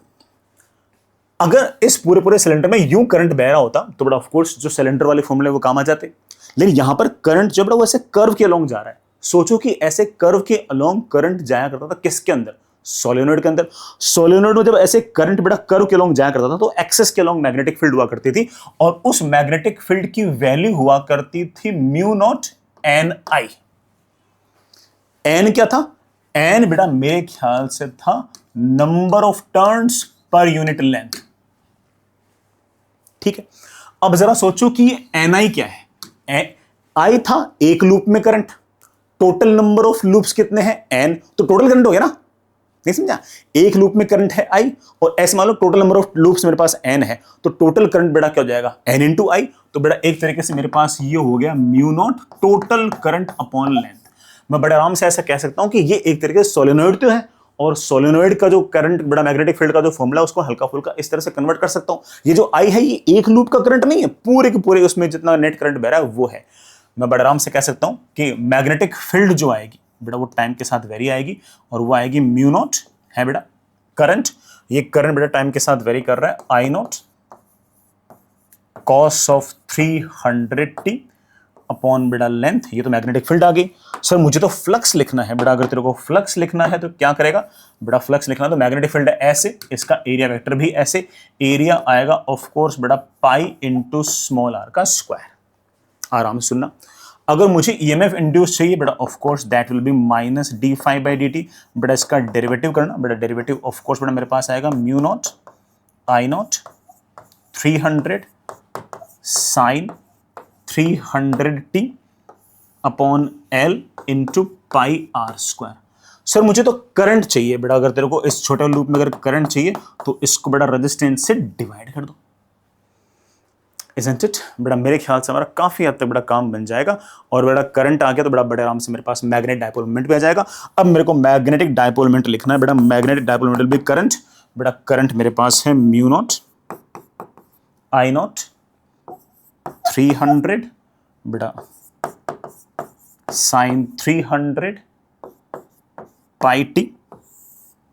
अगर इस पूरे सिलेंडर में यूं करंट बह रहा होता तो बड़ा ऑफ कोर्स जो सिलेंडर वाले फॉर्मूले वो काम आ जाते, लेकिन यहां पर करंट जब वो ऐसे कर्व के अलोंग जा रहा है, सोचो कि ऐसे कर्व के अलोंग करंट जाया करता था किसके अंदर, सोलेनोइड के अंदर। सोलेनोइड में जब ऐसे करंट बड़ा कर्व के अलोंग जाया करता था तो एक्सिस के अलोंग मैग्नेटिक फील्ड हुआ करती थी, और उस मैग्नेटिक फील्ड की वैल्यू हुआ करती थी μ0 Ni। एन क्या था, एन बेटा मेरे ख्याल से था number of turns per unit length. ठीक है, अब जरा सोचो कि Ni क्या है। आई था एक लूप में current, total number of loops कितने हैं n, तो टोटल करंट हो गया ना, नहीं समझा। एक लूप में करंट है i, और ऐसे मान लो टोटल नंबर ऑफ लूप्स मेरे पास n है, तो टोटल करंट बेटा क्या हो जाएगा n इंटू आई। तो बेटा एक तरीके से मेरे पास ये हो गया μ0 टोटल करंट अपॉन लेंथ। मैं बड़े आराम से ऐसा कह सकता हूं कि ये एक तरीके से सोलेनोइड तो है, और सोलेनोइड का जो करंट बड़ा मैग्नेटिक फील्ड का जो फॉर्मूला उसको हल्का फुल्का इस तरह से कन्वर्ट कर सकता हूं। ये जो आई है ये एक लूप का करंट नहीं है, पूरे के पूरे उसमें जितना नेट करंट बह रहा है वो है। मैं बड़े आराम से कह सकता हूं कि मैग्नेटिक फील्ड जो आएगी बेटा वो टाइम के साथ वेरी आएगी, और वो आएगी μ0 है बेटा करंट, ये करंट बेटा टाइम के साथ वेरी कर रहा है, I naught cos of 300t upon बेटा लेंथ, ये तो मैग्नेटिक फील्ड आ गई। सर मुझे तो फ्लक्स लिखना है बेटा, अगर तेरे को फ्लक्स लिखना है तो क्या करेगा बेटा, फ्लक्स लिखना तो मैग्नेटिक फील्ड है ऐसे, इसका एरिया वेक्टर भी ऐसे, एरिया आएगा ऑफ कोर्स बेटा पाई इंटू स्मॉल आर का स्क्वायर। आराम से सुनना, अगर मुझे ईएमएफ इंड्यूस चाहिए बेटा of course that will be minus D phi by D T, बेटा इसका डेरिवेटिव करना, बेटा डेरिवेटिव ऑफ कोर्स बेटा मेरे पास आएगा mu not I naught 300 sine 300t upon L into pi R square. Sir मुझे तो करंट चाहिए बेटा, अगर तेरे को इस छोटे लूप में अगर करंट चाहिए तो इसको बेटा रेजिस्टेंस से डिवाइड कर दो, isn't it? बेटा मेरे ख्याल से हमारा काफी हद तक बड़ा काम बन जाएगा, और बेटा करंट आ गया तो बड़ा बड़े आराम से मेरे पास मैग्नेटिक डायपोल मोमेंट भी आ जाएगा। अब मेरे को मैग्नेटिक डायपोल मोमेंट लिखना है बेटा, magnetic dipole moment will be current, बेटा करंट मेरे पास है म्यू नॉट आई नॉट 300 बेटा साइन 300 पाई टी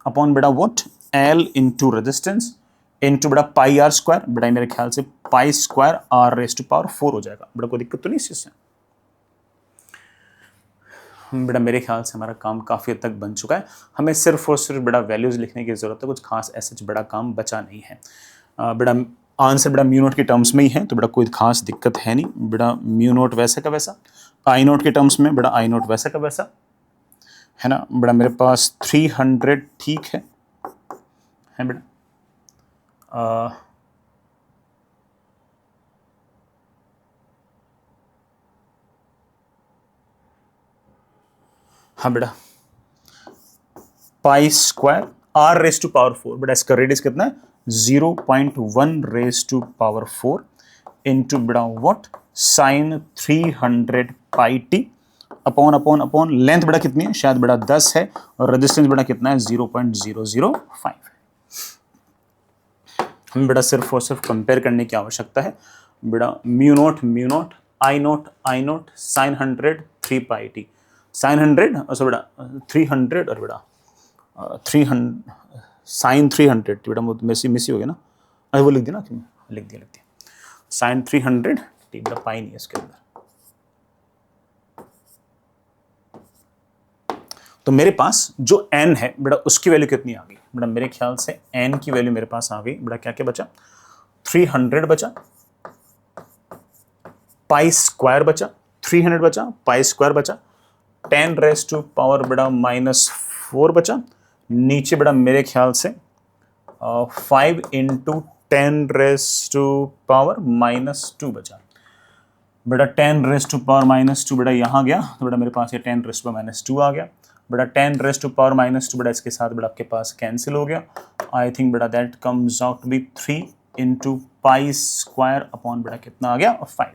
अपॉन बेटा what L into resistance into बेटा पाई आर स्क्वायर, बेटा मेरे ख्याल से pi square R raise to power 4 हो जाएगा। बेटा कोई दिक्कत तो नहीं इससे? बेटा मेरे ख्याल से हमारा काम काफी हद तक बन चुका है, हमें सिर्फ और सिर्फ बेटा वैल्यूज लिखने की जरूरत है, कुछ खास ऐसा बड़ा काम बचा नहीं है। बेटा आंसर बेटा म्यू नोट के टर्म्स में ही है, तो बेटा कोई खास दिक्कत है नहीं। बेटा म्यू नोट वैसा का वैसा, आई नोट के टर्म्स में बेटा आई नोट वैसा का वैसा है ना। बेटा मेरे पास 300 ठीक है बेटा। हाँ बेटा pi square R raise to power 4, बेटा इसका रेडियस कितना है 0.1 रेज टू पावर 4 इंटू बेटा what sine 300 pi T upon upon upon length बेटा कितनी है, शायद बेटा 10 है, और रेजिस्टेंस बेटा कितना है 0.005 है। हमें बेटा सिर्फ और सिर्फ कंपेयर करने की आवश्यकता है। बेटा म्यू नोट आई note sign 100 3 pi T sign 100 अच्छा बेटा 300 और बेटा 300 साइन 300 बेटा मिसी हो गया ना, अरे वो लिख दिया ना, लिख दिया साइन 300 टी बेटा पाई नहीं है इसके अंदर। तो मेरे पास जो n है बेटा उसकी वैल्यू कितनी आ गई बेटा, मेरे ख्याल से n की वैल्यू मेरे पास आ गई बेटा, क्या क्या बचा 300 बचा, पाई स्क्वायर बचा, 300 बचा, पाई स्क्वायर बचा, 10 रेज टू पावर बेटा -4 बचा, नीचे बेटा मेरे ख्याल से 5 इंटू 10 रेज टू पावर -2 बचा। बेटा 10 रेज टू पावर -2 बेटा यहाँ गया, तो बेटा मेरे पास ये 10 रेज टू पावर -2 आ गया। बेटा 10 रेज टू पावर -2 बेटा इसके साथ बेटा आपके पास कैंसिल हो गया। आई थिंक बेटा that comes out to be 3 into pi square upon बेटा कितना आ गया 5।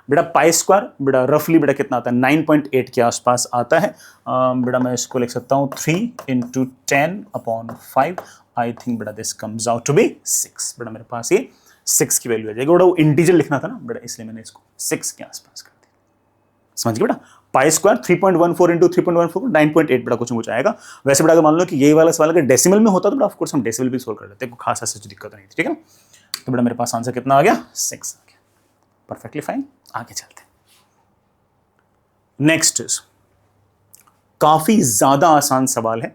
बेटा पाई स्क्वायर बेटा रफली बेटा कितना आता है 9.8 के आसपास आता है। बेटा मैं इसको लिख सकता हूँ 3 इंटू 10 अपॉन 5। आई थिंक बेटा this comes out to be 6। बेटा मेरे पास ये 6 की वैल्यू आ जाएगी। बेटा वो इंटीजर लिखना था ना बेटा, इसलिए मैंने इसको 6 के आसपास कर दिया। समझ गए बेटा, पाई स्क्वायर 3.14 इंटू 3.14 9.8 बेटा कुछ आएगा। वैसे बेटा अगर मान लो कि यही वाला सवाल अगर डेसिमल में होता तो बेटा ऑफ कोर्स हम डेसिमल भी सोल्व कर लेते, कोई खास ऐसी दिक्कत नहीं थी। ठीक है, तो बेटा मेरे पास आंसर कितना आ गया 6 आ गया। परफेक्टली फाइन, आगे चलते हैं। नेक्स्ट काफी ज्यादा आसान सवाल है।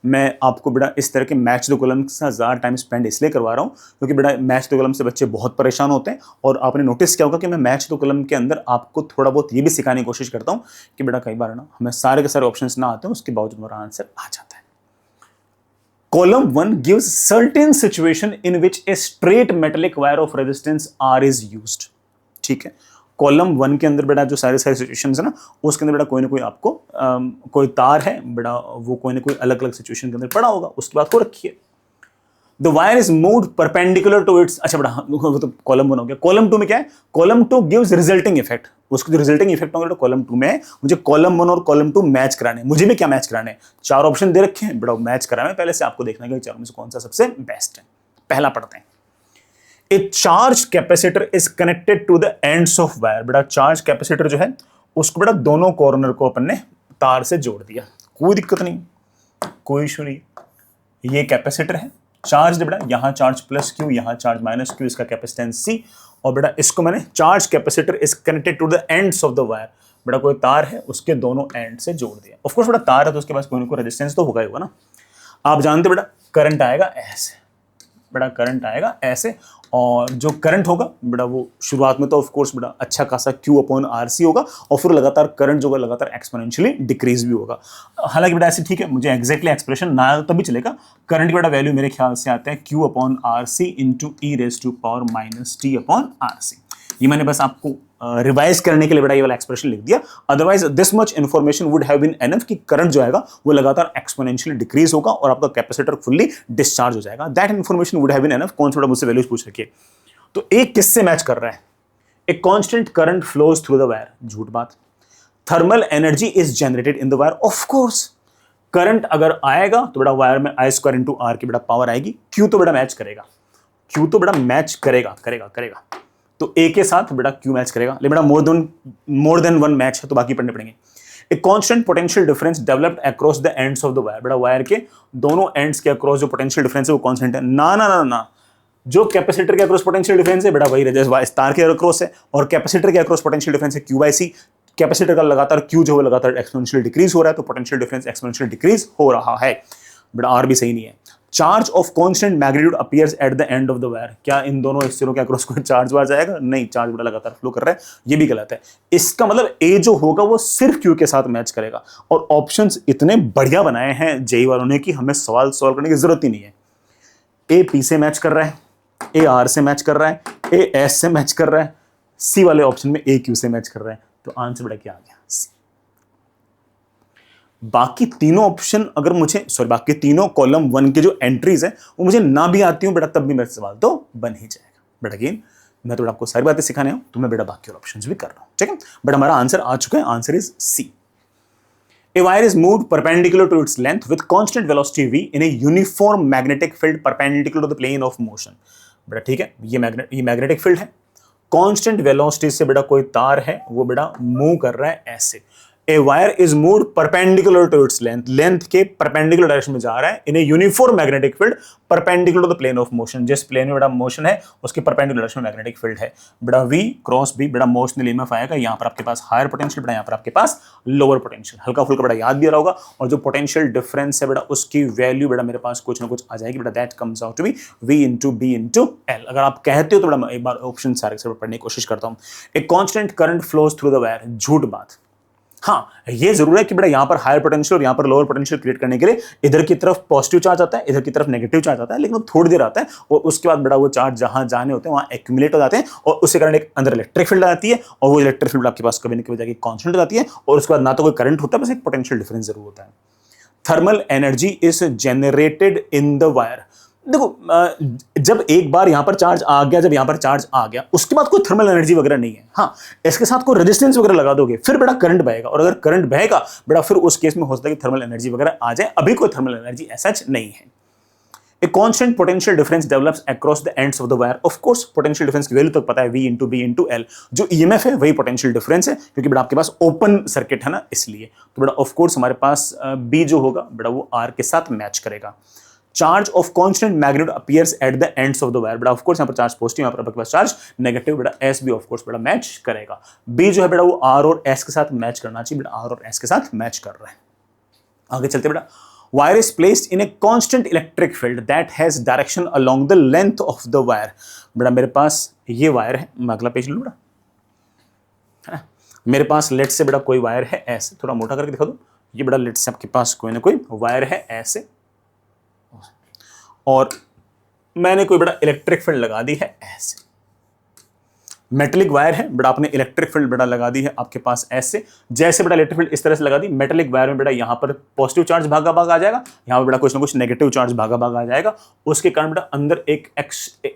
मैं आपको बेटा इस तरह के मैच द कॉलम के साथ ज़्यादा टाइम स्पेंड इसलिए करवा रहा हूँ क्योंकि बेटा मैच द कॉलम से बच्चे बहुत परेशान होते हैं, और आपने नोटिस किया होगा कि मैं मैच द कॉलम के अंदर आपको थोड़ा बहुत ये भी सिखाने की कोशिश करता हूँ कि बेटा कई बार ना हमें सारे के सारे ऑप्शंस ना आते हैं, उसके बावजूद हमारा आंसर आ जाता है। Column 1 gives certain situation in which a straight metallic wire of resistance R is used. ठीक है, कॉलम 1 के अंदर बेटा जो सारे सिचुएशंस है ना, उसके अंदर बेटा कोई ना कोई आपको कोई तार है बेटा, वो कोई ना कोई अलग अलग सिचुएशन के अंदर पड़ा होगा, उसके बाद को रखिए। The wire is moved perpendicular to its, अच्छा बेटा वो तो कॉलम 1 हो गया। कॉलम 2 में क्या है, कॉलम 2 गिव्स रिजल्टिंग इफेक्ट। उसको जो रिजल्टिंग इफेक्ट होगा कॉलम 2 में, मुझे कॉलम 1 और कॉलम 2 मैच कराने। मुझे भी क्या मैच कराने, 4 ऑप्शन दे रखे हैं बेटा, मैच कराने पहले से आपको देखना है कि चारों में से कौन सा सबसे बेस्ट है। पहला पढ़ते हैं, A charged capacitor is connected to the ends of wire। बेटा चार्ज कैपेसिटर जो है उसको बेटा दोनों कॉर्नर को अपन ने तार से जोड़ दिया, कोई दिक्कत नहीं, कोई इशू नहीं। ये कैपेसिटर है, चार्ज बेटा यहाँ चार्ज प्लस क्यू, यहाँ चार्ज माइनस क्यू, इसका कैपेसिटेंस सी। और बेटा इसको मैंने charge capacitor is connected to the ends of the wire, बेटा कोई तार है उसके दोनों एंड से जोड़ दिया। ऑफ कोर्स बेटा तार है तो उसके पास कोई ना कोई रेजिस्टेंस तो होगा ही होगा ना। आप जानते बेटा करंट आएगा ऐसे, बेटा करंट आएगा ऐसे, और जो करंट होगा बेटा वो शुरुआत में तो ऑफ कोर्स बेटा अच्छा खासा Q अपॉन RC होगा, और फिर लगातार करंट जो होगा लगातार एक्सपोनेंशियली डिक्रीज भी होगा। हालांकि बेटा ऐसे ठीक है, मुझे एग्जैक्टली एक्सप्रेशन ना आया तभी चलेगा। करंट बेटा वैल्यू मेरे ख्याल से आता है Q upon RC into e raise to power minus t upon RC। ये मैंने बस आपको रिवाइज करने के लिए बेटा ये वाला एक्सप्रेशन लिख दिया। Otherwise this much information would have been enough कि करंट जो आएगा वो लगातार एक्सपोनेंशियली डिक्रीज होगा और आपका कैपेसिटर फुल्ली डिस्चार्ज हो जाएगा। That information would have been enough. कौन सा मुझसे वैल्यूज पूछ रखी है, तो एक किससे मैच कर रहा है, एक constant current flows through the wire, झूठ बात। Thermal energy is generated in the wire, of course current अगर आएगा तो बेटा वायर में आई स्क्वायर इंटू आर की बेटा पावर आएगी। क्यू तो बेटा मैच करेगा, क्यू तो बेटा मैच करेगा करेगा करेगा, तो ए के साथ बेटा क्यू मैच करेगा। लेकिन बेटा मोर देन वन मैच है तो बाकी पढ़ने पड़ेंगे। ए constant potential difference developed across the ends of the wire, बेटा वायर के दोनों एंड्स के अक्रॉस जो पोटेंशियल डिफरेंस है वो कांस्टेंट है। ना ना ना ना, जो कैपेसिटर के अक्रॉस पोटेंशियल डिफरेंस है बेटा वही रहे तार के अक्रॉस है, और कैपेसिटर के अक्रॉस पोटेंशियल डिफरेंस है क्यू बाई सी। कैपेसिटर का लगातार क्यू जो है लगातार एक्सपोनेंशियल डिक्रीज हो रहा है, तो पोटेंशियल डिफरेंस एक्सपोनेंशियल डिक्रीज हो रहा है। बेटा आर भी सही नहीं है। Charge of constant magnitude appears at the end of the wire, क्या इन दोनों हिस्सों के अक्रॉस कोई चार्ज वार्ज आएगा? नहीं, चार्ज बेटा लगातार फ्लो कर रहा है, ये भी गलत है। इसका मतलब ए जो होगा वो सिर्फ क्यू के साथ मैच करेगा। और ऑप्शंस इतने बढ़िया बनाए हैं जेई वालों ने कि हमें सवाल सॉल्व करने की जरूरत ही नहीं है। ए पी से मैच कर रहा है, ए आर से मैच कर रहा है, ए एस से मैच कर रहा है, सी वाले ऑप्शन में ए क्यू से मैच कर रहा है, तो आंसर बेटा क्या आ गया? सी। बाकी तीनों ऑप्शन अगर मुझे बाकी तीनों कॉलम 1 के जो एंट्रीज है वो मुझे ना भी आती हूं बेटा तब भी मेरा सवाल तो बन ही जाएगा। बेटा अगेन मैं तो आपको सारी बातें सिखाने हूं, तो मैं बेटा बाकी और ऑप्शंस भी कर रहा हूं, ठीक है। बट हमारा आंसर आ चुका है, answer is C. A wire is moved perpendicular to its length with constant velocity v in a uniform magnetic field perpendicular to the plane of motion। बेटा ठीक है, ये मैग्नेटिक फील्ड है, कांस्टेंट वेलोसिटी से बेटा कोई तार है वो बेटा मूव कर रहा है ऐसे। A wire is moved perpendicular to its length, length के परपेंडिकुलर डायरेक्शन में जा रहा है in a uniform magnetic field perpendicular to the plane of motion. जिस प्लेन में बेटा मोशन है उसके परपेंडिकुलर डायरेक्शन में मैग्नेटिक फील्ड है। बेटा v क्रॉस b बेटा मोशनल ईएमएफ आएगा, यहां पर आपके पास हायर पोटेंशियल, बेटा यहां पर आपके पास लोअर पोटेंशियल। हल्का फुल्का बेटा याद भी रहा होगा। और जो पोटेंशियल डिफरेंस है बेटा उसकी वैल्यू बेटा मेरे पास कुछ ना कुछ आ जाएगी बेटा, that comes out to be v into b into l। अगर आप कहते हो तो बेटा एक बार ऑप्शन सारे से पढ़ने की कोशिश करता हूं। ए constant current flows through the wire, झूठ बात। हाँ, ये जरूर है कि बेटा यहां पर हायर पोटेंशियल और यहां पर लोअर पोटेंशियल क्रिएट करने के लिए इधर की तरफ पॉजिटिव चार्ज आता है, इधर की तरफ नेगेटिव चार्ज आता है, लेकिन वो थोड़ी देर आता है और उसके बाद बेटा वो चार्ज जहां जाने होते हैं वहां एक्यूमुलेट हो जाते हैं और उसके कारण एक अंदर इलेक्ट्रिक फील्ड आती है और वो इलेक्ट्रिक फील्ड आपके पास कभी न कभी जाके कांस्टेंट हो जाती है और उसके बाद ना तो कोई करंट होता है, बस एक पोटेंशियल डिफरेंस जरूर होता है। Thermal energy is generated in the wire. देखो जब एक बार यहां पर चार्ज आ गया, जब यहां पर चार्ज आ गया उसके बाद कोई थर्मल एनर्जी वगैरह नहीं है। हाँ, इसके साथ कोई रेजिस्टेंस वगैरह लगा दोगे फिर बेटा करंट बहेगा, और अगर करंट बहेगा बेटा फिर उस केस में हो सकता है कि थर्मल एनर्जी वगैरह आ जाए। अभी कोई थर्मल एनर्जी ऐसा नहीं है। A constant potential difference develops across the ends of the wire. Of course potential difference की वैल्यू तक पता है, v into B into L. जो ईएमएफ है वही पोटेंशियल डिफरेंस है, क्योंकि बेटा आपके पास ओपन सर्किट है ना, इसलिए तो बेटा ऑफ कोर्स हमारे पास b जो होगा बेटा वो r के साथ मैच करेगा। Charge of constant magnitude appears at the ends of the wire. बेटा ऑफ कोर्स यहां पर चार्ज पॉजिटिव, यहां पर आपके पास चार्ज नेगेटिव, बेटा s भी ऑफ कोर्स बेटा मैच करेगा। b जो है बेटा वो r और s के साथ मैच करना चाहिए, बेटा r और s के साथ मैच कर रहा है। आगे चलते बेटा। Wire is placed in a constant electric field that has direction along the length of the wire. बेटा मेरे पास ये वायर है, मैं अगला पेज लूं बेटा। मेरे पास लेट से बेटा कोई वायर है ऐसे, थोड़ा मोटा करके दिखा दो। ये बेटा लेट से आपके पास कोई ना कोई वायर है ऐसे, और मैंने कोई बड़ा इलेक्ट्रिक फील्ड लगा दी है ऐसे। मेटेलिक वायर है बेटा, आपने इलेक्ट्रिक फील्ड बेटा लगा दी है आपके पास ऐसे। जैसे बेटा इलेक्ट्रिक फील्ड इस तरह से लगा दी, मेटेलिक वायर में बेटा यहां पर पॉजिटिव चार्ज भागा भाग आ जाएगा, यहां पर बेटा कुछ ना कुछ नेगेटिव चार्ज भागा भाग आ जाएगा। उसके कारण बेटा अंदर एक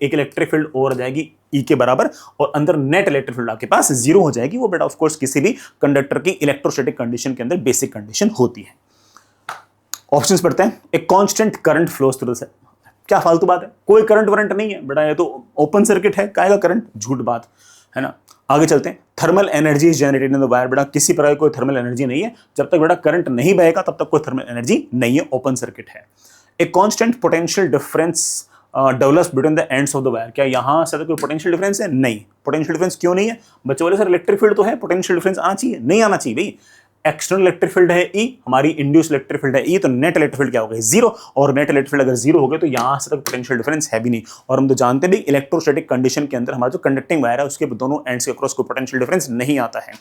इलेक्ट्रिक फील्ड और आ जाएगी ई के बराबर, और अंदर नेट इलेक्ट्रिक फील्ड आपके पास जीरो हो जाएगी। वो बेटा ऑफ कोर्स किसी भी कंडक्टर की इलेक्ट्रोस्टैटिक कंडीशन के अंदर बेसिक कंडीशन होती है। ऑप्शंस पढ़ते हैं। एक constant current flows through the, क्या फालतू बात है, कोई करंट वरंट नहीं है बेटा, ये तो ओपन सर्किट है, काहेगा करंट, झूठ बात। है ना। आगे चलते हैं, thermal energy is generated in the wire. बेटा किसी प्रकार की कोई थर्मल एनर्जी नहीं है, जब तक बेटा करंट नहीं बहेगा तब तक कोई थर्मल एनर्जी नहीं है, ओपन सर्किट है। A constant potential difference develops between the ends of the wire. क्या यहां से कोई पोटेंशियल डिफरेंस है? नहीं। पोटेंशियल डिफरेंस क्यों नहीं है? बच्चे बोले सर इलेक्ट्रिक फील्ड तो है, पोटेंशियल डिफरेंस आना चाहिए। नहीं आना चाहिए भाई। एक्सटर्नल इलेक्ट्रिक फील्ड है ई, हमारी इंड्यूस इलेक्ट्रिक फील्ड है ई, तो नेट इलेक्ट्रिक फील्ड क्या होगा? जीरो। और नेट इलेक्ट्रिक फील्ड अगर जीरो हो गए तो यहां से तक पोटेंशियल डिफरेंस है भी नहीं। और हम तो जानते भी इलेक्ट्रोस्टैटिक कंडीशन के अंदर हमारा जो कंडक्टिंग वायर है उसके दोनों एंड्स के अक्रॉस कोई पोटेंशियल डिफरेंस नहीं आता है।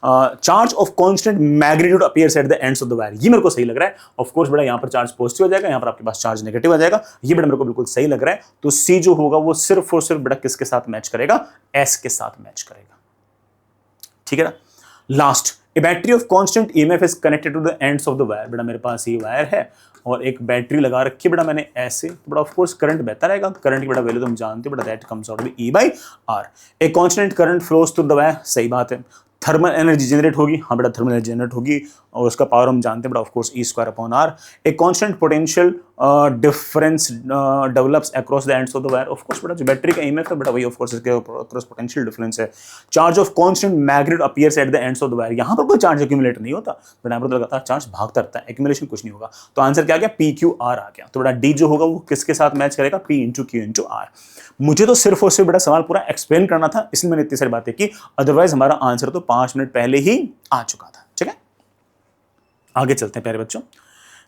Charge of constant magnitude appears at the ends of the wire. ये मेरे को सही लग रहा है। ऑफ कोर्स बेटा यहाँ पर चार्ज पॉजिटिव आ जाएगा, यहाँ पर आपके पास चार्ज नेगेटिव आ जाएगा। ये बेटा मेरे को बिल्कुल सही लग रहा है। तो सी जो होगा वो सिर्फ और सिर्फ बेटा किसके साथ मैच करेगा? एस के साथ मैच करेगा। ठीक है ना। Last, a battery of constant EMF is connected to the ends of the wire. बेटा मेरे पास ये वायर है और एक बैटरी लगा रखी है बेटा मैंने ऐसे, तो बेटा ऑफ कोर्स करंट बहता रहेगा। करंट की बेटा वैल्यू तो हम जानते हैं बेटा, that comes out B E/R। A constant current flows through the wire, सही बात है। थर्मल एनर्जी जनरेट होगी, हाँ बेटा थर्मल एनर्जी जनरेट होगी और उसका पावर हम जानते हैं बेटा of course E²/R। A constant potential difference develops across the ends of the wire. Of course बेटा जो बैटरी का ईएमएफ है बेटा वही ऑफ कोर्स इसके अक्रॉस पोटेंशियल डिफरेंस है। Charge of constant magnitude appears at the ends of the wire. यहां पर कोई चार्ज एक्यूमुलेट नहीं होता बेटा, यहाँ पर तो लगातार चार्ज भागता रहता है, एक्यूमुलेशन कुछ नहीं होगा। तो आंसर क्या आ गया? PQR आ गया। तो बेटा डी जो होगा वो किसके साथ मैच करेगा? P × Q × R। मुझे तो सिर्फ और सिर्फ बेटा सवाल पूरा एक्सप्लेन करना था, इसलिए मैंने इतनी सारी बातें की, अदरवाइज हमारा आंसर तो 5 मिनट पहले ही आ चुका था। ठीक है, आगे चलते हैं प्यारे बच्चों।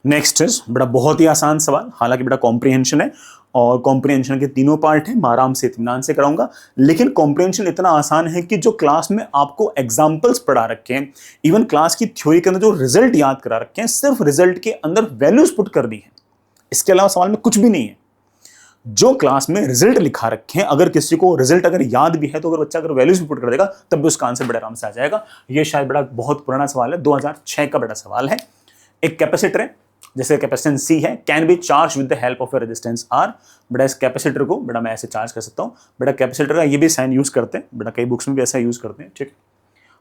नेक्स्ट इज बेटा बहुत ही आसान सवाल, हालांकि बेटा कॉम्प्रिहेंशन है और कॉम्प्रिहेंशन के तीनों पार्ट हैं, मैं आराम से इत्मीनान से कराऊंगा। लेकिन कॉम्प्रिहेंशन इतना आसान है कि जो क्लास में आपको एग्जांपल्स पढ़ा रखे हैं, इवन क्लास की थ्योरी के अंदर जो रिजल्ट याद करा रखे हैं, सिर्फ रिजल्ट के अंदर वैल्यूज पुट कर दी है, इसके अलावा सवाल में कुछ भी नहीं है। जो क्लास में रिजल्ट लिखा रखे हैं, अगर किसी को रिजल्ट अगर याद भी है तो अगर बच्चा अगर वैल्यूज भी पुट कर देगा तब भी उसका आंसर बड़े आराम से आ जाएगा। ये शायद बड़ा बहुत पुराना सवाल है, 2006 का बड़ा सवाल है। एक कैपेसिटर है, जैसे कैपेसिटेंस C है, can be charge with the help of A resistance R। बेटा इस कैपेसिटर को बेटा मैं ऐसे चार्ज कर सकता हूँ। बेटा कैपेसिटर का ये भी साइन यूज करते हैं, बेटा कई बुक्स में भी ऐसा यूज करते हैं। ठीक,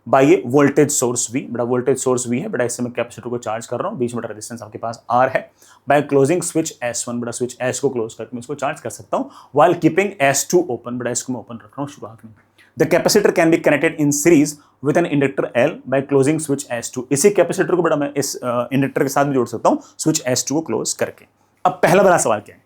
बाय ए वोल्टेज सोर्स V। बेटा वोल्टेज सोर्स V है, बेटा इससे मैं कैपेसिटर को चार्ज कर रहा हूँ, बीच में रेजिस्टेंस आपके पास R है। बाय क्लोजिंग स्विच S1, बेटा स्विच S को क्लोज करके मैं इसको चार्ज कर सकता हूँ, व्हाइल कीपिंग S2 ओपन। बेटा इसको मैं ओपन रख रहा हूँ शुरुआत में। The capacitor can be connected in series with an inductor L by closing switch S2। इसी कैपेसिटर को बेटा मैं इस इंडक्टर के साथ भी जोड़ सकता हूँ स्विच S2 को क्लोज करके। अब पहला बड़ा सवाल क्या है?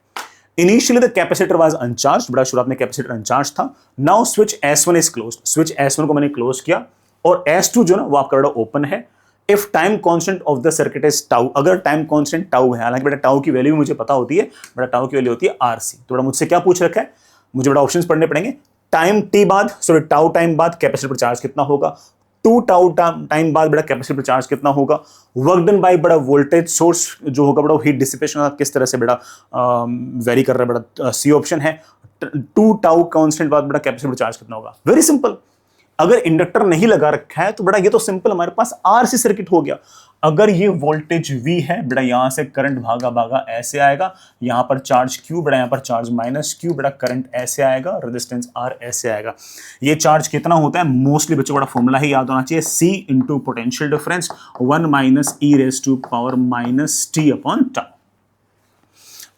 Initially the capacitor was uncharged. बड़ा शुरुआत में कैपेसिटर अनचार्ज था। Now switch S1 is closed. Switch S1 को मैंने क्लोज किया और S2 जो ना वो आपका बेटा ओपन है। If time constant of the circuit is tau, अगर टाइम कांस्टेंट टाउ है, हालांकि बेटा टाउ की वैल्यू मुझे पता होती है, बेटा टाउ की वैल्यू होती है RC। तो बेटा मुझसे क्या पूछ रखा है? मुझे बेटा ऑप्शंस पढ़ने पड़ेंगे। टाइम t बाद, सॉरी टाउ टाइम बाद कैपेसिटर पर चार्ज कितना होगा, 2 टाउ टाइम बाद बेटा कैपेसिटर पर चार्ज कितना होगा, वर्क डन बाय बेटा वोल्टेज सोर्स जो होगा बेटा हीट डिसिपेशन किस तरह से बेटा वेरी कर रहा है, बेटा C ऑप्शन है। 2 टाउ कांस्टेंट बाद बेटा कैपेसिटर पर चार्ज कितना होगा। वेरी सिंपल, अगर इंडक्टर नहीं लगा रखा है तो बेटा ये तो सिंपल हमारे पास RC सर्किट हो गया। अगर ये वोल्टेज V है बेटा, यहां से करंट भागा भागा ऐसे आएगा, यहां पर चार्ज Q बेटा, यहां पर चार्ज -Q बेटा, करंट ऐसे आएगा, रेजिस्टेंस R ऐसे आएगा। ये चार्ज कितना होता है? मोस्टली बच्चों बड़ा फॉर्मूला ही याद होना चाहिए, C into potential difference 1 - e⁻⁻t/τ।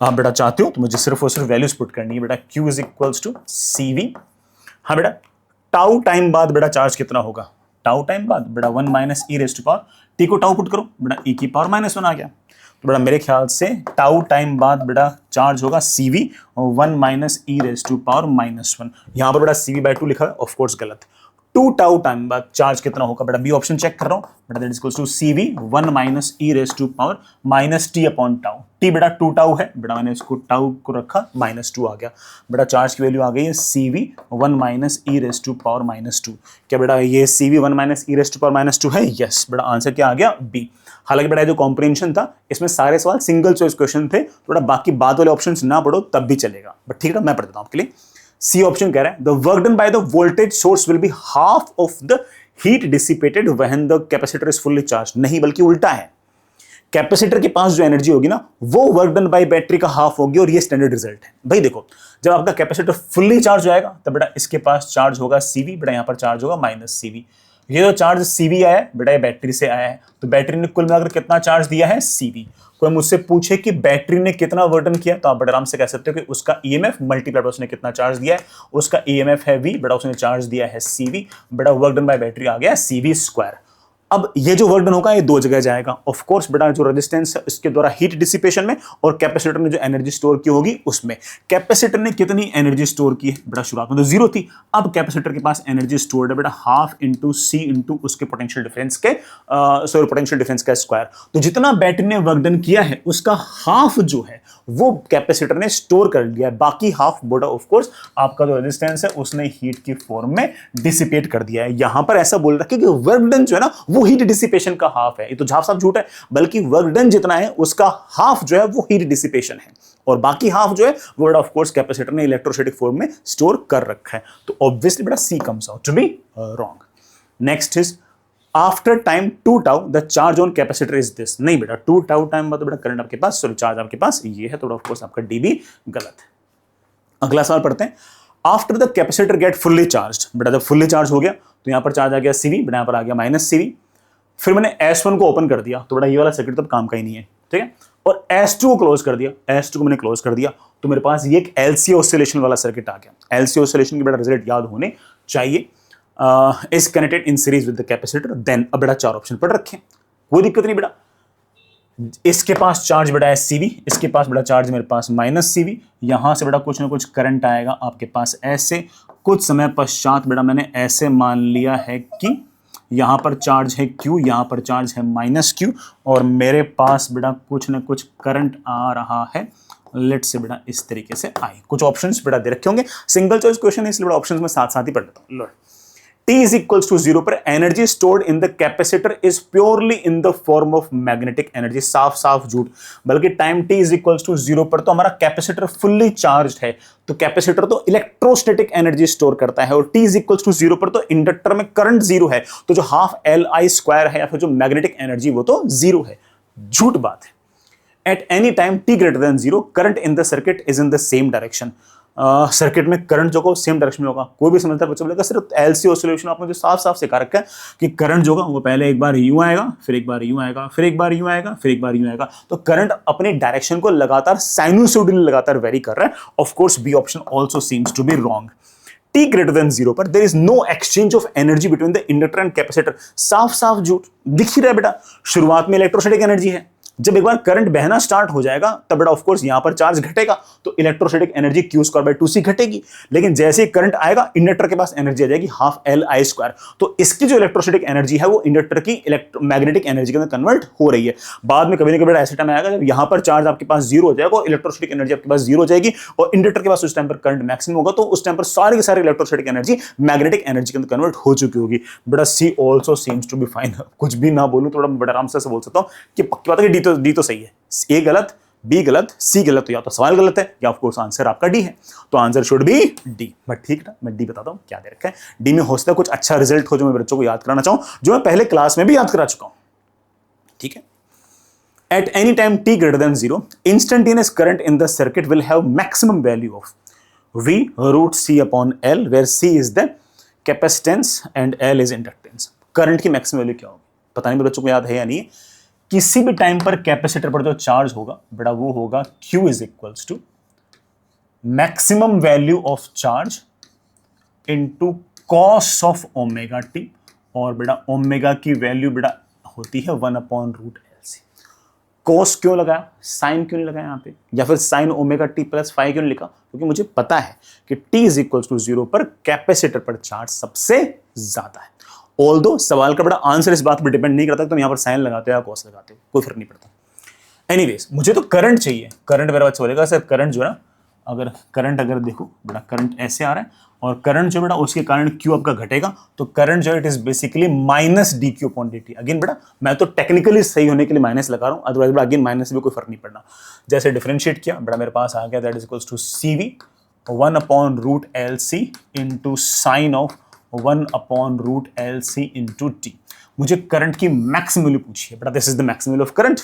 आप बेटा चाहते हो तो मुझे सिर्फ और सिर्फ वैल्यूज पुट करनी है बेटा। Q = CV। हाँ बेटा, टाउ टाइम बाद बेटा चार्ज कितना होगा? टाउ टाइम बाद बेटा 1 - e⁻, t को टाउ पुट करो बेटा, e⁻⁻1 आ गया। तो बेटा मेरे ख्याल से टाउ टाइम बाद बेटा चार्ज होगा CV 1 - e⁻⁻1। यहां पर बेटा CV/2 लिखा है, ऑफ कोर्स गलत। 2 टाउ टाइम बाद चार्ज कितना होगा बेटा? बी ऑप्शन चेक कर रहा हूं बेटा, that is CV 1 - e⁻⁻t/τ। t बेटा 2 टाउ है बेटा, मैंने इसको टाउ को रखा, -2 आ गया बेटा। चार्ज की वैल्यू आ गई है CV 1 - e⁻⁻2। क्या बेटा ये CV 1 - e⁻⁻2 है? यस बेटा, आंसर क्या आ गया? बी। हालांकि बेटा जो कॉम्प्रिहेंशन था इसमें सारे सवाल सिंगल चॉइस क्वेश्चन थे, थोड़ा बाकी बाद वाले ऑप्शंस ना पढ़ो तब भी चलेगा, बट ठीक है मैं पढ़ देता हूं आपके लिए। C ऑप्शन कह रहा है the work done by the voltage source will be half of the heat dissipated when the capacitor is fully charge. नहीं, बल्कि उल्टा है, कैपेसिटर के पास जो एनर्जी होगी ना वो वर्क डन बाय बैटरी का हाफ होगी, और ये स्टैंडर्ड रिजल्ट है भाई। देखो जब आपका कैपेसिटर फुल्ली चार्ज हो जाएगा तब बेटा इसके पास चार्ज होगा CV बेटा, यहां पर चार्ज होगा -CV। ये जो चार्ज CV आया है बेटा, ये बैटरी से आया है, तो बैटरी ने कुल मिलाकर कितना चार्ज दिया है CV। कोई मुझसे पूछे कि बैटरी ने कितना वर्क डन किया, तो आप बड़े आराम से कह सकते हो कि उसका EMF मल्टीप्लाई उसने कितना चार्ज दिया है, उसका EMF है V, बेटा उसने चार्ज दिया है CV, बेटा वर्क डन बाय बैटरी आ गया CV स्क्वायर। अब ये जो वर्क डन होगा ये दो जगह जाएगा, ऑफ कोर्स बेटा जो रेजिस्टेंस है इसके द्वारा हीट डिसिपेशन में, और कैपेसिटर ने जो एनर्जी स्टोर की होगी उसमें। कैपेसिटर ने कितनी एनर्जी स्टोर की है बेटा, शुरुआत में तो जीरो थी, अब कैपेसिटर के पास एनर्जी स्टोर्ड है बेटा हाफ इंटू सी इंटू उसके पोटेंशियल डिफरेंस के पोटेंशियल डिफरेंस का स्क्वायर। तो जितना बैटरी ने वर्क डन किया है उसका हाफ जो है वो कैपेसिटर ने स्टोर कर लिया है, बाकी हाफ बेटा ऑफ कोर्स आपका जो रेजिस्टेंस है उसने हीट की फॉर्म में डिसिपेट कर दिया है। यहां पर ऐसा बोल रखा है कि वर्क डन जो है ना वो हीट डिसिपेशन का हाफ है, ये तो झाप साफ झूठ है, बल्कि वर्क डन जितना है उसका हाफ जो है वो हीट डिसिपेशन है, और बाकी हाफ जो है वो बेटा ऑफ कोर्स कैपेसिटर ने इलेक्ट्रोस्टैटिक फॉर्म में स्टोर कर रखा है। तो ऑब्वियसली बेटा C comes out to be wrong. Next is after time 2 tau the charge on capacitor is this. नहीं बेटा 2 टाउ टाइम मतलब बेटा करंट आपके पास, सॉरी चार्ज आपके पास ये है, तो ऑफ कोर्स आपका डी भी गलत है। अगला सवाल पढ़ते हैं। After the capacitor get fully charge, बेटा जब फुल्ली चार्ज हो गया तो यहां पर चार्ज आ गया CV, बेटा यहां पर आ गया माइनस CV। फिर मैंने S1 को ओपन कर दिया, तो बेटा ये वाला सर्किट तब काम का ही नहीं है, ठीक है, और S2 को क्लोज कर दिया, S2 को मैंने क्लोज कर दिया, तो मेरे पास ये एक LC ऑसिलेशन वाला सर्किट आ गया। LC ऑसिलेशन की बेटा रिजल्ट याद होने चाहिए। Is connected in series with the capacitor, then अब बेटा 4 ऑप्शन पढ़ रखे, कोई दिक्कत नहीं बेटा। इसके पास चार्ज बेटा है CV, इसके पास बेटा चार्ज मेरे पास माइनस CV, यहां से बेटा कुछ ना कुछ करंट आएगा आपके पास ऐसे, कुछ समय पश्चात बेटा मैंने ऐसे मान लिया है कि यहां पर चार्ज है Q, यहां पर चार्ज है माइनस Q, और मेरे पास बेटा कुछ ना कुछ करंट आ रहा है, लेट से बेटा इस तरीके से आए। कुछ ऑप्शंस बेटा दे रखे होंगे, सिंगल चॉइस क्वेश्चन है इसलिए बेटा ऑप्शंस में साथ साथ ही पढ़ लेता हूं। T is equals to 0 पर energy stored in the capacitor is purely in the form of magnetic energy. साफ साफ झूठ, बल्कि time T is equals to 0 पर तो हमारा कैपेसिटर फुल्ली चार्ज है, तो कैपेसिटर तो इलेक्ट्रोस्टैटिक एनर्जी स्टोर करता है, और T is equals to 0 पर तो इंडक्टर में करंट 0 है, तो जो हाफ LI स्क्वायर है या फिर जो मैग्नेटिक एनर्जी वो तो 0 है। झूठ बात है। At any time T greater than 0 current in the circuit is in the same direction. Circuit में करंट जो होगा सेम डायरेक्शन में होगा। कोई भी समझदार बच्चा बोलेगा सिर्फ LC ऑसिलेशन आपने जो साफ साफ सिखा रखा है कि करंट जो होगा वो पहले एक बार यूं आएगा, फिर एक बार यूं आएगा, फिर एक बार यूं आएगा, फिर एक बार यूं आएगा, तो करंट अपनी डायरेक्शन को लगातार साइनोसॉइडली लगातार वेरी कर रहा है। Of course B option also seems to be wrong. T greater than 0 पर there is no exchange of energy between the inductor and capacitor। साफ साफ झूठ, दिख ही रहा है बेटा, शुरुआत में इलेक्ट्रोस्टैटिक एनर्जी है, जब एक बार करंट बहना स्टार्ट हो जाएगा तब बेटा ऑफ कोर्स यहां पर चार्ज घटेगा, तो इलेक्ट्रोस्टैटिक एनर्जी Q²/2C घटेगी, लेकिन जैसे ही करंट आएगा इंडक्टर के पास एनर्जी आ जाएगी हाफ LI स्क्वायर, तो इसकी जो इलेक्ट्रोस्टैटिक एनर्जी है वो इंडक्टर की मैग्नेटिक एनर्जी के अंदर कन्वर्ट हो रही है। बाद में कभी ना कभी ऐसा टाइम आएगा जब यहां पर चार्ज आपके पास 0 हो जाएगा, इलेक्ट्रोस्टैटिक एनर्जी आपके पास 0 हो जाएगी, और इंडक्टर के पास उस टाइम पर करंट मैक्सिमम होगा, तो उस टाइम पर सारी की सारी इलेक्ट्रोस्टैटिक एनर्जी मैग्नेटिक एनर्जी के अंदर कन्वर्ट हो चुकी होगी। बेटा C also seems to be fine. कुछ भी ना बोलूं, थोड़ा बड़ा आराम से बोल सकता हूं कि पक्की बात है कि डी तो सही है, ए गलत, बी गलत, सी गलत, तो या तो सवाल गलत है या ऑफ कोर्स आंसर आपका डी है, तो answer should B D. But ठीक है, मैं डी बताता हूं क्या दे रखा है। डी में हो सकता है कुछ अच्छा रिजल्ट हो जो मैं बच्चों को याद कराना चाहूं, जो मैं पहले क्लास में भी याद करा चुका हूं, ठीक है। At any time T greater than 0, instantaneous current in the circuit will have maximum value of V root C upon L, where C is the capacitance and L is inductance। Current की maximum value क्या होगी पता नहीं मेरे बच्चों को याद है या नहीं। किसी भी टाइम पर कैपेसिटर पर जो चार्ज होगा बेटा वो होगा Q is equals to maximum value of charge into cos of omega t, और बेटा ओमेगा की वैल्यू बेटा होती है 1/√LC। कॉस क्यों लगाया, साइन क्यों नहीं लगाया यहाँ पे, या फिर साइन ओमेगा टी प्लस 5 क्यों नहीं लिखा, क्योंकि मुझे पता है कि T इज इक्वल्स टू 0 पर कैपेसिटर पर चार्ज सबसे ज्यादा है। ऑल्दो सवाल का बड़ा आंसर इस बात पर डिपेंड नहीं करता कि तुम यहाँ पर साइन लगाते हो या कॉस लगाते हो, कोई फर्क नहीं पड़ता। एनीवेज मुझे तो करंट चाहिए। करंट मेरा बच्चा बोलेगा सर करंट जो है ना, अगर करंट अगर देखो बेटा करंट ऐसे आ रहा है और करंट जो बेटा उसके कारण Q आपका घटेगा, तो करंट जो it is basically minus dQ/dt। Again बेटा मैं तो टेक्निकली सही होने के लिए माइनस लगा रहा हूं, अदरवाइज बेटा अगेन माइनस से भी कोई फर्क नहीं पड़ना। जैसे डिफरेंशिएट किया बेटा मेरे पास आ गया that is equals to CV 1/√LC into sine of 1/√LC into t. मुझे करंट की मैक्सिमम वैल्यू पूछी है बेटा, this is the maximum value of current.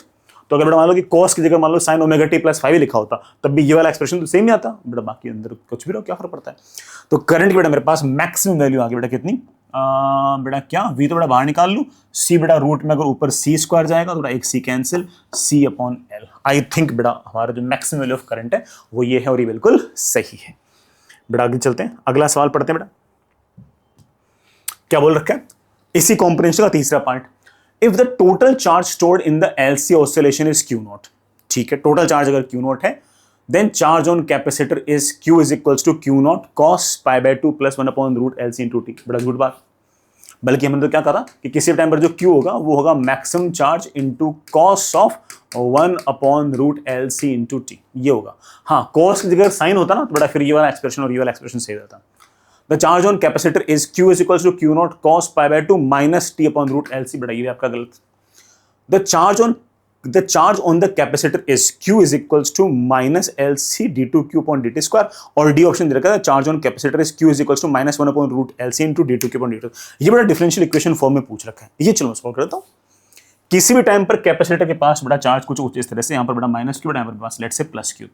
तो अगर बेटा मान लो कि कॉस की जगह मान लो साइन ओमेगा टी प्लस 5 लिखा होता तब भी ये वाला एक्सप्रेशन तो सेम ही आता बेटा, बाकी अंदर कुछ भी रहो क्या फर्क पड़ता है। तो करंट की बेटा मेरे पास मैक्सिमम वैल्यू आ गई बेटा कितनी बेटा क्या v तो बेटा बाहर निकाल लूँ, c बेटा रूट में अगर ऊपर c स्क्वायर जाएगा तो बेटा एक c cancel, c upon l। आई थिंक बेटा हमारा जो मैक्सिमम वैल्यू ऑफ करंट है वो ये है और ये बिल्कुल सही है। बेटा आगे चलते हैं, अगला सवाल पढ़ते हैं। बेटा क्या बोल रखा है, इसी कॉम्प्रिहेंशन का तीसरा पार्ट, if the total charge stored in the LC oscillation is Q naught. ठीक है, टोटल चार्ज अगर क्यू नॉट है then charge on capacitor is Q is equals to Q naught cos pi by 2 plus 1 upon root L C into t. बड़ा झूठ बात, बल्कि हमने तो क्या कहा कि किसी टाइम पर जो क्यू होगा वो होगा maximum charge into cos of 1 upon root L C into t, ये होगा। हाँ, कॉस की जगह साइन होता ना तो बड़ा फिर ये वाला एक्सप्रेशन और ये वाला एक्सप्रेशन सही रहता। The charge on capacitor is Q is equals to Q naught cos pi by 2 minus t upon root L C. बड़ा ये आपका गलत। The charge on the capacitor is Q is equals to minus LC d2Q upon dt square, और D option दे रखा है charge on capacitor is Q is equals to minus 1 upon root LC into d2Q upon dt। ये बड़ा differential equation form में पूछ रखा है, ये चलो मैं सॉल्व करता हूँ। किसी भी टाइम पर कैपेसिटर के पास बड़ा चार्ज कुछ इस तरह से, यहाँ पर बड़ा माइनस क्यू, यहाँ पर पास लेट से प्लस क्यू।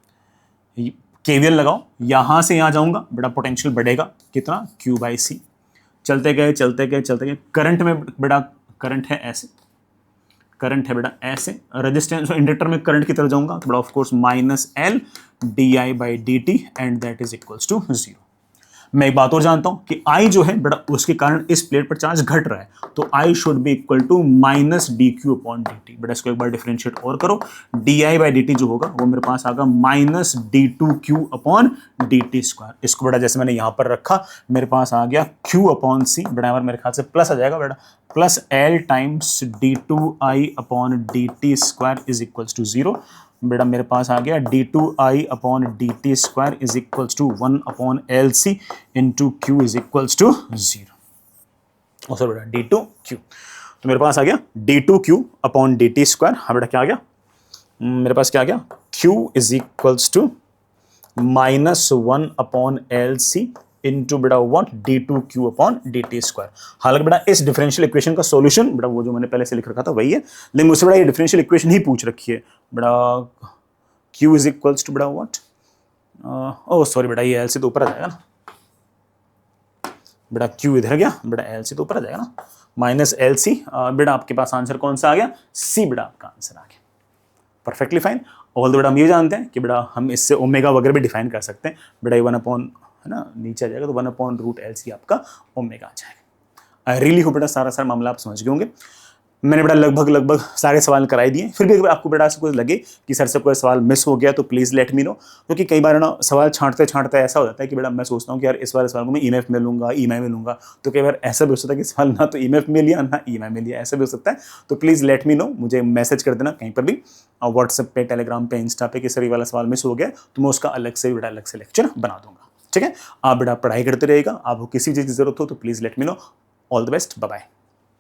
केवीएल लगाओ, यहाँ से यहाँ जाऊंगा, बड़ा पोटेंशियल बढ़ेगा कितना, Q बाई सी। चलते गए चलते गए चलते गए, करंट में बड़ा करंट है ऐसे, करंट है बेटा ऐसे, रेजिस्टेंस इंडक्टर में करंट की तरफ जाऊंगा तो बड़ा of course minus L d I by D t and that is equals to 0। मैं एक बात और जानता हूं कि आई जो है बेटा उसके कारण इस प्लेट पर चार्ज घट रहा है, तो I should be equal to minus d Q upon D T. बेटा इसको एक बार डिफरेंशिएट और करो, d I by D t जो होगा वो मेरे पास आएगा minus d two Q upon D T square. इसको बेटा जैसे मैंने यहां पर रखा मेरे पास आ गया क्यू अपॉन सी, बेटा मेरे ख्याल से प्लस आ जाएगा बेटा, plus L times d two I upon D T square is equals to 0। बेटा मेरे पास आ गया D two I upon D T square is equals to 1 upon L C into Q is equals to 0। और sir बेटा D two Q, तो मेरे पास आ गया D two Q upon D T square. हाँ बेटा क्या आ गया, मेरे पास क्या आ गया, Q is equals to minus 1 upon L C into बेटा what D two Q upon D T square. हालांकि बेटा इस डिफरेंशियल इक्वेशन का सॉल्यूशन बेटा वो जो मैंने पहले से लिख रखा था वही है, लेकिन मुझसे बेटा ये डिफरेंशियल इक्वेशन ही पूछ रखी है। बेटा क्यू इज इक्वल्स टू बेटा व्हाट, ओह सॉरी बेटा ये एल से तो ऊपर आ जाएगा ना, बेटा क्यू इधर गया, बेटा एल से तो ऊपर आ जाएगा ना, माइनस एल सी। बेटा आपके पास आंसर कौन सा आ गया, सी बेटा आपका आंसर आ गया। Perfectly fine. ऑल द बेटा हम ये जानते हैं कि बेटा हम इससे ओमेगा वगैरह भी डिफाइन कर सकते हैं। बेटा 1 अपॉन है ना नीचे आ जाएगा तो 1 अपॉन रूट एल सी आपका ओमेगा आ जाएगा। आई रियली होप बेटा सारा मामला आप समझ गए होंगे। मैंने बेटा लगभग सारे सवाल कराई दिए। फिर भी अगर आपको बेटा से कुछ लगे कि सर से कोई सवाल मिस हो गया तो प्लीज़ लेट मी नो, क्योंकि कई बार ना सवाल छांटते छांटते ऐसा हो जाता है कि बेटा मैं सोचता हूँ कि यार इस वाले सवाल को मैं ईएमएफ में लूँगा, ईएमआई में लूँगा, तो कई बार ऐसा भी हो सकता है कि सवाल ना तो ईएमएफ में लिया ना ईएमआई में लिया, ऐसा भी हो सकता है। तो प्लीज़ लेट मी नो, मुझे मैसेज कर देना कहीं पर भी, व्हाट्सएप पे, टेलीग्राम पे, इंस्टा पे कि सर ये वाला सवाल मिस हो गया, तो मैं उसका अलग से बेटा अलग से लेक्चर बना दूंगा। ठीक है, आप बेटा पढ़ाई करते रहिएगा, आपको किसी चीज़ की जरूरत हो तो please let me know. All the best, bye bye.